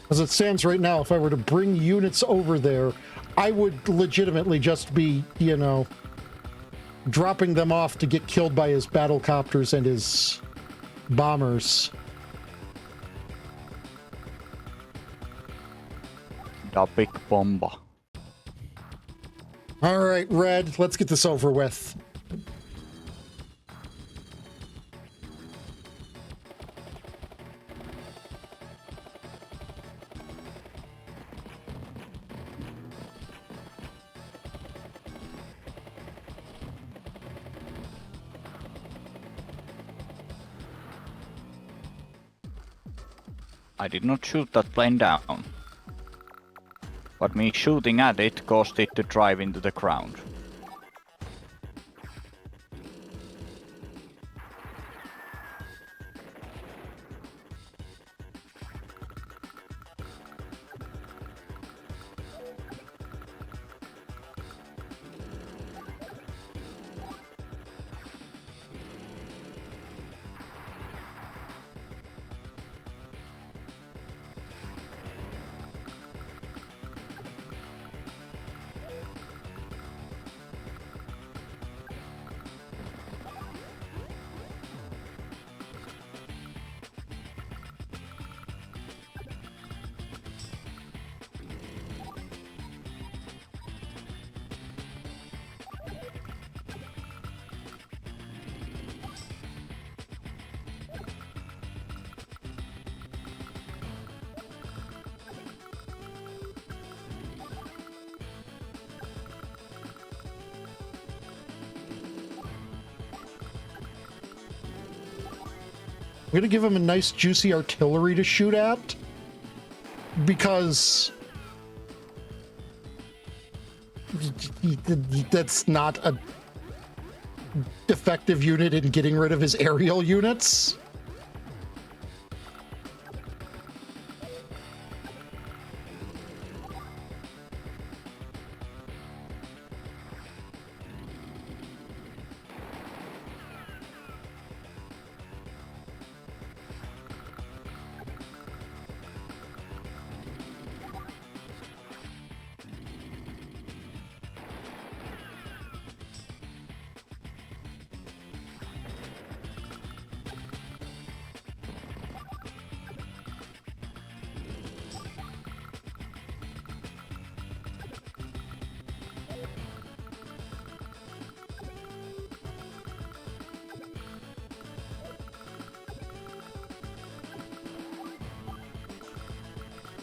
As it stands right now, if I were to bring units over there, I would legitimately just be, you know, dropping them off to get killed by his battle copters and his bombers. the big bomba. All right, Red, let's get this over with. I did not shoot that plane down. But me shooting at it caused it to drive into the ground. gonna give him a nice juicy artillery to shoot at, because that's not a effective unit in getting rid of his aerial units.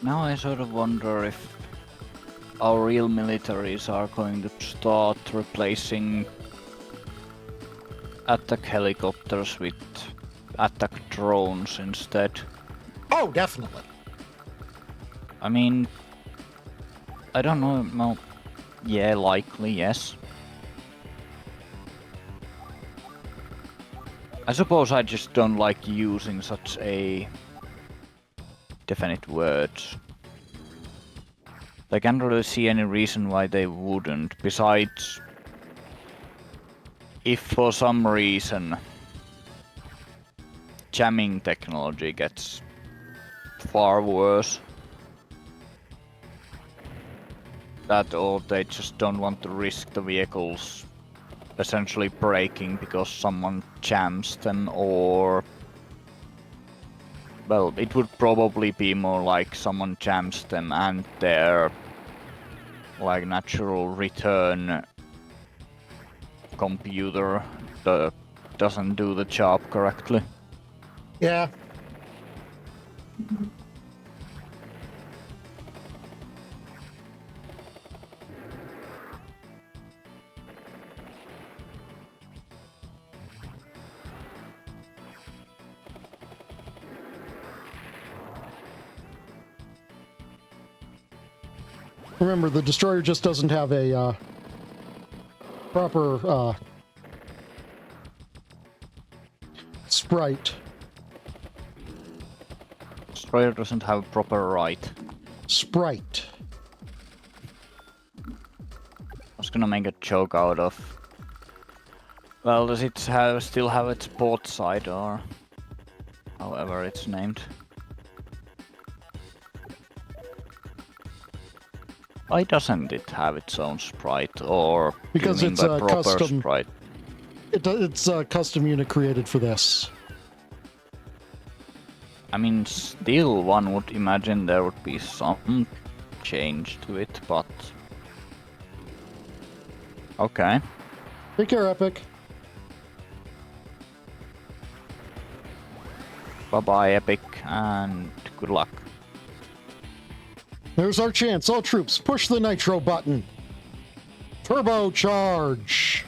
Now I sort of wonder if our real militaries are going to start replacing attack helicopters with attack drones instead. Oh, definitely. I mean, I don't know, well, yeah, likely, yes. I suppose I just don't like using such a definite words. I can't really see any reason why they wouldn't, besides if for some reason jamming technology gets far worse, that or they just don't want to risk the vehicles essentially breaking because someone jams them, or well, it would probably be more like someone jams them and their like natural return computer doesn't do the job correctly. Yeah. Remember, the destroyer just doesn't have a proper sprite. Destroyer doesn't have proper right. Sprite. I was gonna make a joke out of. Well, does it still have its port side, or however it's named? Why doesn't it have its own sprite, or Because do you mean it's by a proper custom sprite? It's a custom unit created for this. I mean, still one would imagine there would be some change to it, but okay. Take care, Epic. Bye bye, Epic, and good luck. There's our chance. All troops, push the nitro button. Turbo charge.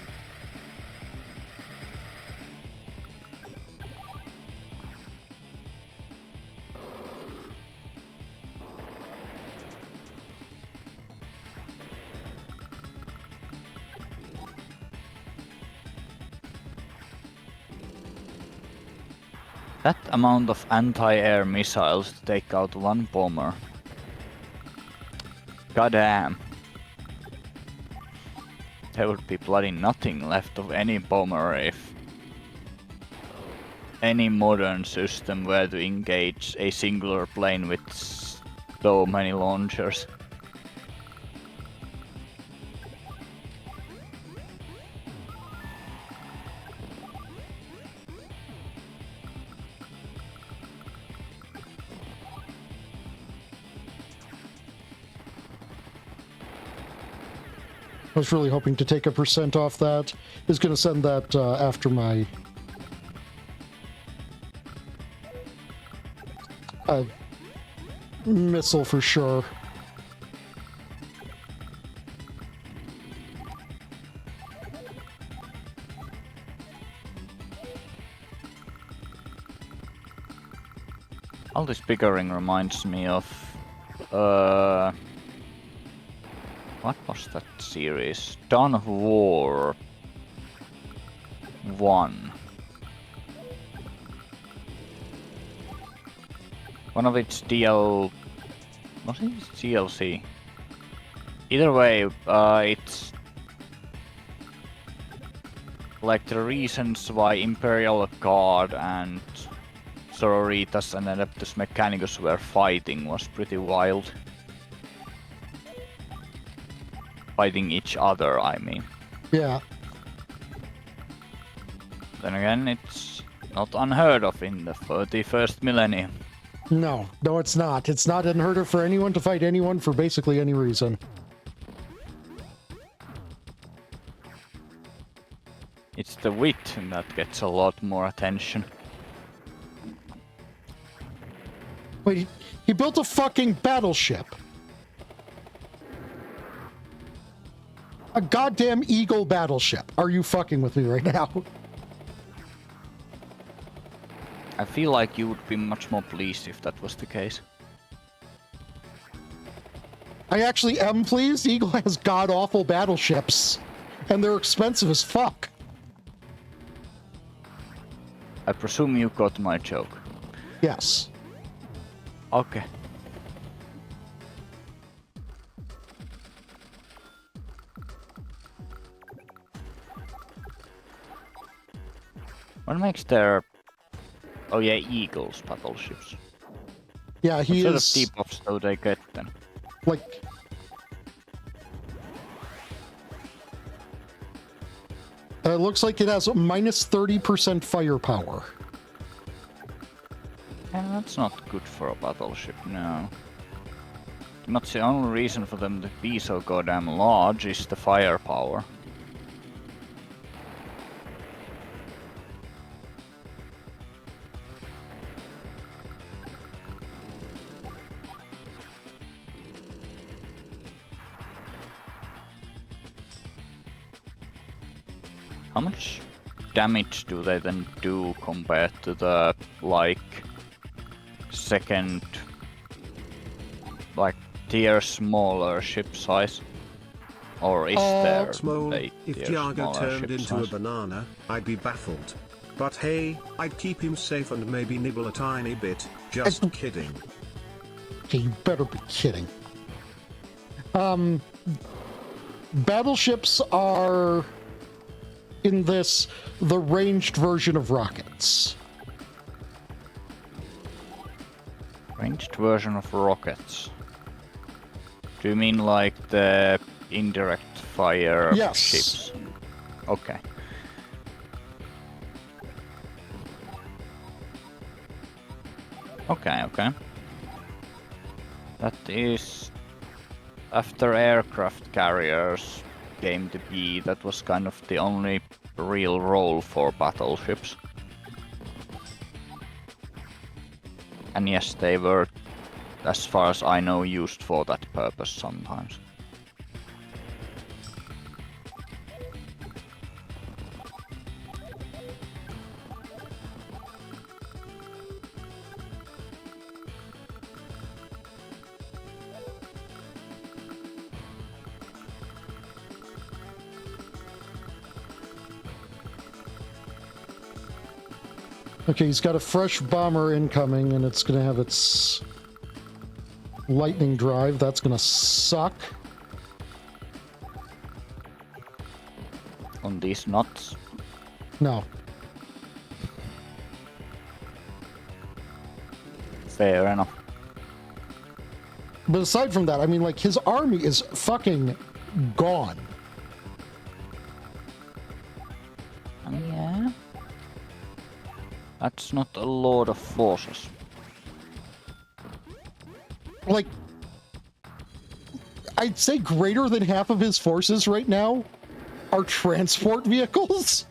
That amount of anti-air missiles to take out one bomber. Goddamn. There would be bloody nothing left of any bomber if any modern system were to engage a singular plane with so many launchers. I was really hoping to take a % off that. Is going to send that after my missile for sure. All this bickering reminds me of what was that series? Dawn of War 1. One of its was it DLC? Either way, it's like the reasons why Imperial Guard and Sororitas and Adeptus Mechanicus were fighting was pretty wild. Fighting each other, I mean. Yeah. Then again, it's not unheard of in the 31st millennium. No, it's not. It's not unheard of for anyone to fight anyone for basically any reason. It's the wit that gets a lot more attention. Wait, he built a fucking battleship. A goddamn Eagle battleship. Are you fucking with me right now? I feel like you would be much more pleased if that was the case. I actually am pleased. Eagle has god-awful battleships. And they're expensive as fuck. I presume you got my joke. Yes. Okay. What makes their... Oh yeah, Eagles battleships. Yeah, he what is... sort of debuffs do they get then? Like... It looks like it has minus 30% firepower. Yeah, that's not good for a battleship, no. Not the only reason for them to be so goddamn large is the firepower. How much damage do they then do compared to the, like, second, like, tier smaller ship size? Or is there Smole, a if tier Jaga smaller turned ship into size? a banana, I'd be baffled. But hey, I'd keep him safe and maybe nibble a tiny bit. Just kidding. Okay, you better be kidding. Battleships are, in this, the ranged version of rockets. Ranged version of rockets? Do you mean like the indirect fire Yes. ships? Okay. Okay. That is... After aircraft carriers came to be, that was kind of the only real role for battleships. And yes, they were, as far as I know, used for that purpose sometimes. Okay, he's got a fresh bomber incoming, and it's gonna have its lightning drive. That's gonna suck. On these nuts. No. Fair enough. But aside from that, I mean, like, his army is fucking gone. Yeah. That's not a lot of forces. Like, I'd say greater than half of his forces right now are transport vehicles.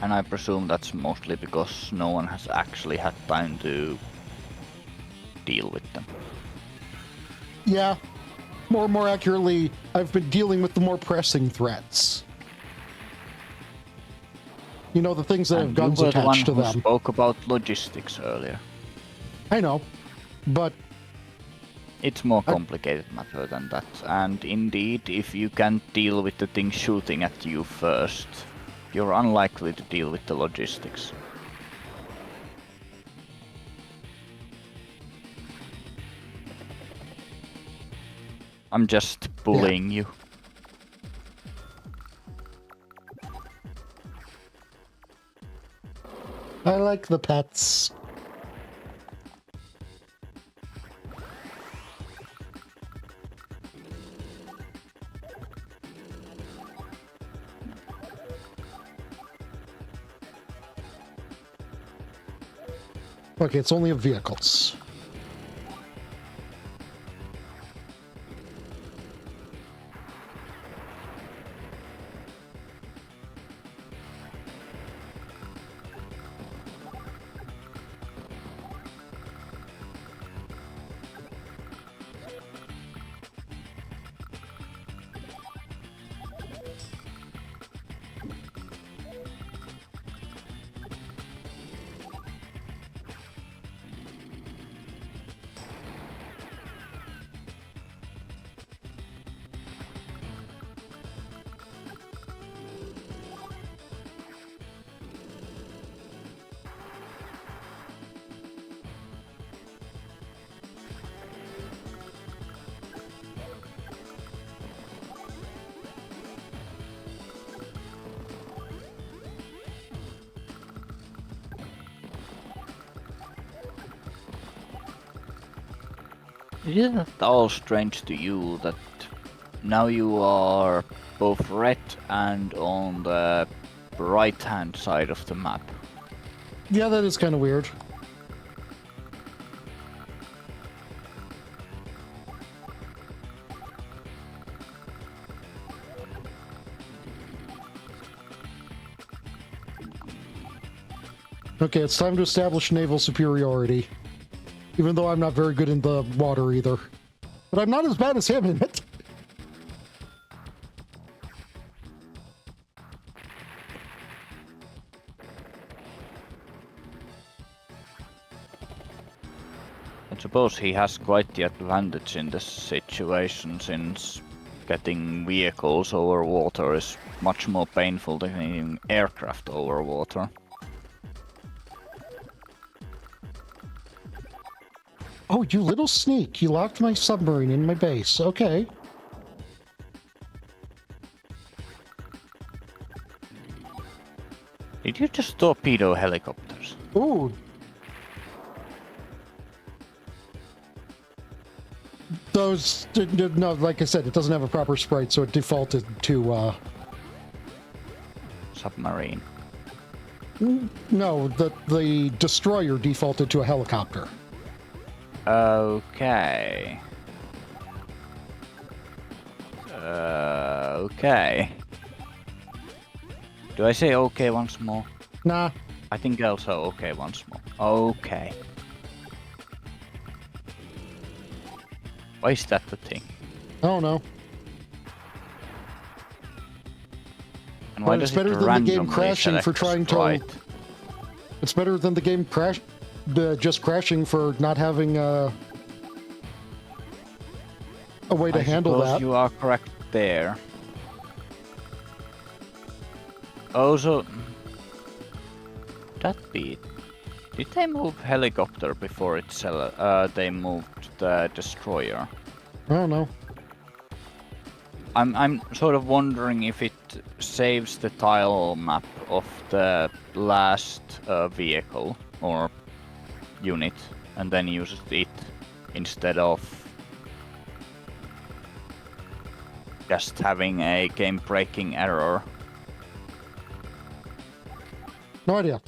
And I presume that's mostly because no one has actually had time to deal with them. Yeah. more accurately, I've been dealing with the more pressing threats. You know, the things that have And you guns were the one attached to who them. spoke about logistics earlier. I know, but It's more complicated matter than that. And indeed, if you can't deal with the thing shooting at you first, you're unlikely to deal with the logistics. I'm just bullying you. I like the pets. Okay, it's only of vehicles. Isn't it all strange to you that now you are both red and on the right hand side of the map? Yeah, that is kind of weird. Okay, it's time to establish naval superiority. Even though I'm not very good in the water either. But I'm not as bad as him in it. I suppose he has quite the advantage in this situation, since getting vehicles over water is much more painful than getting aircraft over water. Oh, you little sneak. You locked my submarine in my base. Okay. Did you just torpedo helicopters? Ooh. Those, no, like I said, it doesn't have a proper sprite, so it defaulted to, Submarine. no, the destroyer defaulted to a helicopter. Okay. Okay. Do I say okay once more? Nah. I think I'll say okay once more. Okay. Why is that the thing? I don't know. And why But it's does better it than the game randomly crashing for select trying to. right? It's better than the game just crashing for not having a way to handle suppose that. you are correct there. Also, that beat. Did they move helicopter before they moved the destroyer? I don't know. I'm sort of wondering if it saves the tile map of the last vehicle or unit and then uses it instead of just having a game-breaking error. No idea.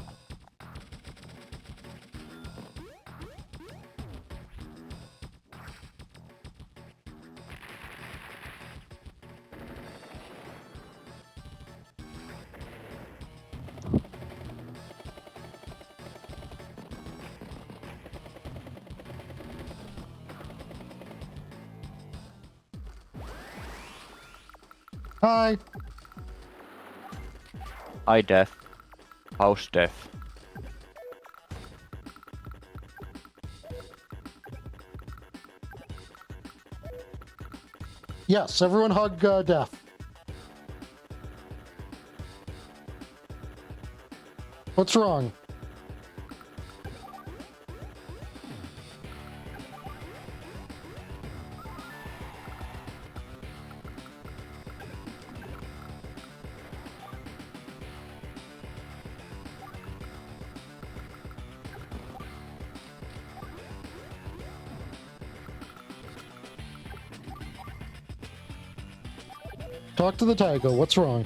Hi. Hi, Death. How's Death? Yes, everyone hug Death. What's wrong? Talk to the tiger. What's wrong?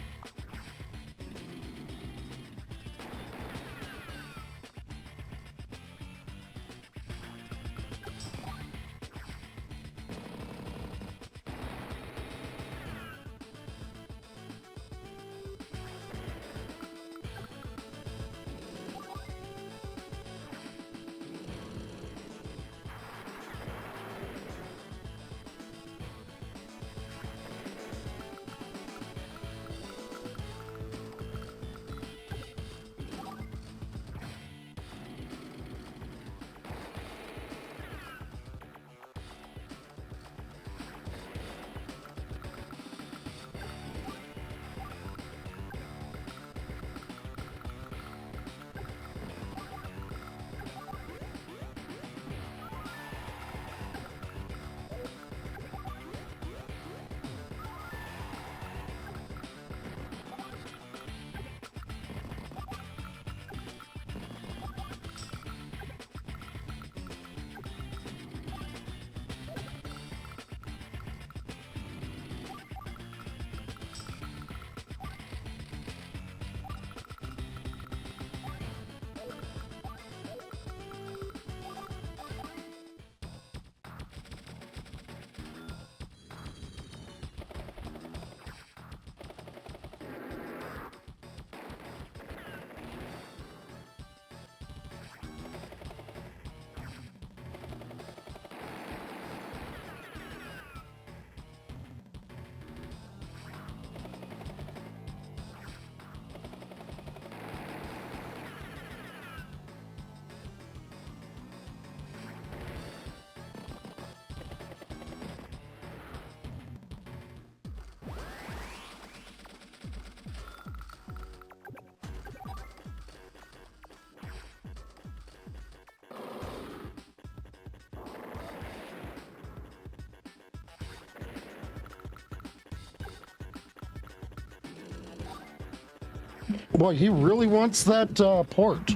Boy, he really wants that port.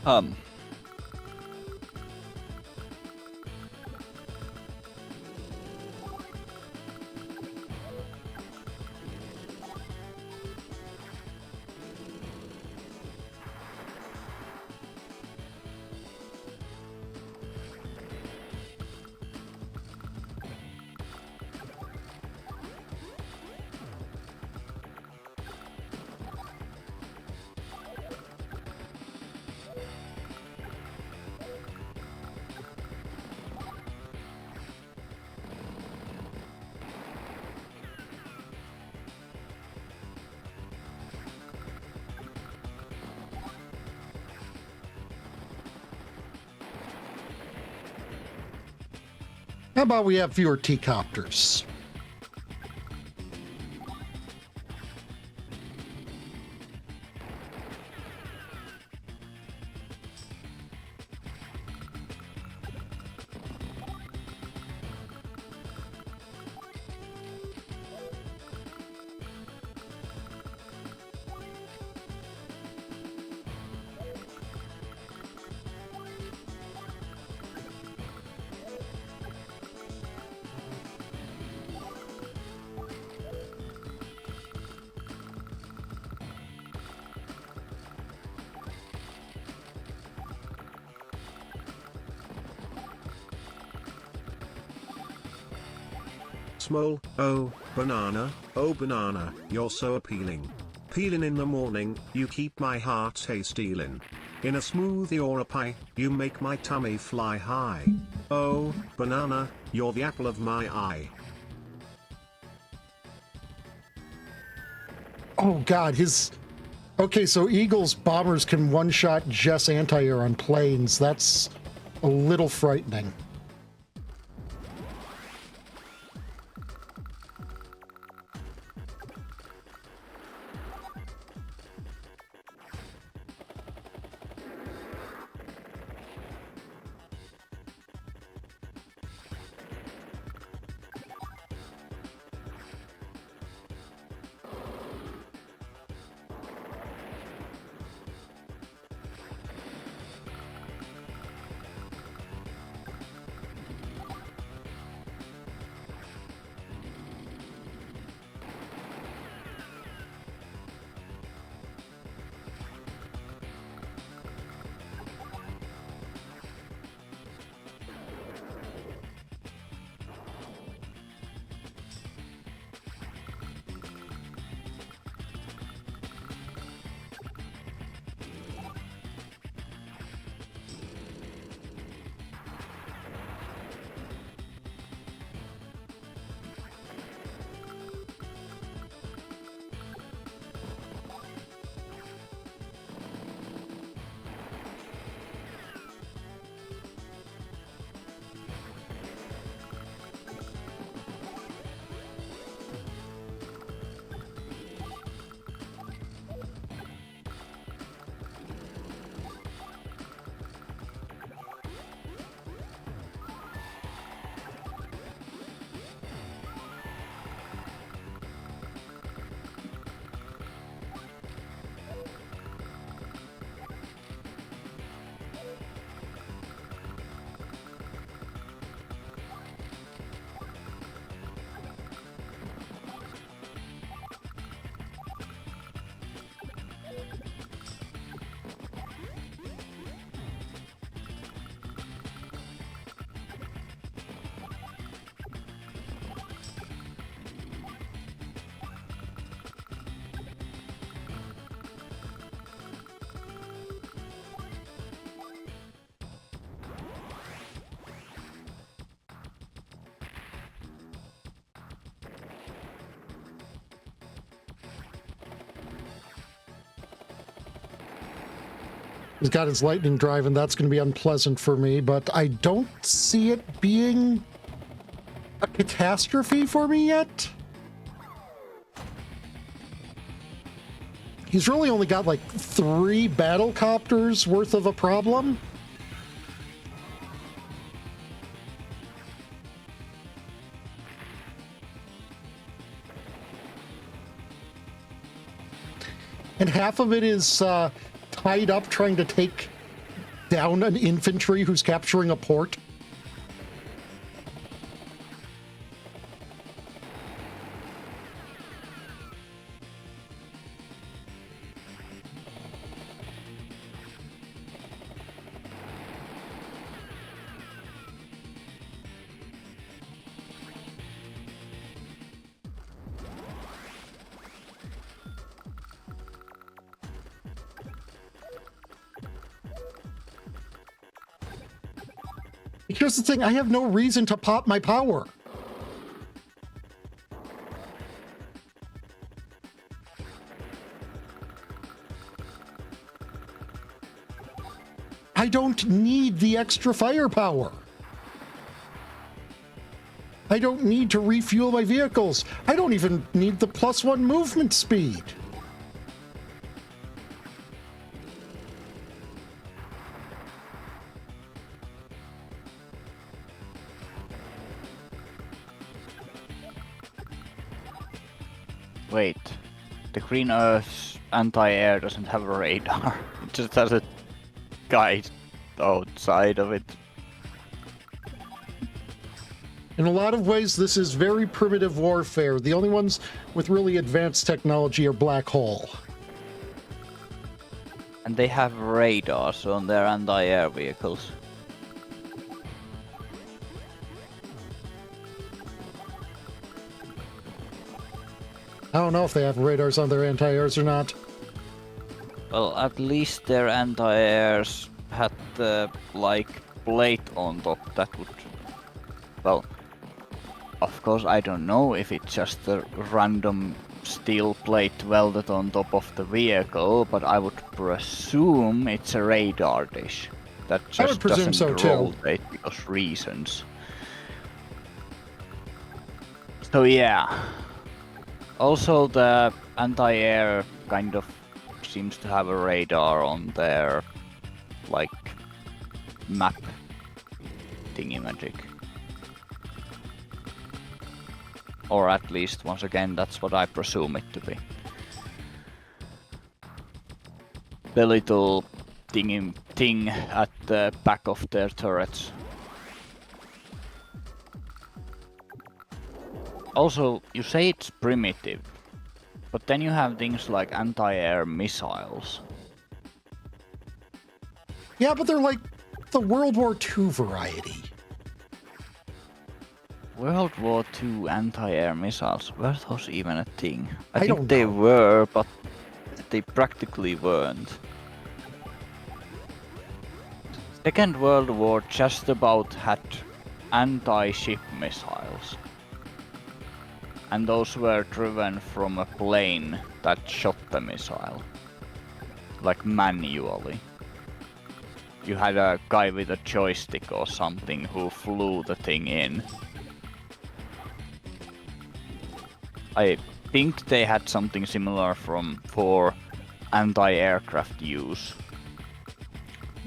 Um, How about we have fewer T-copters? Small, oh, banana, you're so appealing. Peeling in the morning, you keep my heart stealing. In a smoothie or a pie, you make my tummy fly high. Oh, banana, you're the apple of my eye. Oh God, his... Okay, so Eagle's bombers can one-shot Jess anti-air on planes. That's a little frightening. He's got his lightning drive, and that's going to be unpleasant for me, but I don't see it being a catastrophe for me yet. He's really only got like 3 battle copters worth of a problem. And half of it is tied up trying to take down an infantry who's capturing a port. Here's the thing, I have no reason to pop my power. I don't need the extra firepower. I don't need to refuel my vehicles. I don't even need the +1 movement speed. Wait, the Green Earth's anti-air doesn't have a radar. It just has a guide outside of it. In a lot of ways, this is very primitive warfare. The only ones with really advanced technology are Black Hole. And they have radars on their anti-air vehicles. I don't know if they have radars on their anti-airs or not. Well, at least their anti-airs had the, like, plate on top that would... Well, of course I don't know if it's just a random steel plate welded on top of the vehicle, but I would presume it's a radar dish that I would just presume doesn't so, too. rotate because reasons. So yeah. Also the anti-air kind of seems to have a radar on their, like, map thingy-magic. Or at least, once again, that's what I presume it to be. The little thing at the back of their turrets. Also, you say it's primitive, but then you have things like anti-air missiles. Yeah, but they're like the World War II variety. World War II anti-air missiles, were those even a thing? I don't think they know. were, but they practically weren't. Second World War just about had anti-ship missiles. And those were driven from a plane that shot the missile. Like manually. You had a guy with a joystick or something who flew the thing in. I think they had something similar for anti-aircraft use.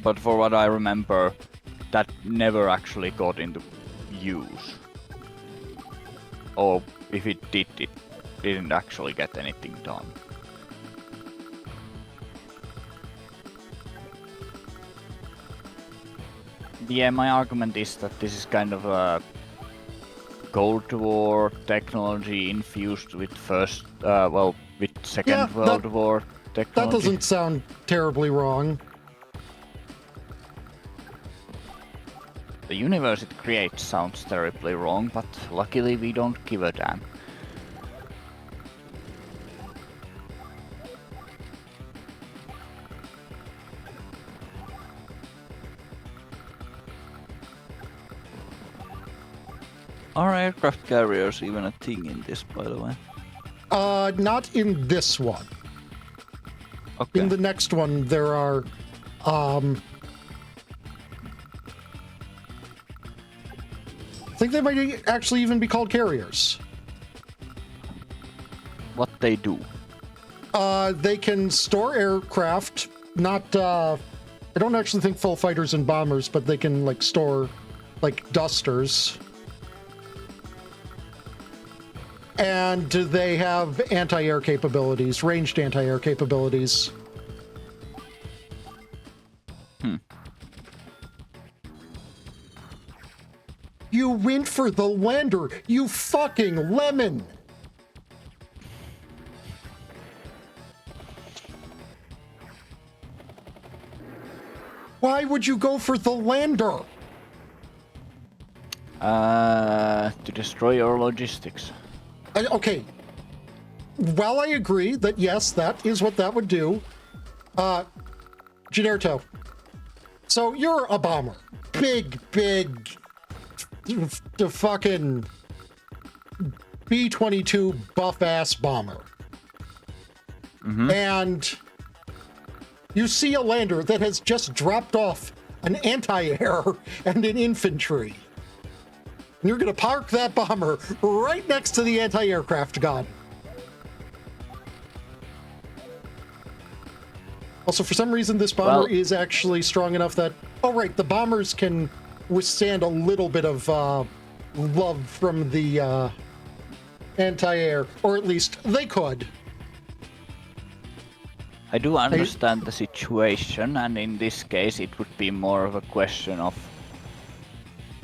But for what I remember, that never actually got into use. Or if it did, it didn't actually get anything done. Yeah, my argument is that this is kind of a Cold War technology infused with with Second World War technology. That doesn't sound terribly wrong. The universe it creates sounds terribly wrong, but luckily we don't give a damn. Are aircraft carriers even a thing in this, by the way? Not in this one. Okay. In the next one, there are, I think they might actually even be called carriers. What they do? They can store aircraft, not, I don't actually think full fighters and bombers, but they can, like, store, like, dusters. And they have anti-air capabilities, ranged anti-air capabilities. You went for the lander, you fucking lemon! Why would you go for the lander? To destroy your logistics. Okay. While I agree that yes, that is what that would do, Generto, so you're a bomber. Big, the fucking B-22 buff-ass bomber. Mm-hmm. And you see a lander that has just dropped off an anti-air and an infantry. And you're going to park that bomber right next to the anti-aircraft gun. Also, for some reason, this bomber is actually strong enough that... Oh, right, the bombers can withstand a little bit of love from the anti-air. Or at least they could. I do understand the situation, and in this case it would be more of a question of,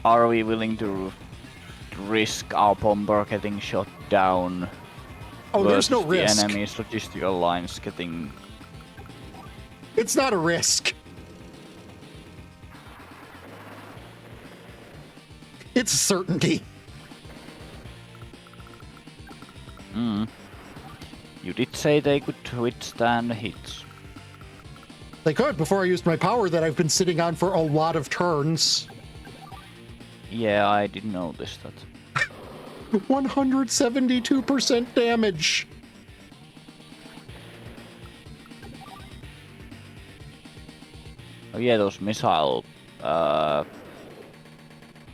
are we willing to risk our bomber getting shot down? Oh, there's no risk. The enemy's logistical lines getting... It's not a risk. It's a certainty. You did say they could withstand hits. They could before I used my power that I've been sitting on for a lot of turns. Yeah, I did notice that. 172% damage. Oh yeah, those missile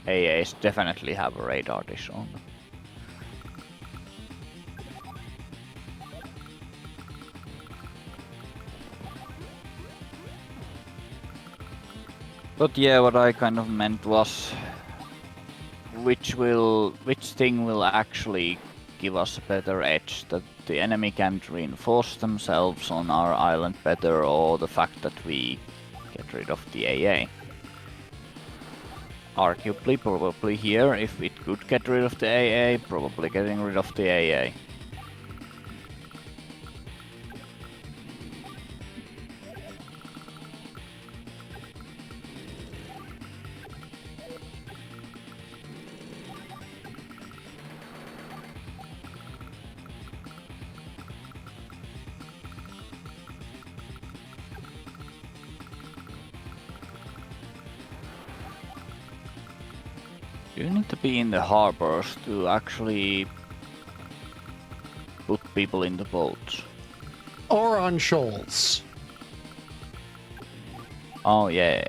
AAs definitely have a radar dish on them. But yeah, what I kind of meant was which thing will actually give us a better edge, that the enemy can't reinforce themselves on our island better, or the fact that we get rid of the AA. Arguably, probably here, if it could get rid of the AA, probably getting rid of the AA. You need to be in the harbors to actually put people in the boats. Or on shoals. Oh yeah.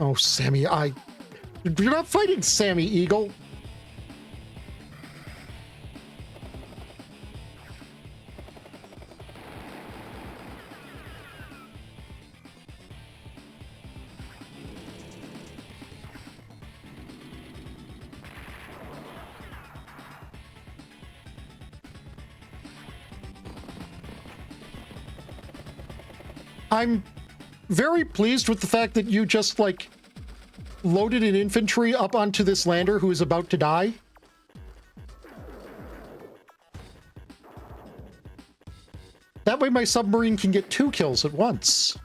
Oh, Sammy, You're not fighting Sammy Eagle. I'm very pleased with the fact that you just, like, loaded an infantry up onto this lander who is about to die. That way my submarine can get 2 kills at once.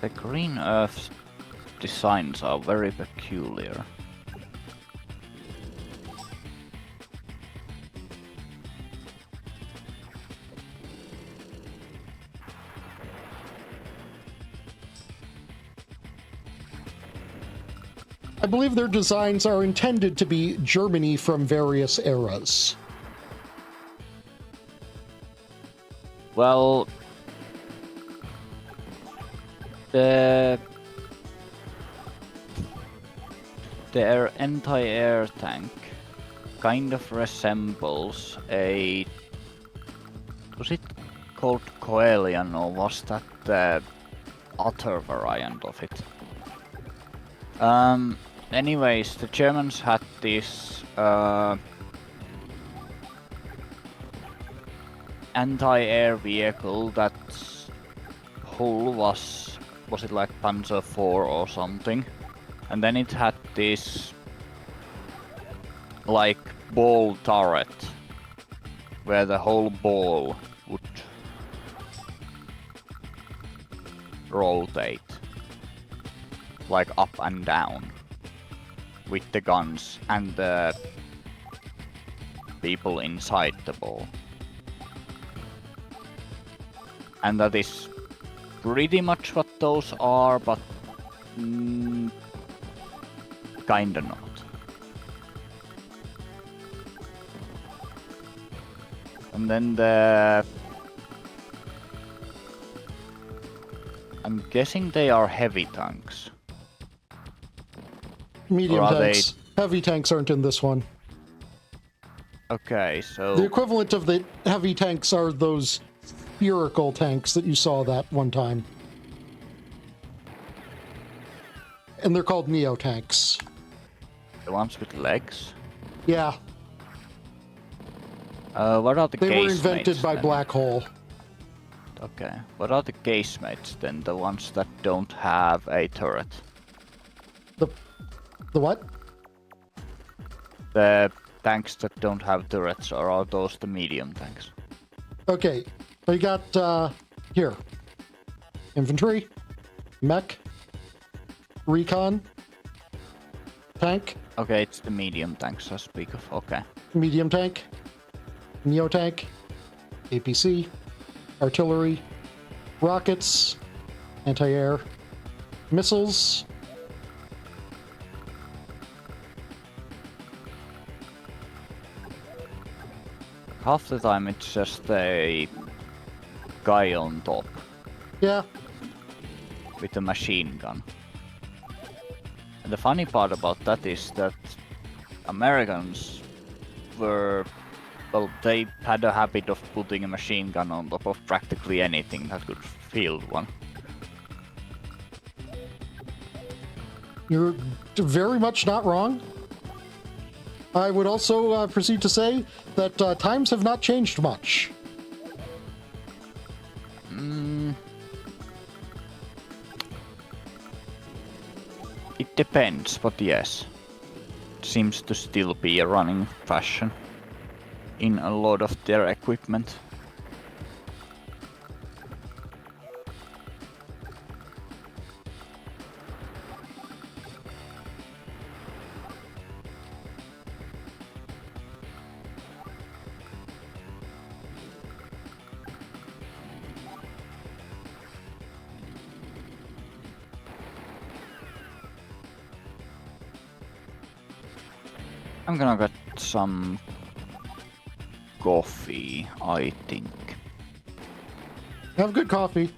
The Green Earth's designs are very peculiar. I believe their designs are intended to be Germany from various eras. Well, their anti-air tank kind of resembles a... Was it called Coelian, or was that the other variant of it? Anyways, the Germans had this anti-air vehicle that's hull was it like Panzer IV or something, and then it had this like ball turret where the whole ball would rotate like up and down with the guns and the people inside the ball. And that is pretty much what those are, but kinda not. And then I'm guessing they are heavy tanks. Medium Or are tanks. Heavy tanks aren't in this one. Okay, so... The equivalent of the heavy tanks are those spherical tanks that you saw that one time. And they're called Neo tanks. The ones with legs? Yeah. What are the They were casemates invented by then? Black Hole. Okay. What are the casemates then? The ones that don't have a turret? The what? The tanks that don't have turrets, or are those the medium tanks? Okay, we got here. Infantry, mech, recon, tank, Okay, it's the medium tanks I speak of. Okay. medium tank, neo tank, APC, artillery, rockets, anti-air, missiles. Half the time it's just a guy on top Yeah, with a machine gun. And the funny part about that is that Americans were, well, they had a habit of putting a machine gun on top of practically anything that could field one. you're very much not wrong. I would also proceed to say that times have not changed much. It depends, but yes. It seems to still be a running fashion in a lot of their equipment. I'm gonna get some coffee, I think. Have good coffee.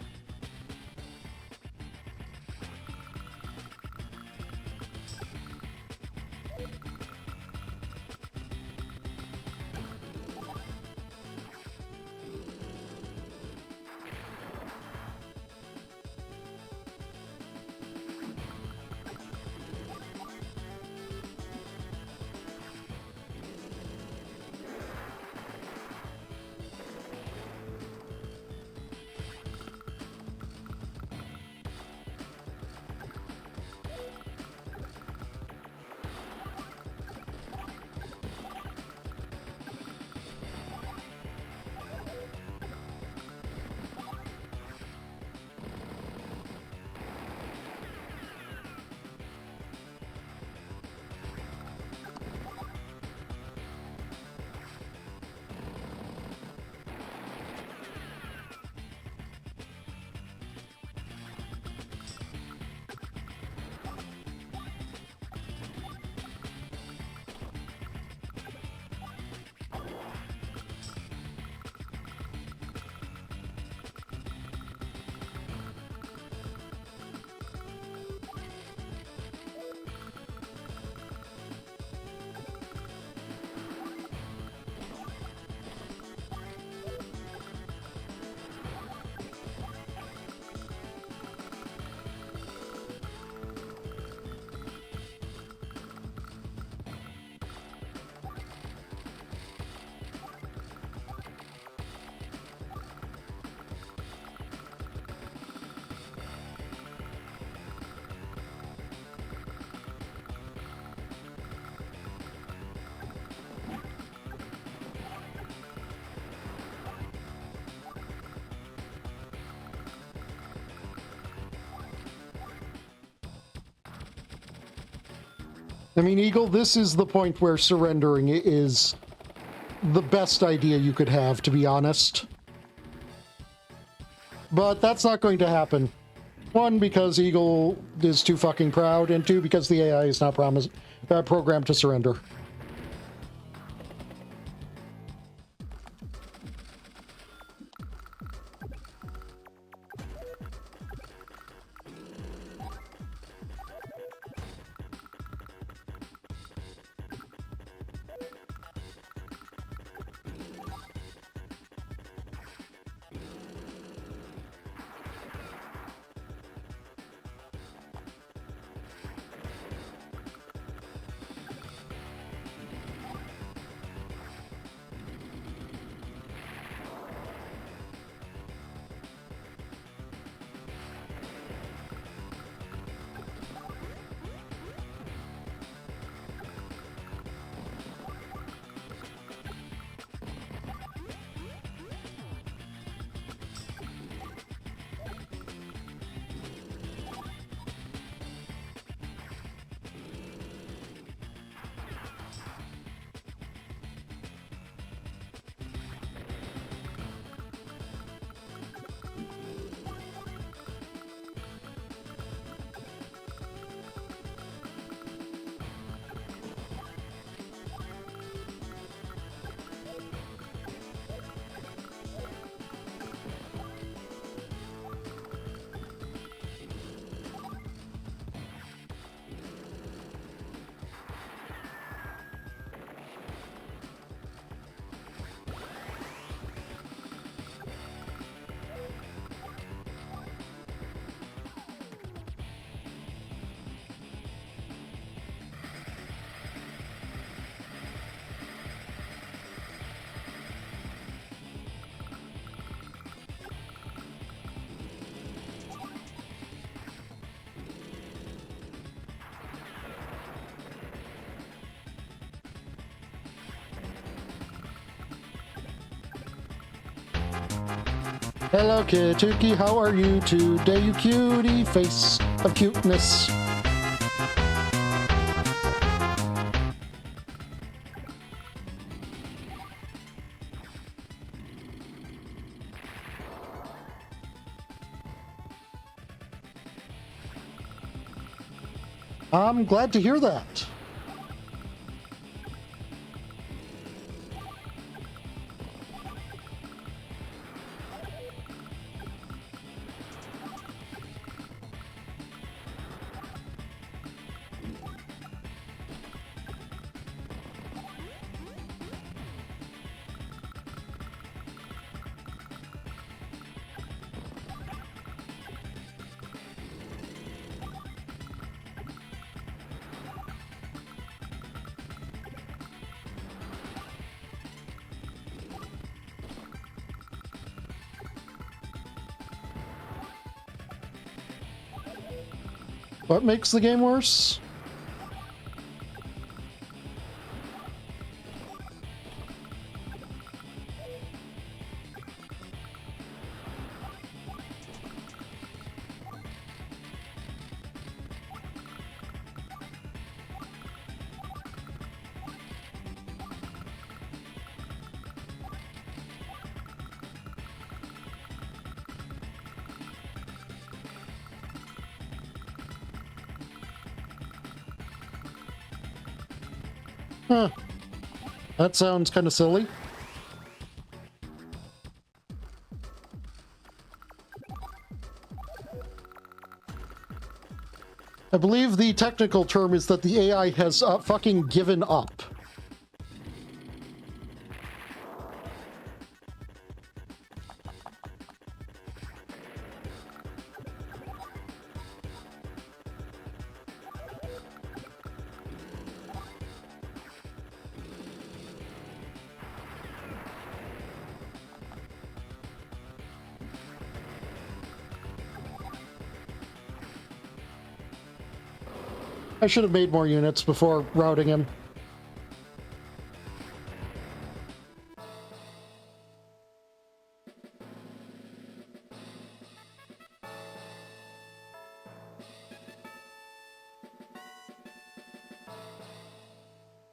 I mean, Eagle, this is the point where surrendering is the best idea you could have, to be honest. But that's not going to happen. One, because Eagle is too fucking proud, and two, because the AI is not programmed to surrender. Hello, Kituki. How are you today, you cutie face of cuteness? I'm glad to hear that. What makes the game worse? Huh. That sounds kind of silly. I believe the technical term is that the AI has fucking given up. I should have made more units before routing him.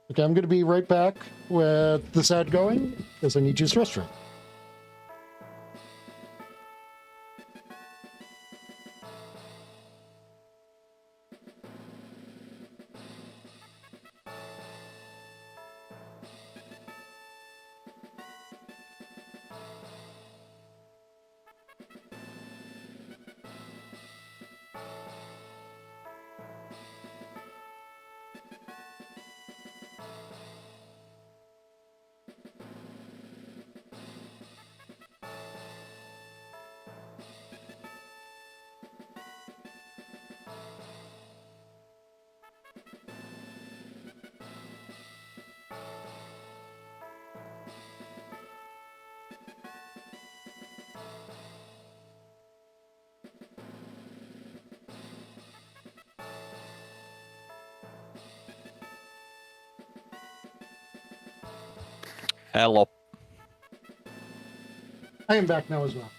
Okay, I'm going to be right back with this ad going, because I need to use the restroom. Hello. I am back now as well.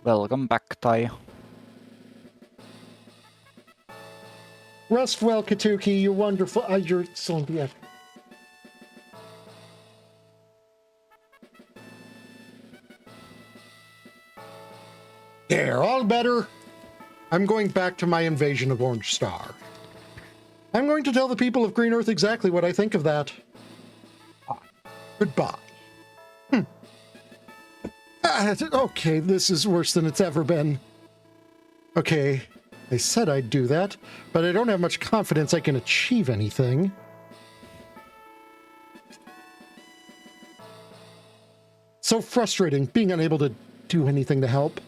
Welcome back, Tai. Rest well, Katuki. You're wonderful. You're so yeah. There, all better. I'm going back to my invasion of Orange Star. I'm going to tell the people of Green Earth exactly what I think of that. Goodbye. Okay, this is worse than it's ever been. Okay, I said I'd do that, but I don't have much confidence I can achieve anything. So frustrating, being unable to do anything to help.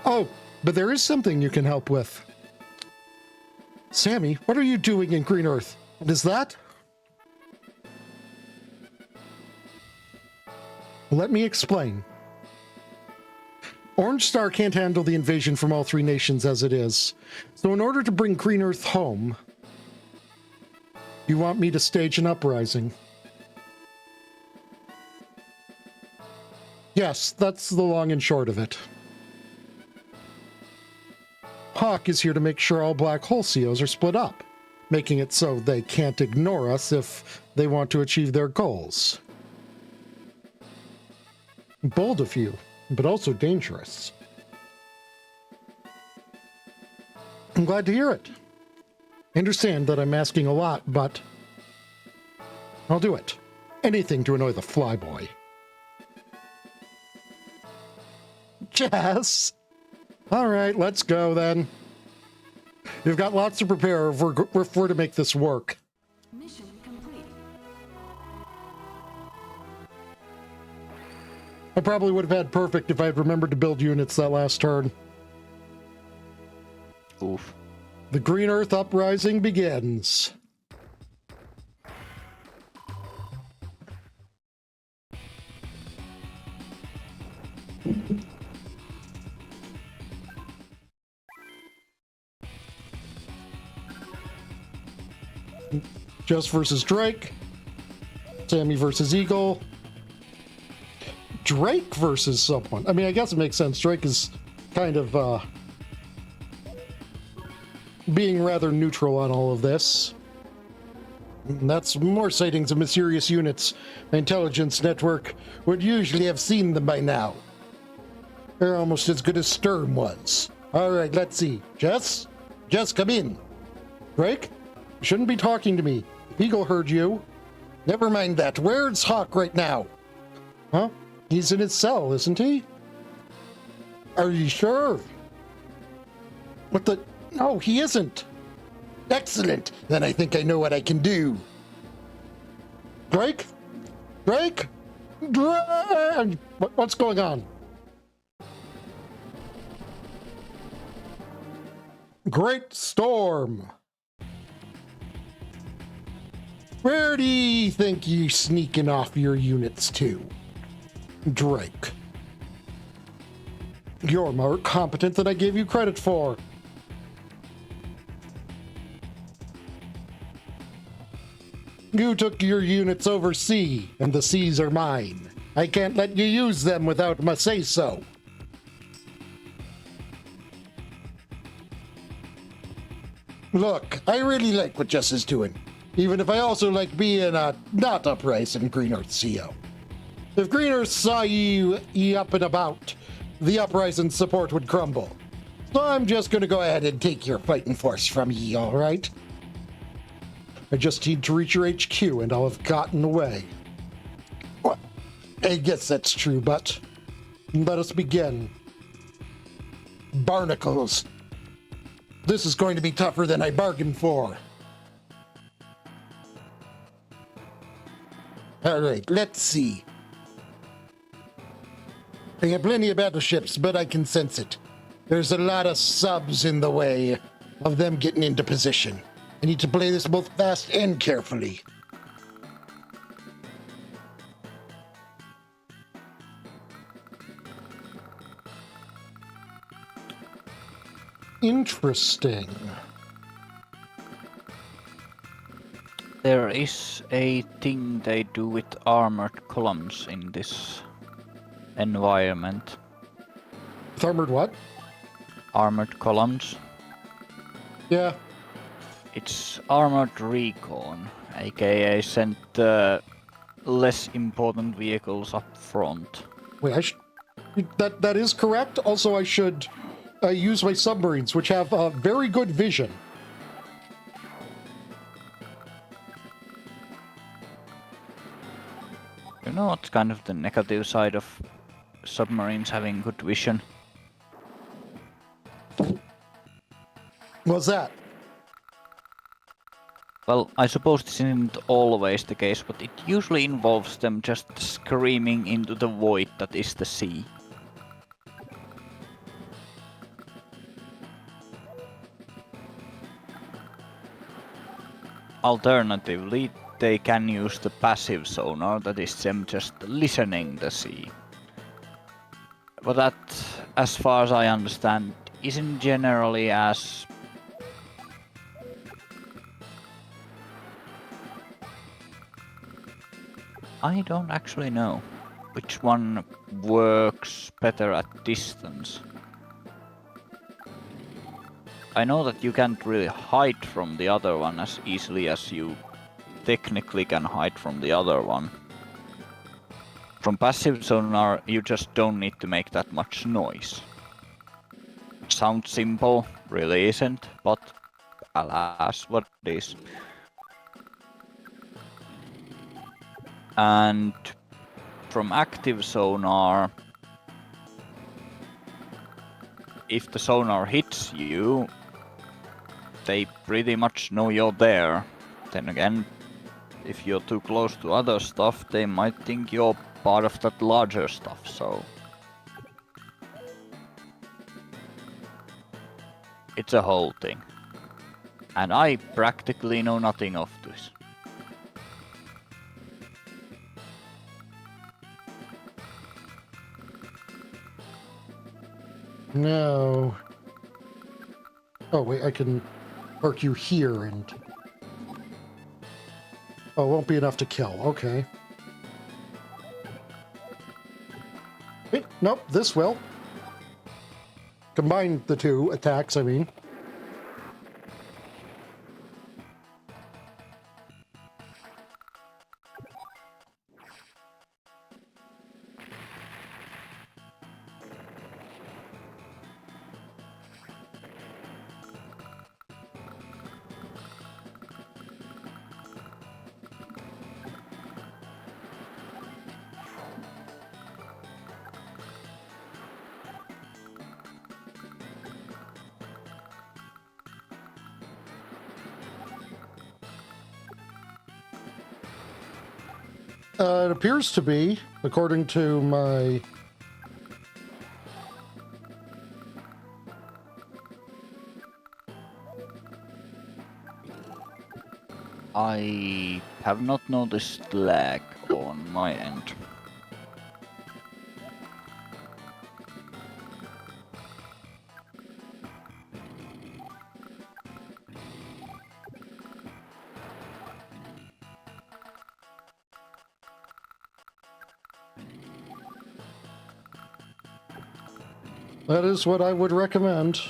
Oh, but there is something you can help with. Sammy, what are you doing in Green Earth? And is that? Let me explain. Orange Star can't handle the invasion from all three nations as it is. So in order to bring Green Earth home, You want me to stage an uprising? Yes, that's the long and short of it. Hawk is here to make sure all black hole COs are split up, making it so they can't ignore us if they want to achieve their goals. Bold of you, but also dangerous. I'm glad to hear it. I understand that I'm asking a lot, but I'll do it. Anything to annoy the flyboy. Jess! Alright, let's go then. We've got lots to prepare if we're to make this work. Mission complete. I probably would have had perfect if I had remembered to build units that last turn. Oof. The Green Earth Uprising begins. Jess versus Drake. Sammy versus Eagle. Drake versus someone. I mean, I guess it makes sense. Drake is kind of being rather neutral on all of this. That's more sightings of mysterious units. My intelligence network would usually have seen them by now. They're almost as good as Sturm was. All right, let's see. Jess? Jess, come in. Drake? You shouldn't be talking to me. Eagle heard you. Never mind that. Where's Hawk right now? Huh? He's in his cell, isn't he? Are you sure? What the... No, he isn't. Excellent. Then I think I know what I can do. Drake? Drake? Drake! What's going on? Great storm. Where do you think you sneaking off your units to? Drake. You're more competent than I gave you credit for. You took your units overseas, and the seas are mine. I can't let you use them without my say-so. Look, I really like what Jess is doing, even if I also like being a not uprising Green Earth CO. If Green Earth saw ye up and about, the uprising support would crumble. So I'm just gonna go ahead and take your fighting force from ye, alright? I just need to reach your HQ and I'll have gotten away. Well, I guess that's true, but let us begin. Barnacles. This is going to be tougher than I bargained for. Alright, let's see. I have plenty of battleships, but I can sense it. There's a lot of subs in the way of them getting into position. I need to play this both fast and carefully. Interesting. There is a thing they do with armored columns in this environment. With armored what? Armored columns. Yeah. It's armored recon, aka send less important vehicles up front. Wait, that is correct. Also, I should use my submarines, which have very good vision. You know what's kind of the negative side of submarines having good vision? What's that? Well, I suppose this isn't always the case, but it usually involves them just screaming into the void that is the sea. Alternatively, they can use the passive sonar, that is them just listening the sea. But that, as far as I understand, isn't generally as I don't actually know which one works better at distance. I know that you can't really hide from the other one as easily as you technically can hide from the other one. From passive sonar, you just don't need to make that much noise. Sounds simple, really isn't, but alas, what it is. And from active sonar, if the sonar hits you, they pretty much know you're there. Then again, if you're too close to other stuff, they might think you're part of that larger stuff, so... It's a whole thing. And I practically know nothing of this. No. Oh, wait, I can park you here and... Oh, it won't be enough to kill. Okay. Wait, nope, this will. Combine the two attacks, I mean. It appears to be, according to my... I have not noticed lag on my end. That is what I would recommend.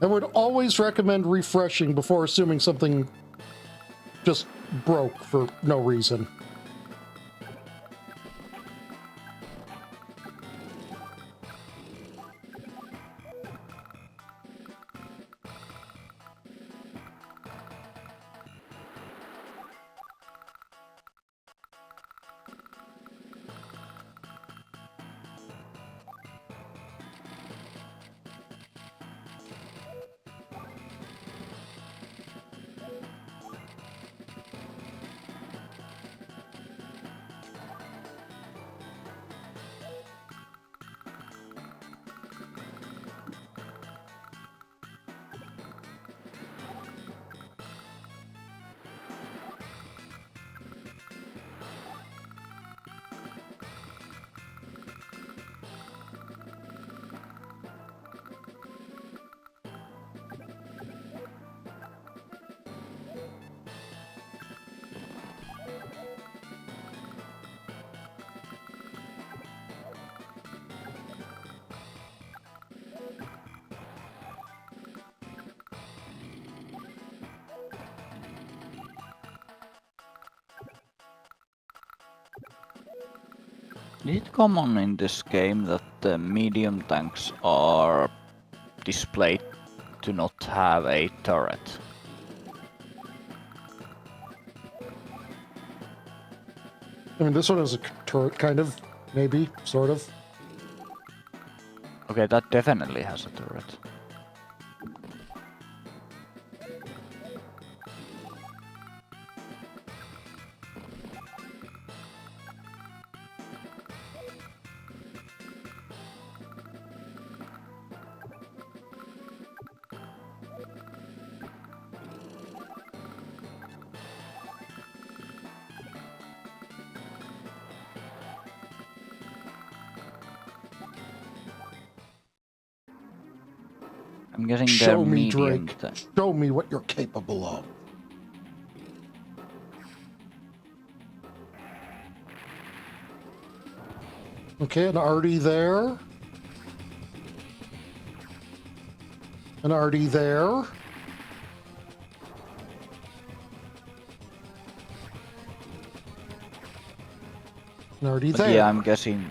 I would always recommend refreshing before assuming something just broke for no reason. Is it common in this game that the medium tanks are displayed to not have a turret? I mean, this one is a turret, kind of, maybe, sort of. Okay, that definitely has a turret. I'm guessing they're Show me, medium. Drake. Show me what you're capable of. Okay, an arty there. An arty there. An arty But there. yeah, I'm guessing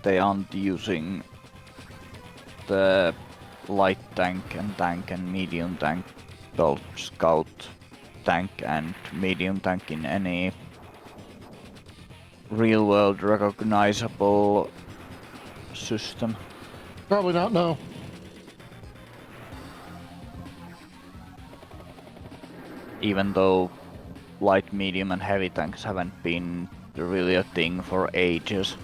they aren't using the light tank and medium tank, well, scout tank and medium tank in any real world recognizable system. Probably not, no. Even though light, medium and heavy tanks haven't been really a thing for ages.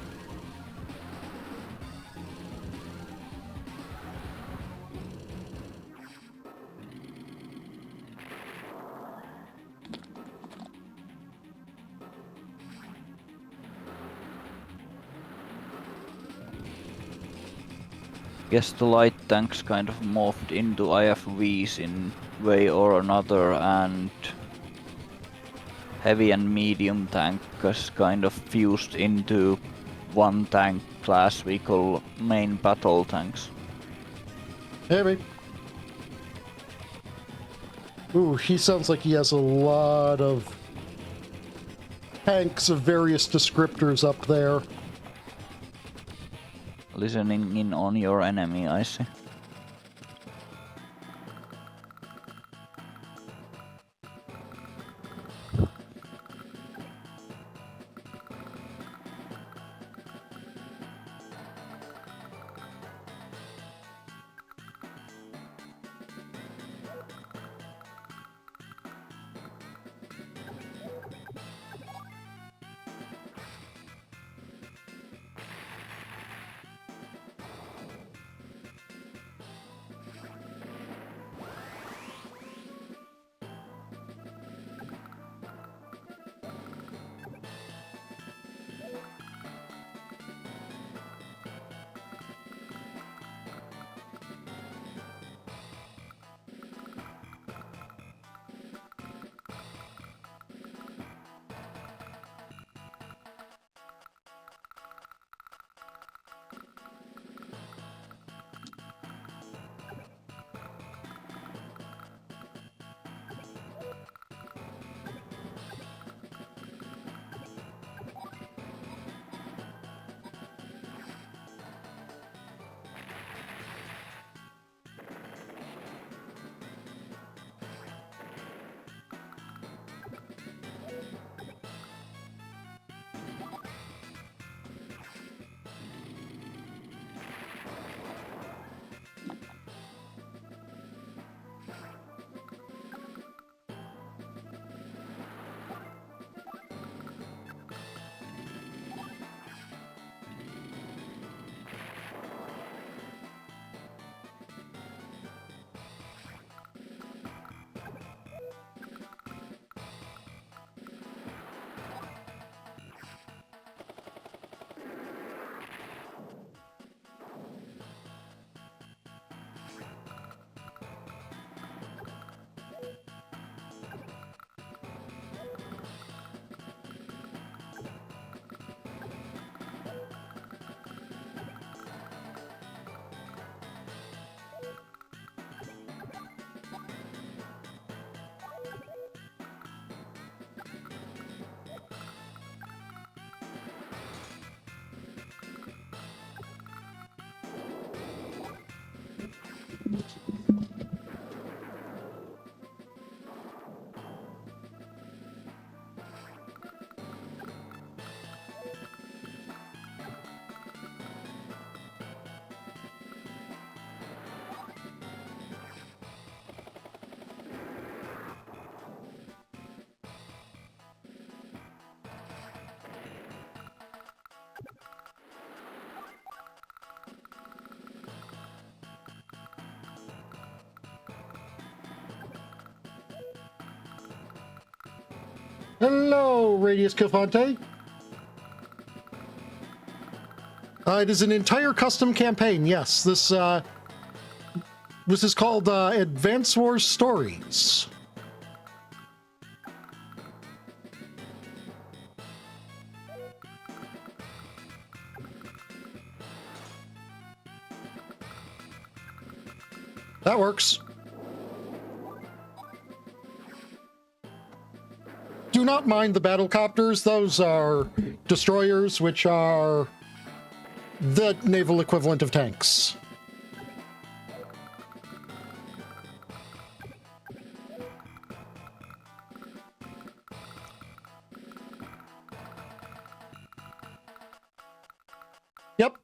Guess the light tanks kind of morphed into IFVs in way or another, and heavy and medium tank has kind of fused into one tank class we call main battle tanks. Maybe. Ooh, he sounds like he has a lot of tanks of various descriptors up there. Listening in on your enemy, I see. Hello, Radius Cafante. It is an entire custom campaign, yes. This This is called Advance Wars Stories. That works. Do not mind the battlecopters. Those are destroyers, which are the naval equivalent of tanks. Yep.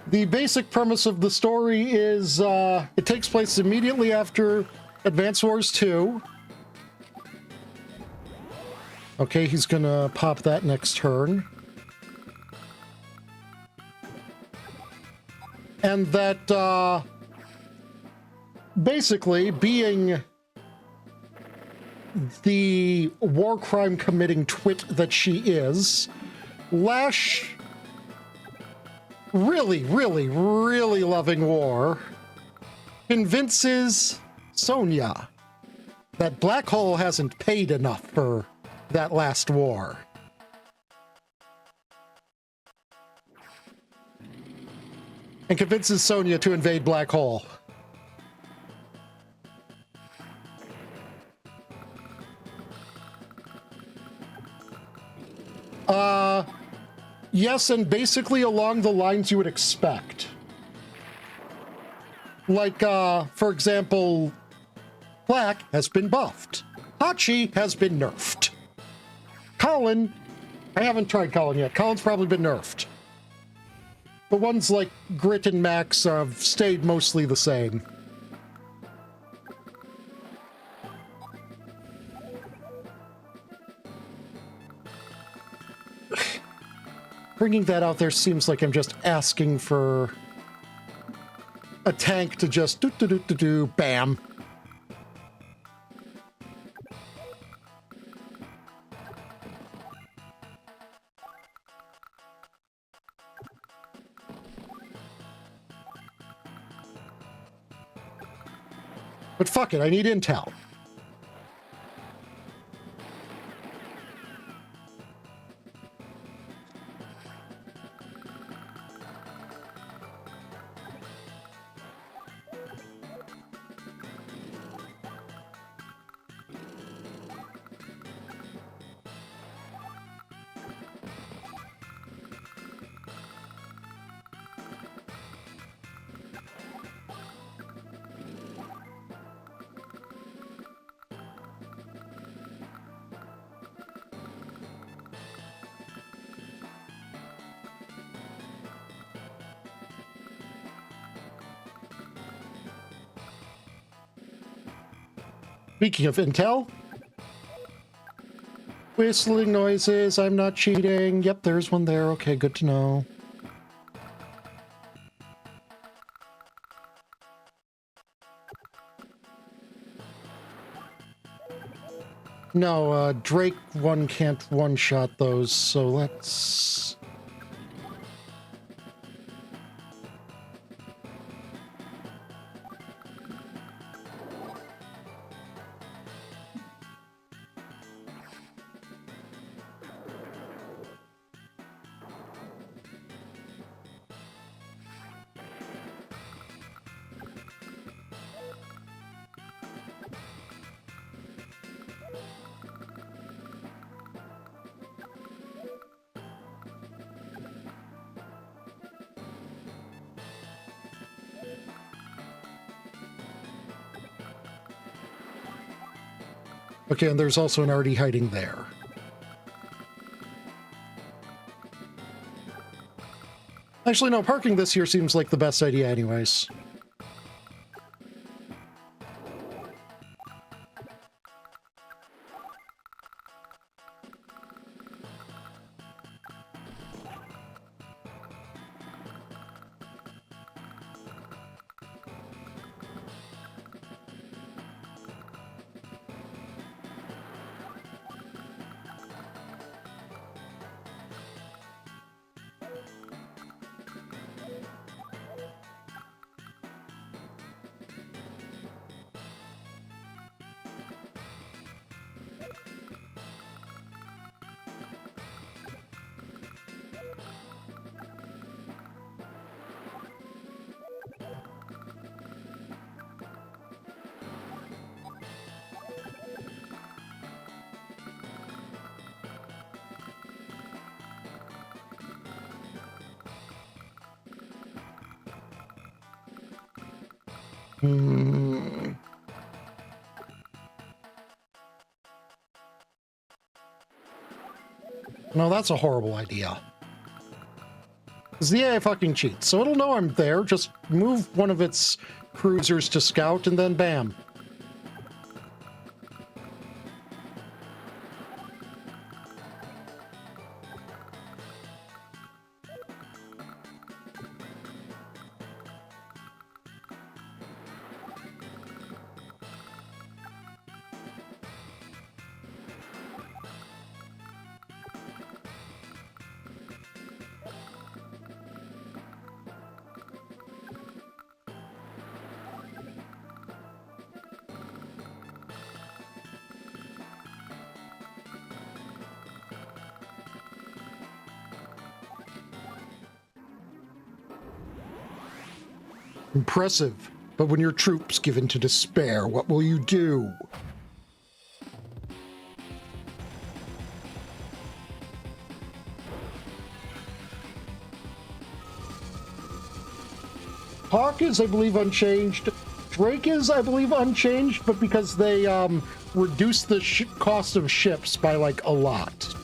The basic premise of the story is it takes place immediately after Advance Wars 2. Okay, he's gonna pop that next turn. And that, basically, being the war crime committing twit that she is, Lash, really loving war, convinces Sonya that Black Hole hasn't paid enough for that last war. And convinces Sonya to invade Black Hole. Yes, and basically along the lines you would expect. Like, for example, Black has been buffed. Hachi has been nerfed. Colin, I haven't tried Colin yet. Colin's probably been nerfed. The ones like Grit and Max have stayed mostly the same. Bringing that out there seems like I'm just asking for a tank to just do, bam. But fuck it, I need intel. Speaking of intel, whistling noises, I'm not cheating. Yep, there's one there. Okay, good to know. No, Drake 1 can't one-shot those, so let's... Okay, and there's also an arty hiding there. Actually, no, parking this here seems like the best idea anyways. Hmm. No, that's a horrible idea. Because the AI fucking cheats, so it'll know I'm there. Just move one of its cruisers to scout, and then bam. Impressive. But when your troops give in to despair, what will you do? Hawk is, I believe, unchanged. Drake is, I believe, unchanged, but because they reduced the cost of ships by, like, a lot.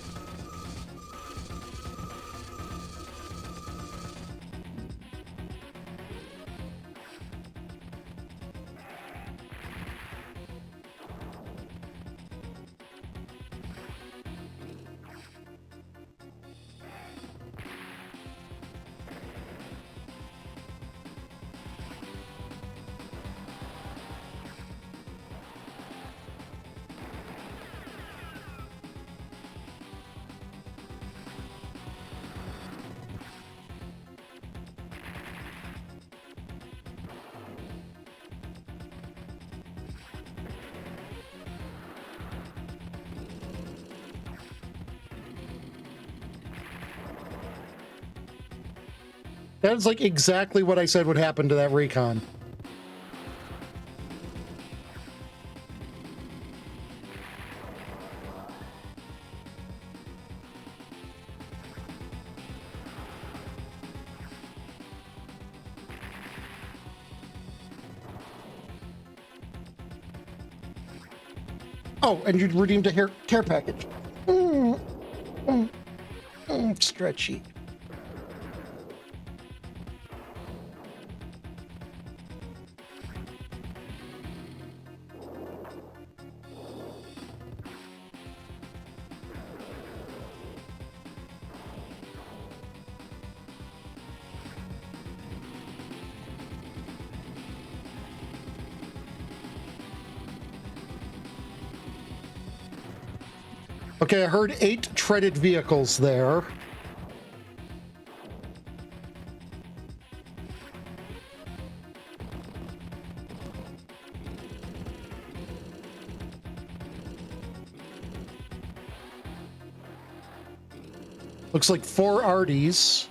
That is like exactly what I said would happen to that recon. Oh, and you'd redeemed a care package. Stretchy. Okay, I heard 8 treaded vehicles there. Looks like 4 Arties.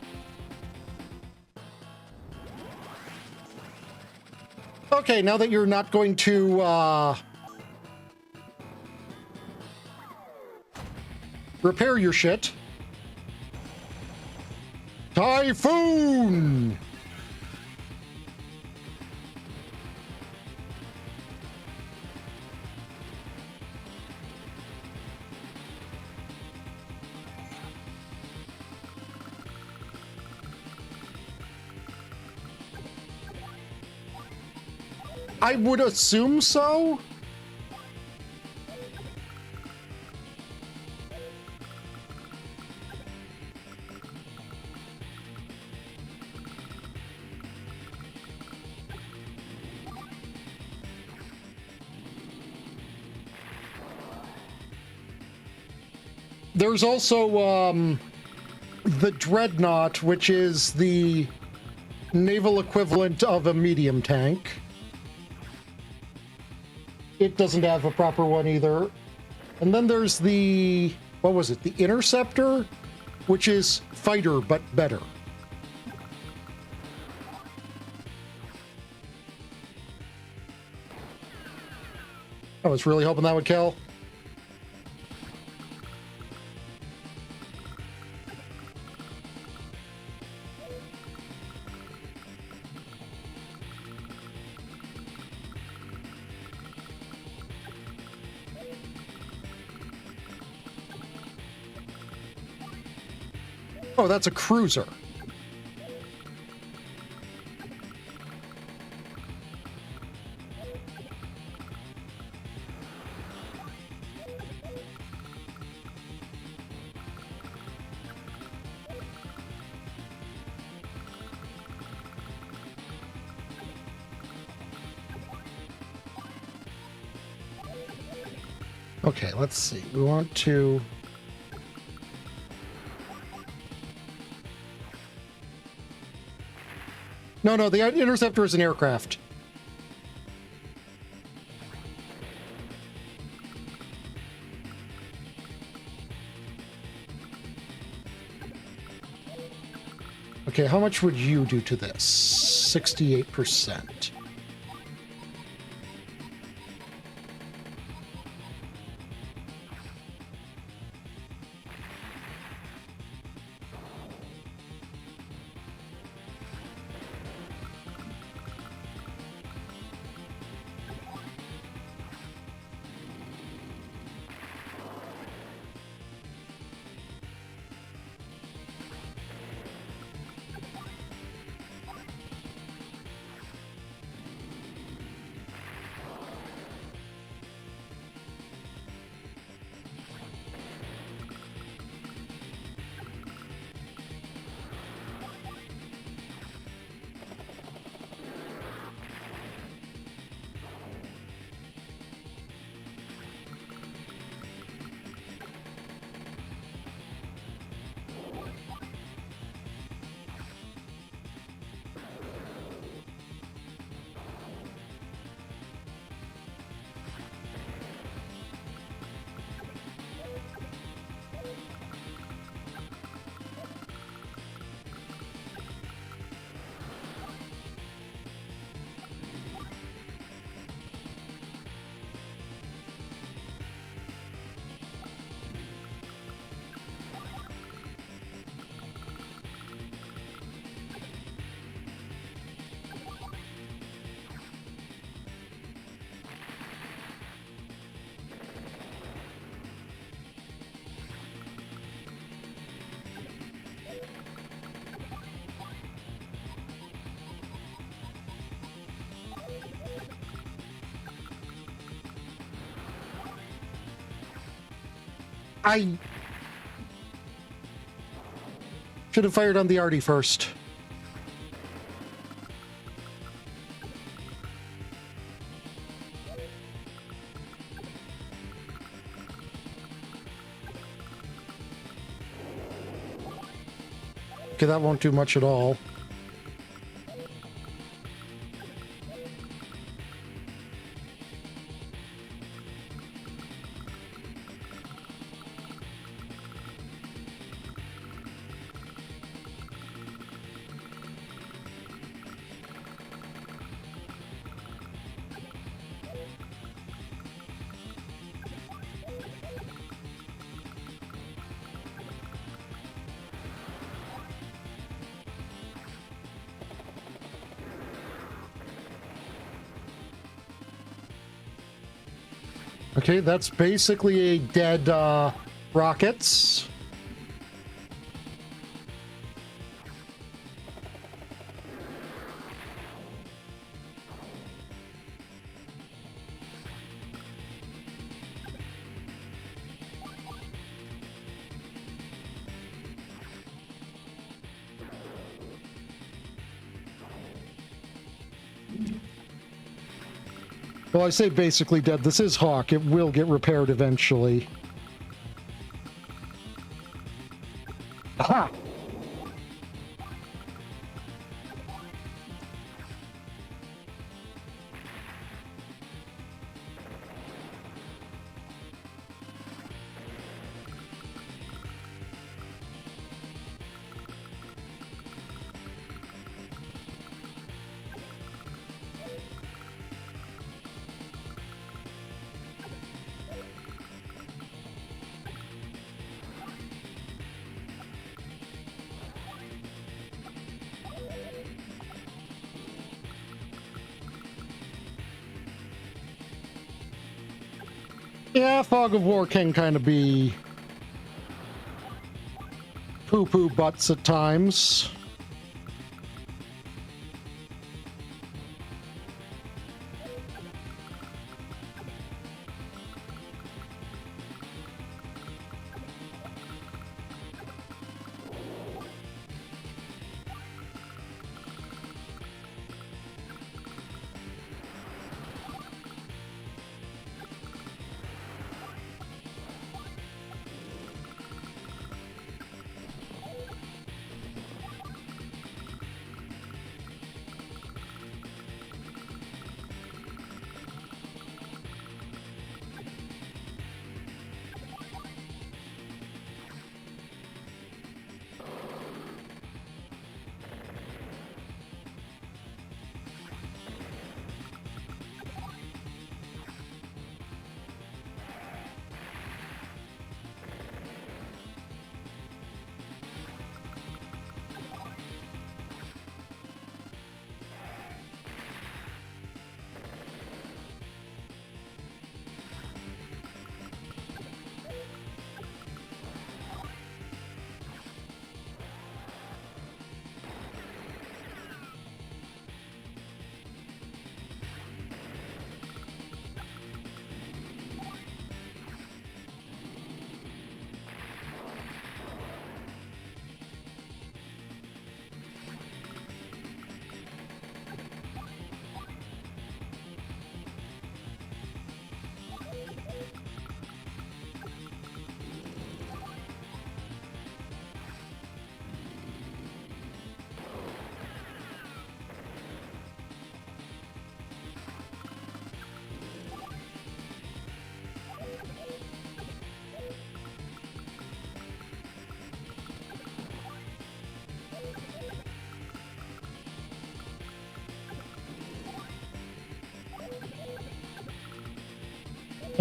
Okay, now that you're not going to, repair your shit. Typhoon! I would assume so. There's also the Dreadnought, which is the naval equivalent of a medium tank. It doesn't have a proper one either. And then there's the, what was it? The Interceptor, which is fighter, but better. I was really hoping that would kill. Oh, that's a cruiser. Okay, let's see. We want to... No, the Interceptor is an aircraft. Okay, how much would you do to this? 68%. I should have fired on the arty first. Okay, that won't do much at all. Okay, that's basically a dead rockets. Well, I say basically dead. This is Hawk. It will get repaired eventually. Aha! Yeah, Fog of War can kind of be poo-poo butts at times.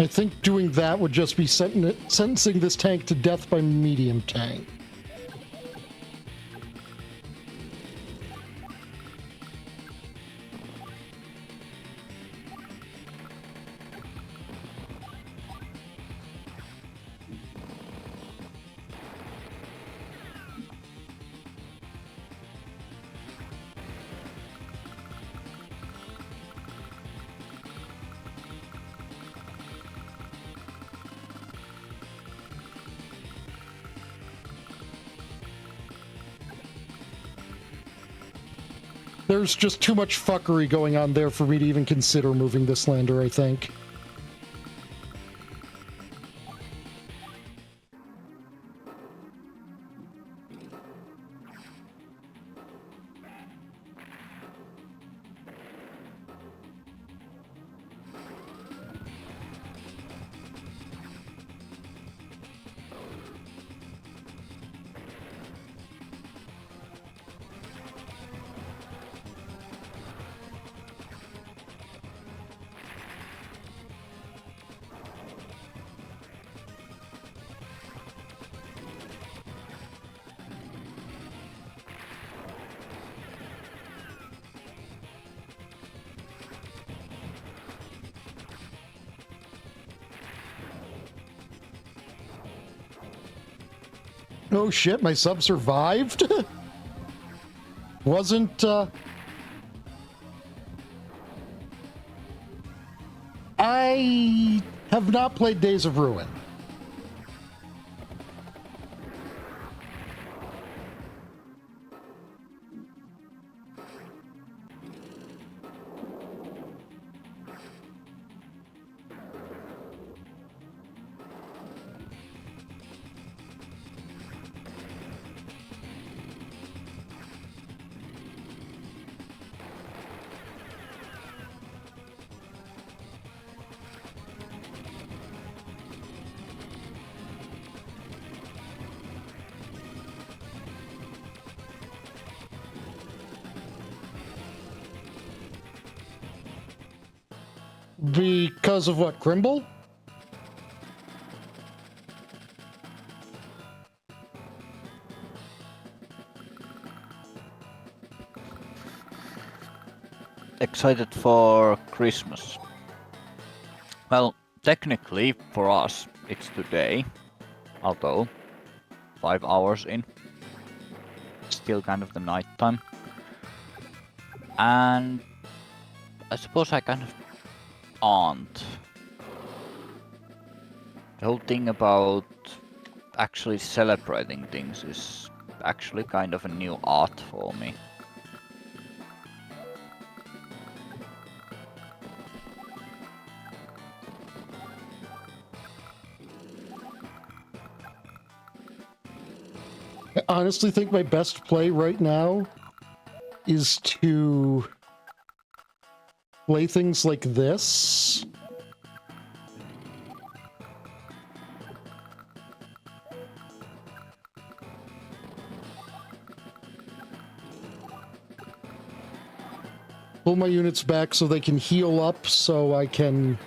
I think doing that would just be sentencing this tank to death by medium tank. There's just too much fuckery going on there for me to even consider moving this lander, I think. Oh shit, my sub survived? Wasn't, I have not played Days of Ruin. Because of what, Grimble? Excited for Christmas. Well, technically for us it's today, although 5 hours in. still kind of the nighttime. And I suppose I kind of aren't. The whole thing about actually celebrating things is actually kind of a new art for me. I honestly think my best play right now is to play things like this. Pull my units back so they can heal up so I can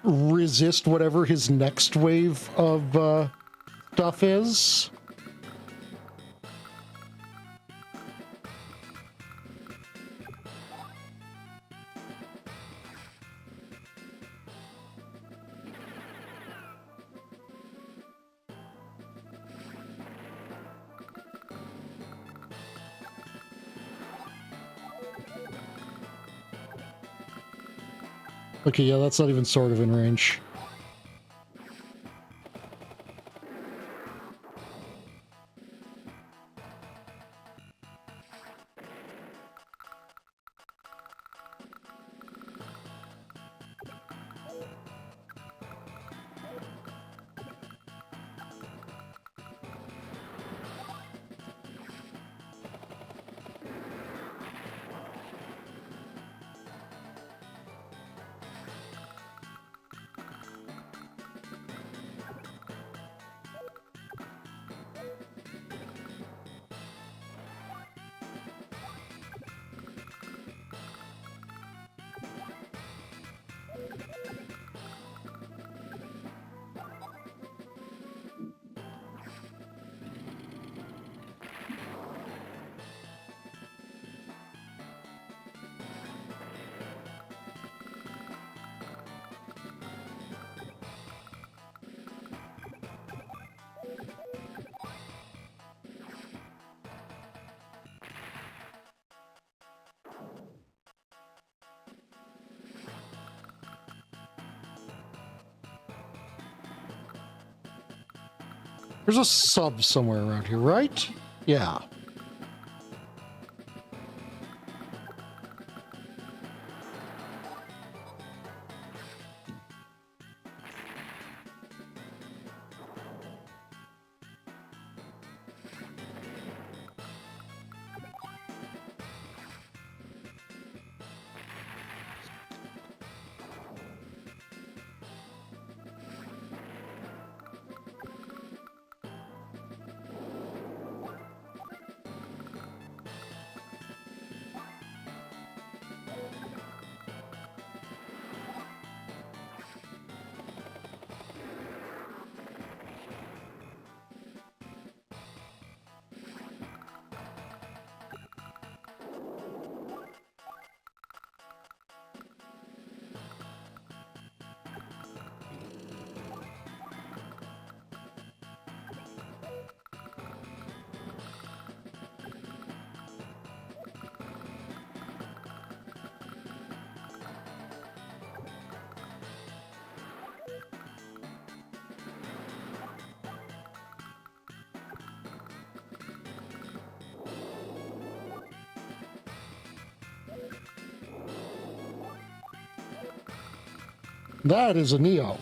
resist whatever his next wave of stuff is. Okay, yeah, that's not even sort of in range. There's a sub somewhere around here, right? Yeah. That is a Neo.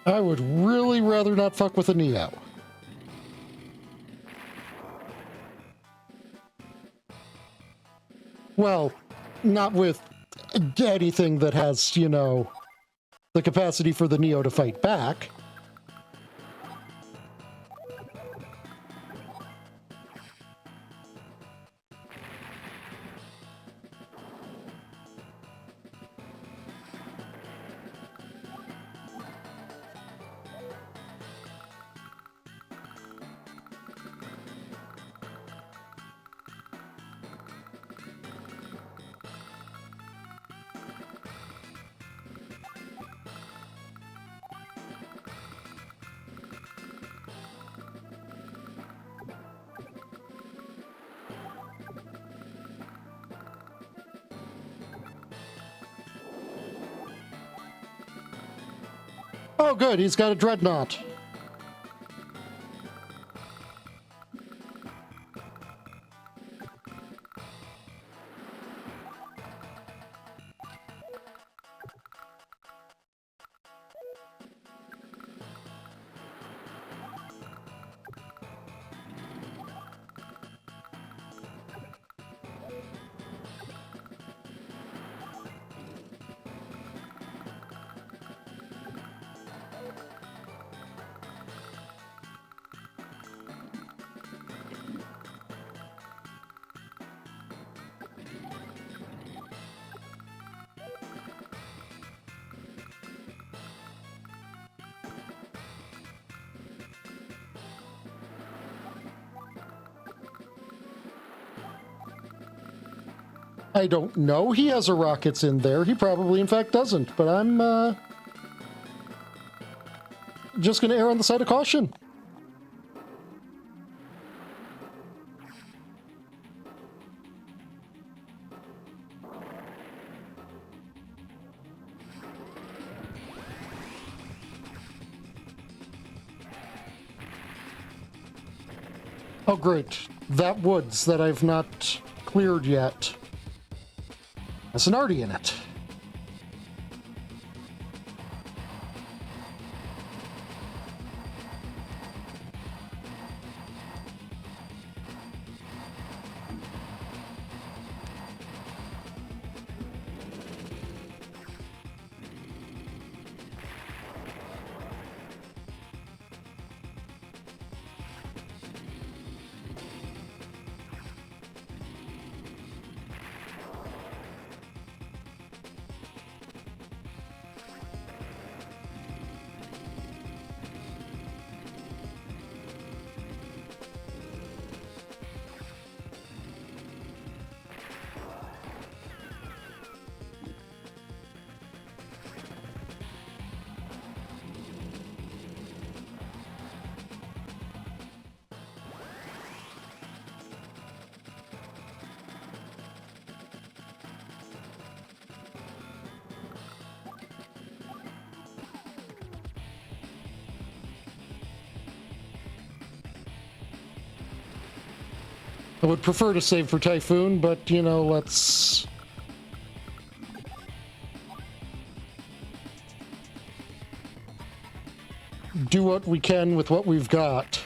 I would really rather not fuck with a Neo. Well, not with anything that has, you know, the capacity for the Neo to fight back. Oh, good. He's got a dreadnought. I don't know. He has a rockets in there. He probably, in fact, doesn't. But I'm just going to err on the side of caution. Oh, great. That woods that I've not cleared yet. There's an arty in it. I would prefer to save for Typhoon, but, you know, let's... do what we can with what we've got.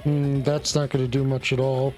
That's not going to do much at all.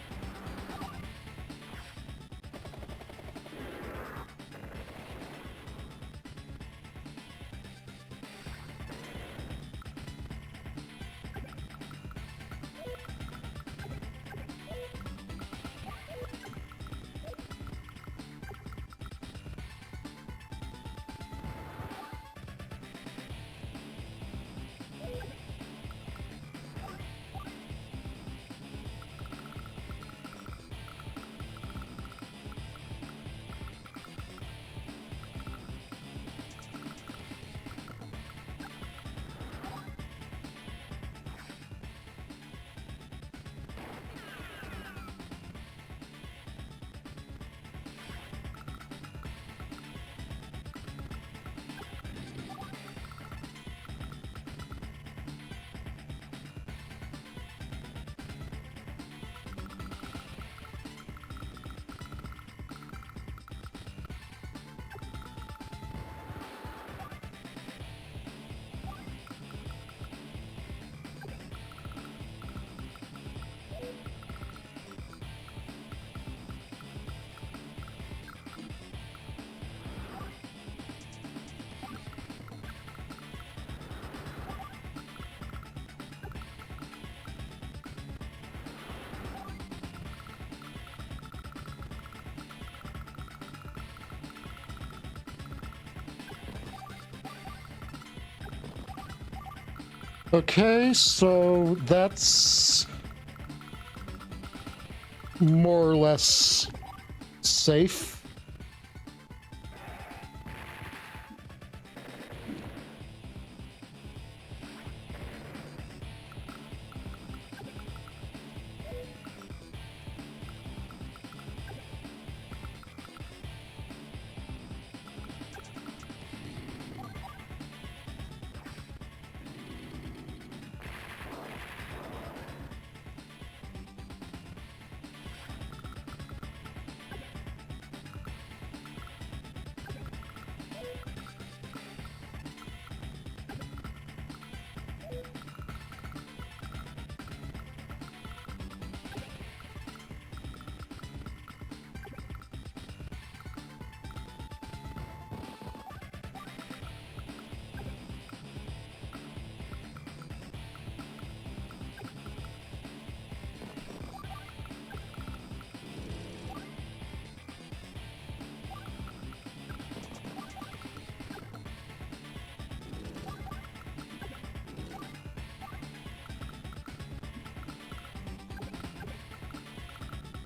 Okay, so that's more or less safe.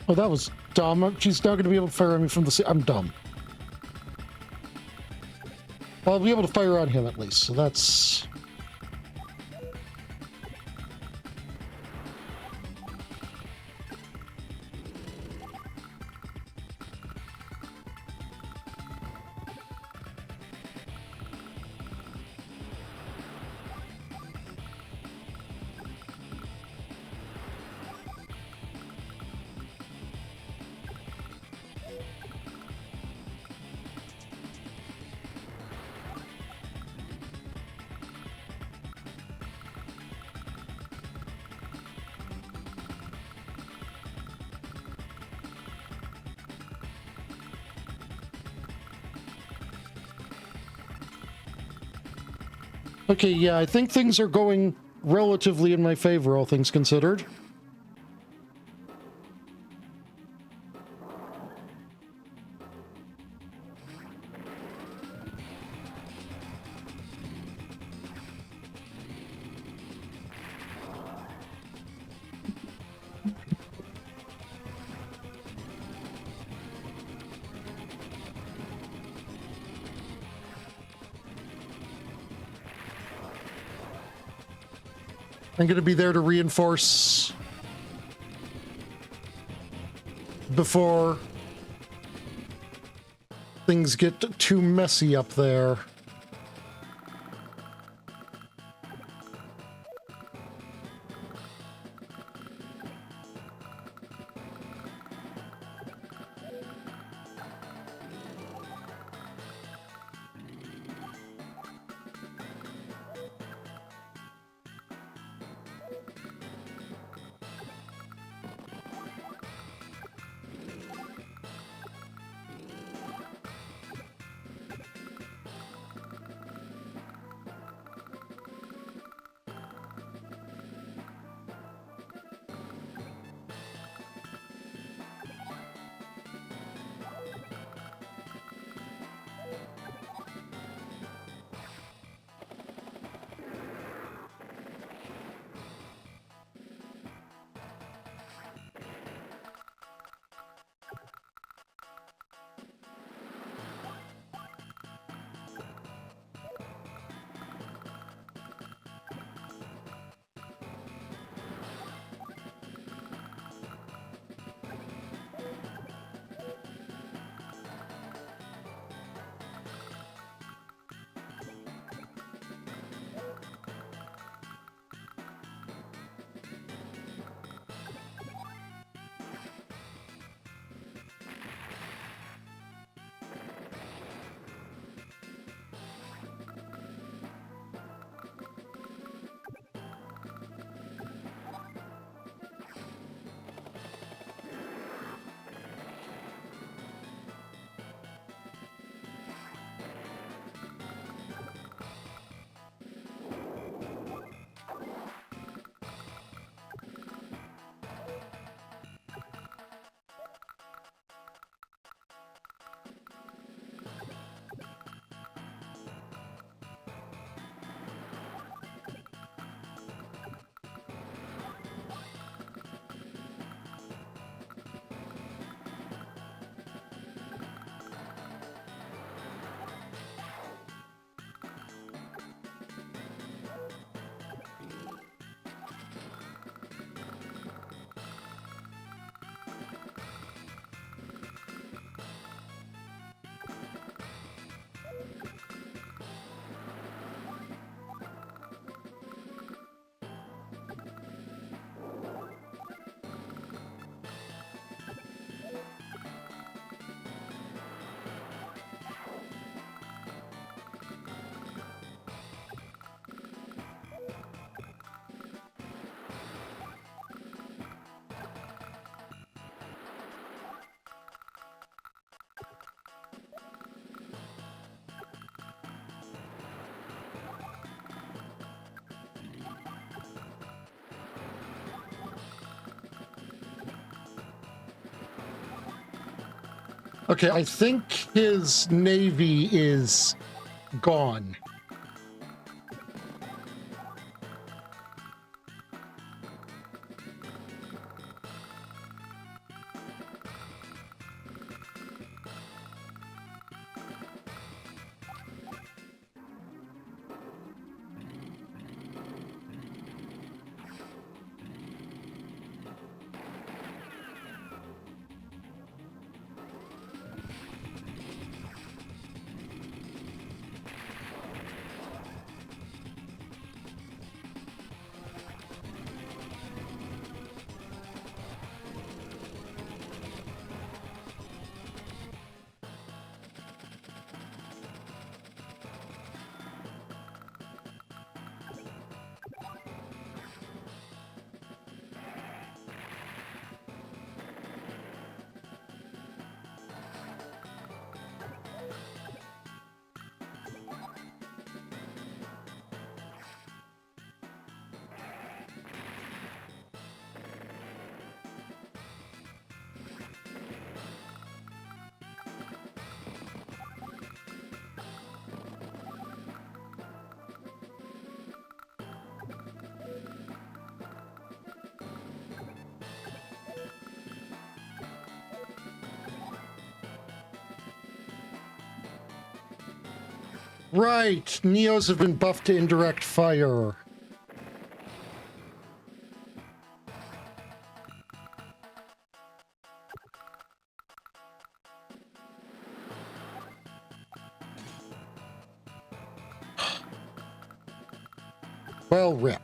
Oh, that was dumb. She's not going to be able to fire on me from the sea. I'm dumb. Well, I'll be able to fire on him at least, so that's... Okay, yeah, I think things are going relatively in my favor, all things considered. I'm going to be there to reinforce before things get too messy up there. Okay, I think his navy is gone. Right, Neos have been buffed to indirect fire. Well, rip.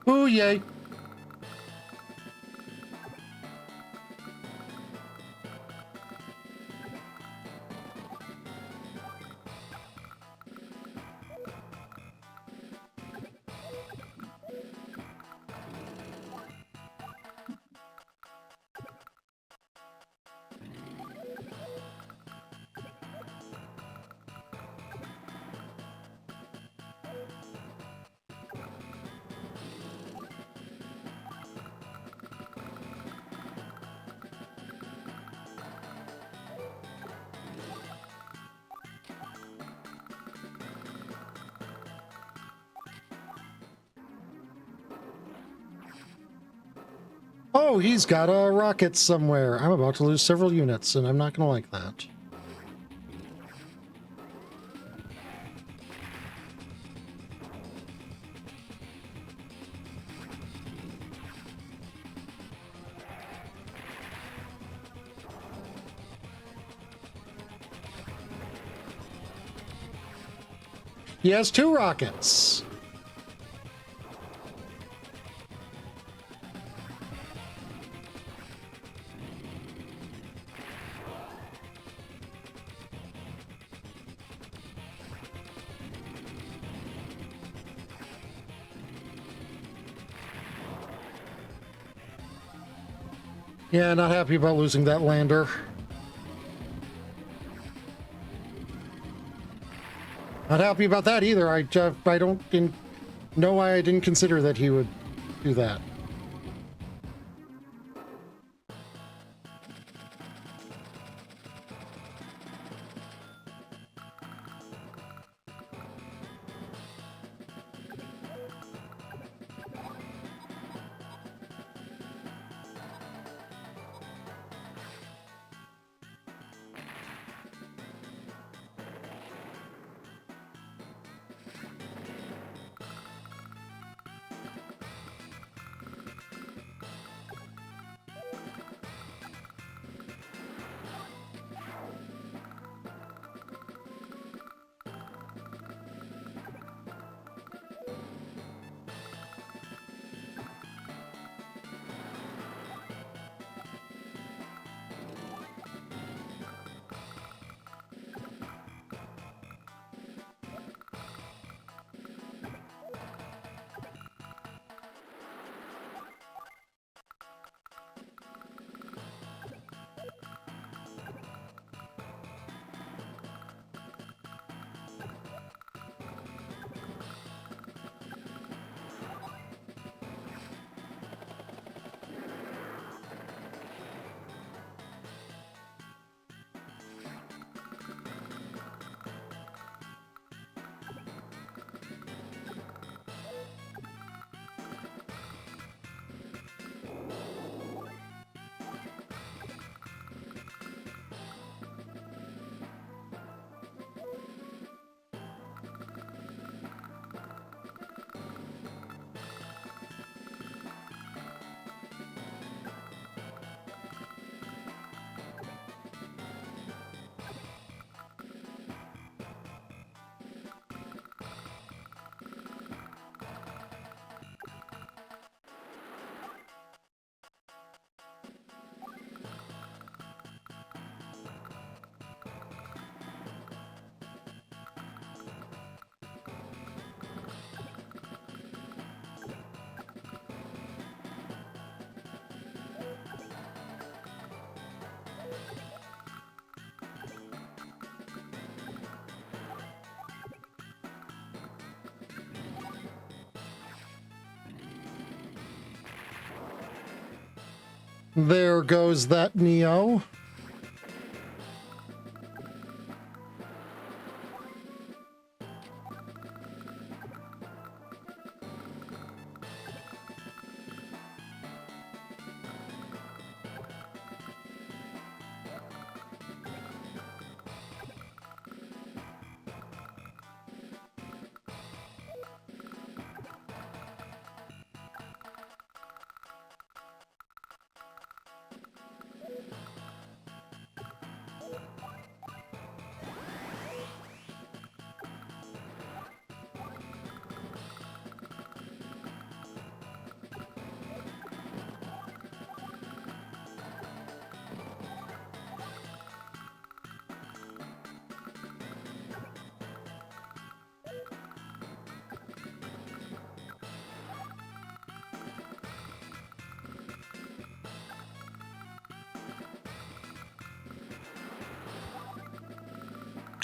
Ooh, yay. Oh, he's got a rocket somewhere. I'm about to lose several units, and I'm not going to like that. He has 2 rockets. Yeah, not happy about losing that lander. Not happy about that either. I don't know why I didn't consider that he would do that. There goes that Neo.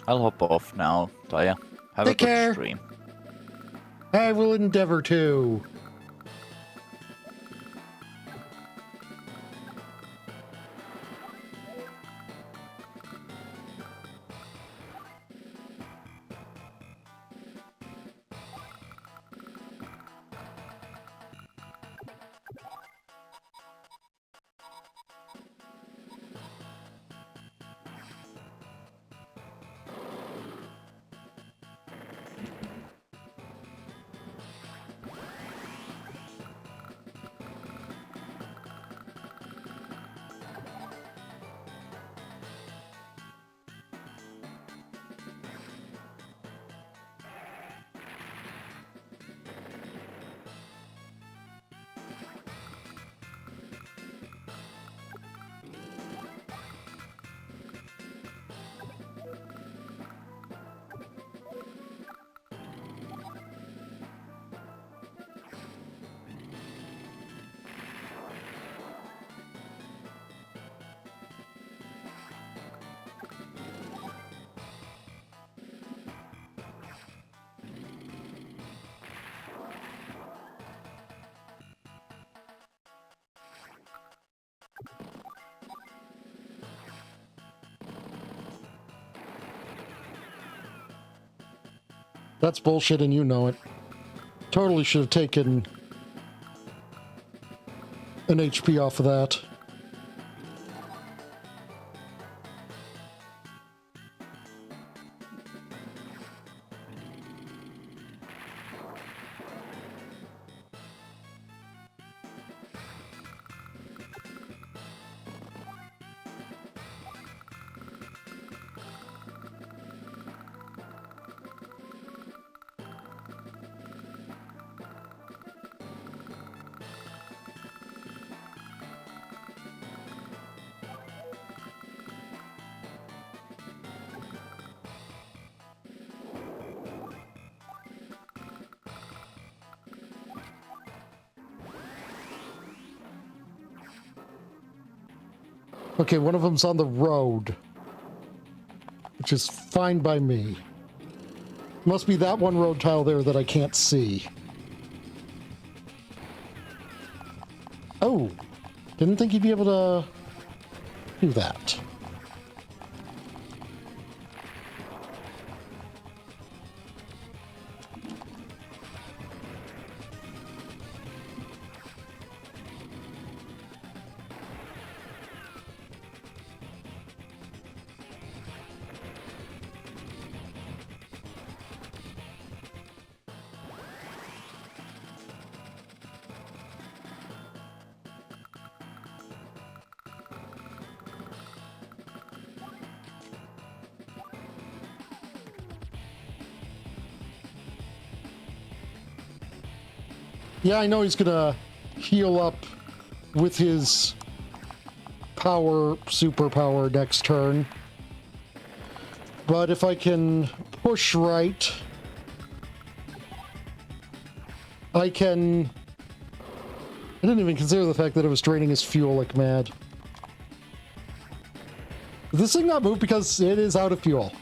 I'll hop off now, Taya. Have Take a good care. stream. I will endeavor to. That's bullshit and you know it. Totally should have taken an HP off of that. Okay, one of them's on the road, which is fine by me. Must be that one road tile there that I can't see. Oh, didn't think you'd be able to do that. Yeah, I know he's gonna heal up with his superpower next turn. But if I can push right, I can... I didn't even consider the fact that it was draining his fuel like mad. Did this thing not move because it is out of fuel?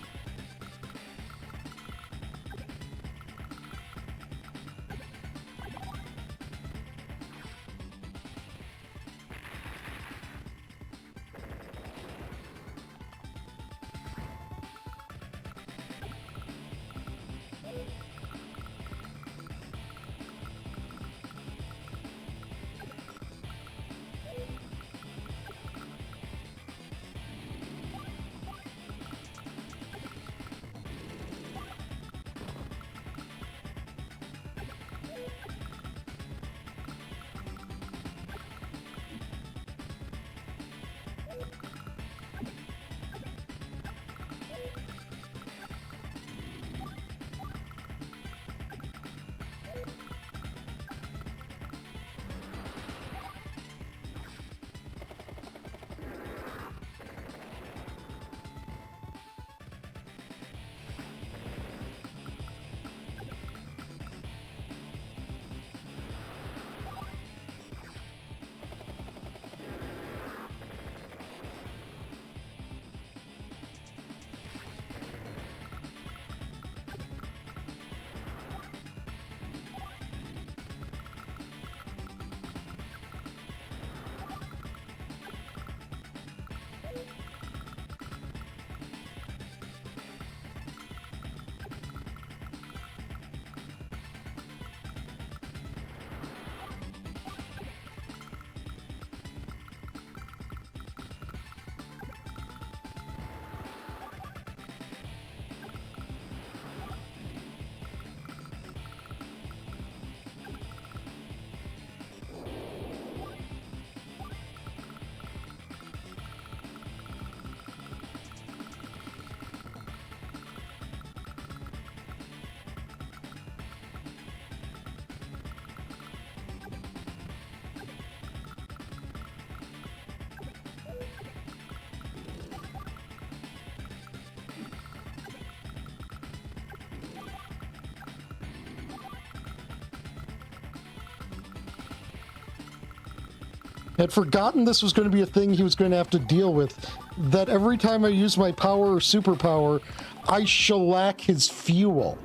Had forgotten this was going to be a thing he was going to have to deal with. That every time I use my power or superpower, I shellac his fuel.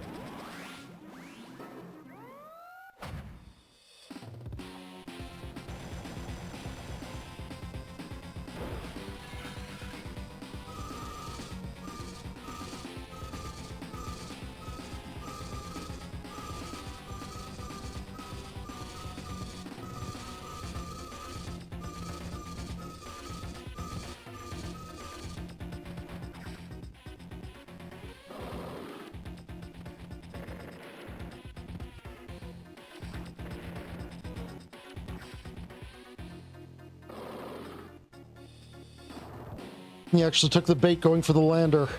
He actually took the bait going for the lander.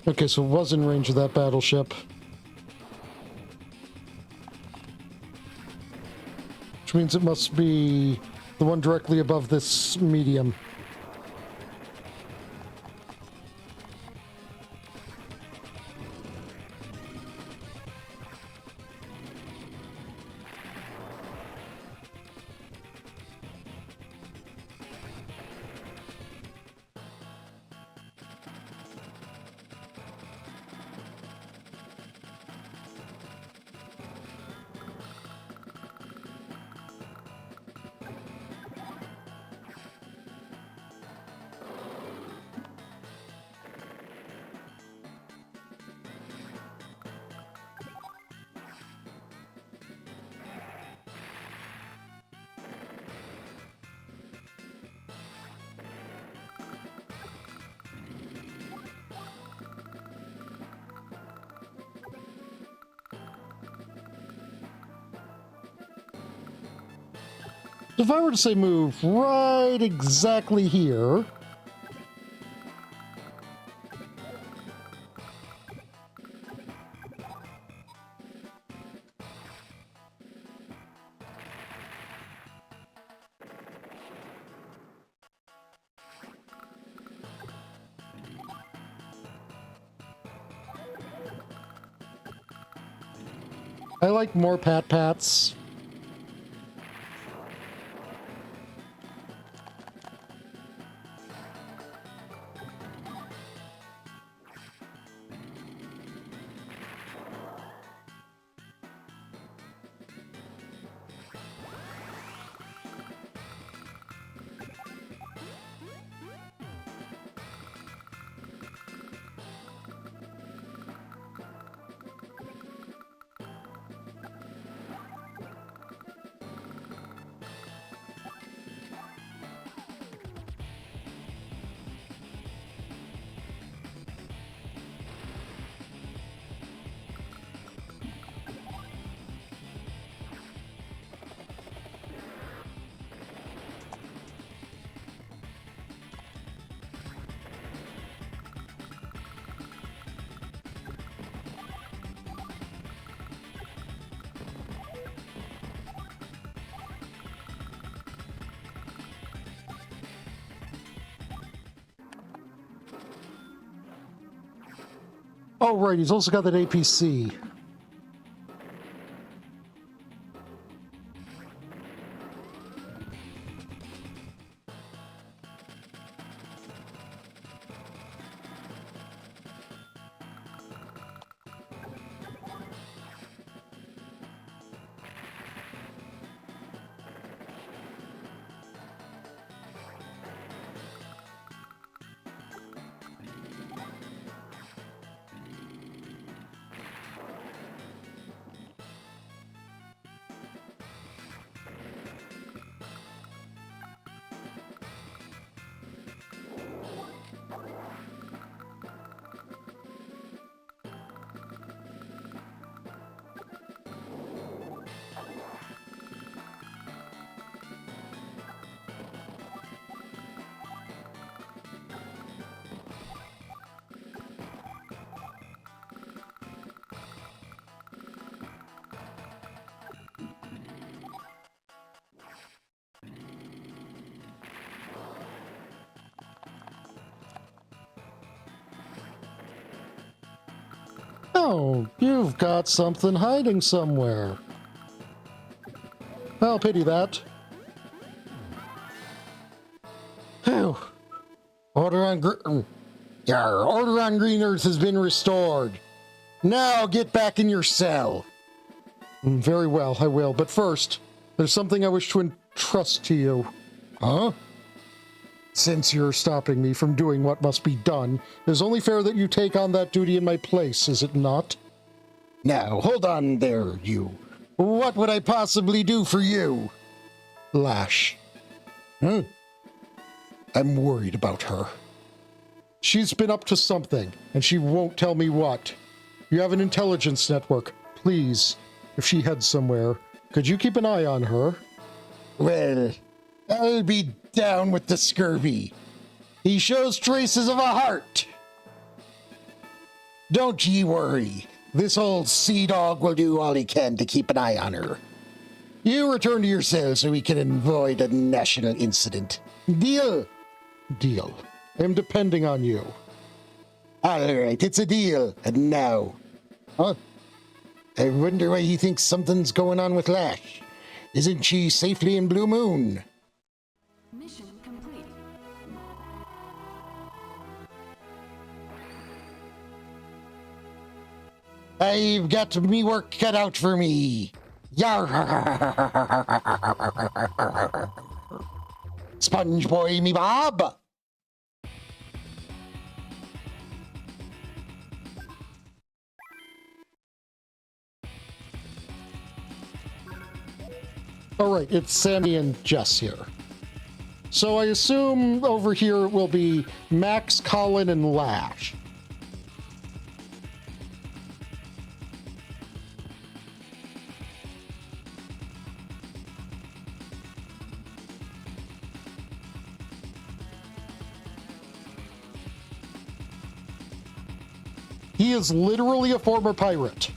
Okay, so it was in range of that battleship. Which means it must be the one directly above this medium. If I were to say move right exactly here, I like more pat-pats. Oh, right, he's also got that APC. Oh, you've got something hiding somewhere. I'll pity that. Phew. Order on Green Earth has been restored. Now get back in your cell. Very well, I will. But first, there's something I wish to entrust to you. Huh? Since you're stopping me from doing what must be done, it is only fair that you take on that duty in my place, is it not? Now, hold on there, you. What would I possibly do for you? Lash. Huh? I'm worried about her. She's been up to something, and she won't tell me what. You have an intelligence network. Please, if she heads somewhere, could you keep an eye on her? Well, I'll be down with the scurvy. He shows traces of a heart. Don't ye worry. This old sea dog will do all he can to keep an eye on her. You return to your cell so we can avoid a national incident. Deal? Deal. I'm depending on you. All right, it's a deal. And now? Huh? I wonder why he thinks something's going on with Lash. Isn't she safely in Blue Moon? Mission complete. I've got me work cut out for me. Yar! Sponge boy, me Bob. All right, it's Sandy and Jess here. So I assume over here will be Max, Colin, and Lash. He is literally a former pirate.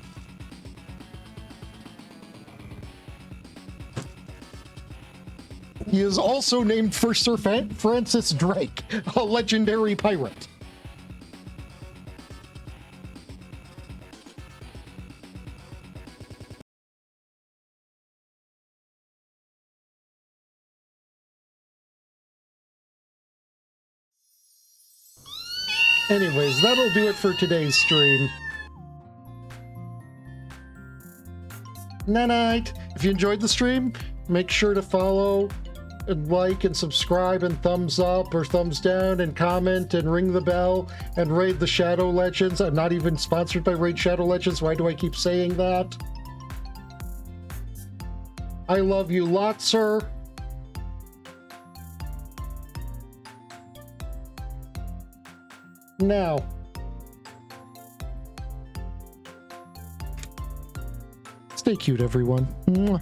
He is also named for Sir Francis Drake, a legendary pirate. Anyways, that'll do it for today's stream. Night-night. If you enjoyed the stream, make sure to follow and like and subscribe and thumbs up or thumbs down and comment and ring the bell and raid the Shadow Legends. I'm not even sponsored by Raid Shadow Legends. Why do I keep saying that? I love you lots, sir. Now, stay cute, everyone. Mwah.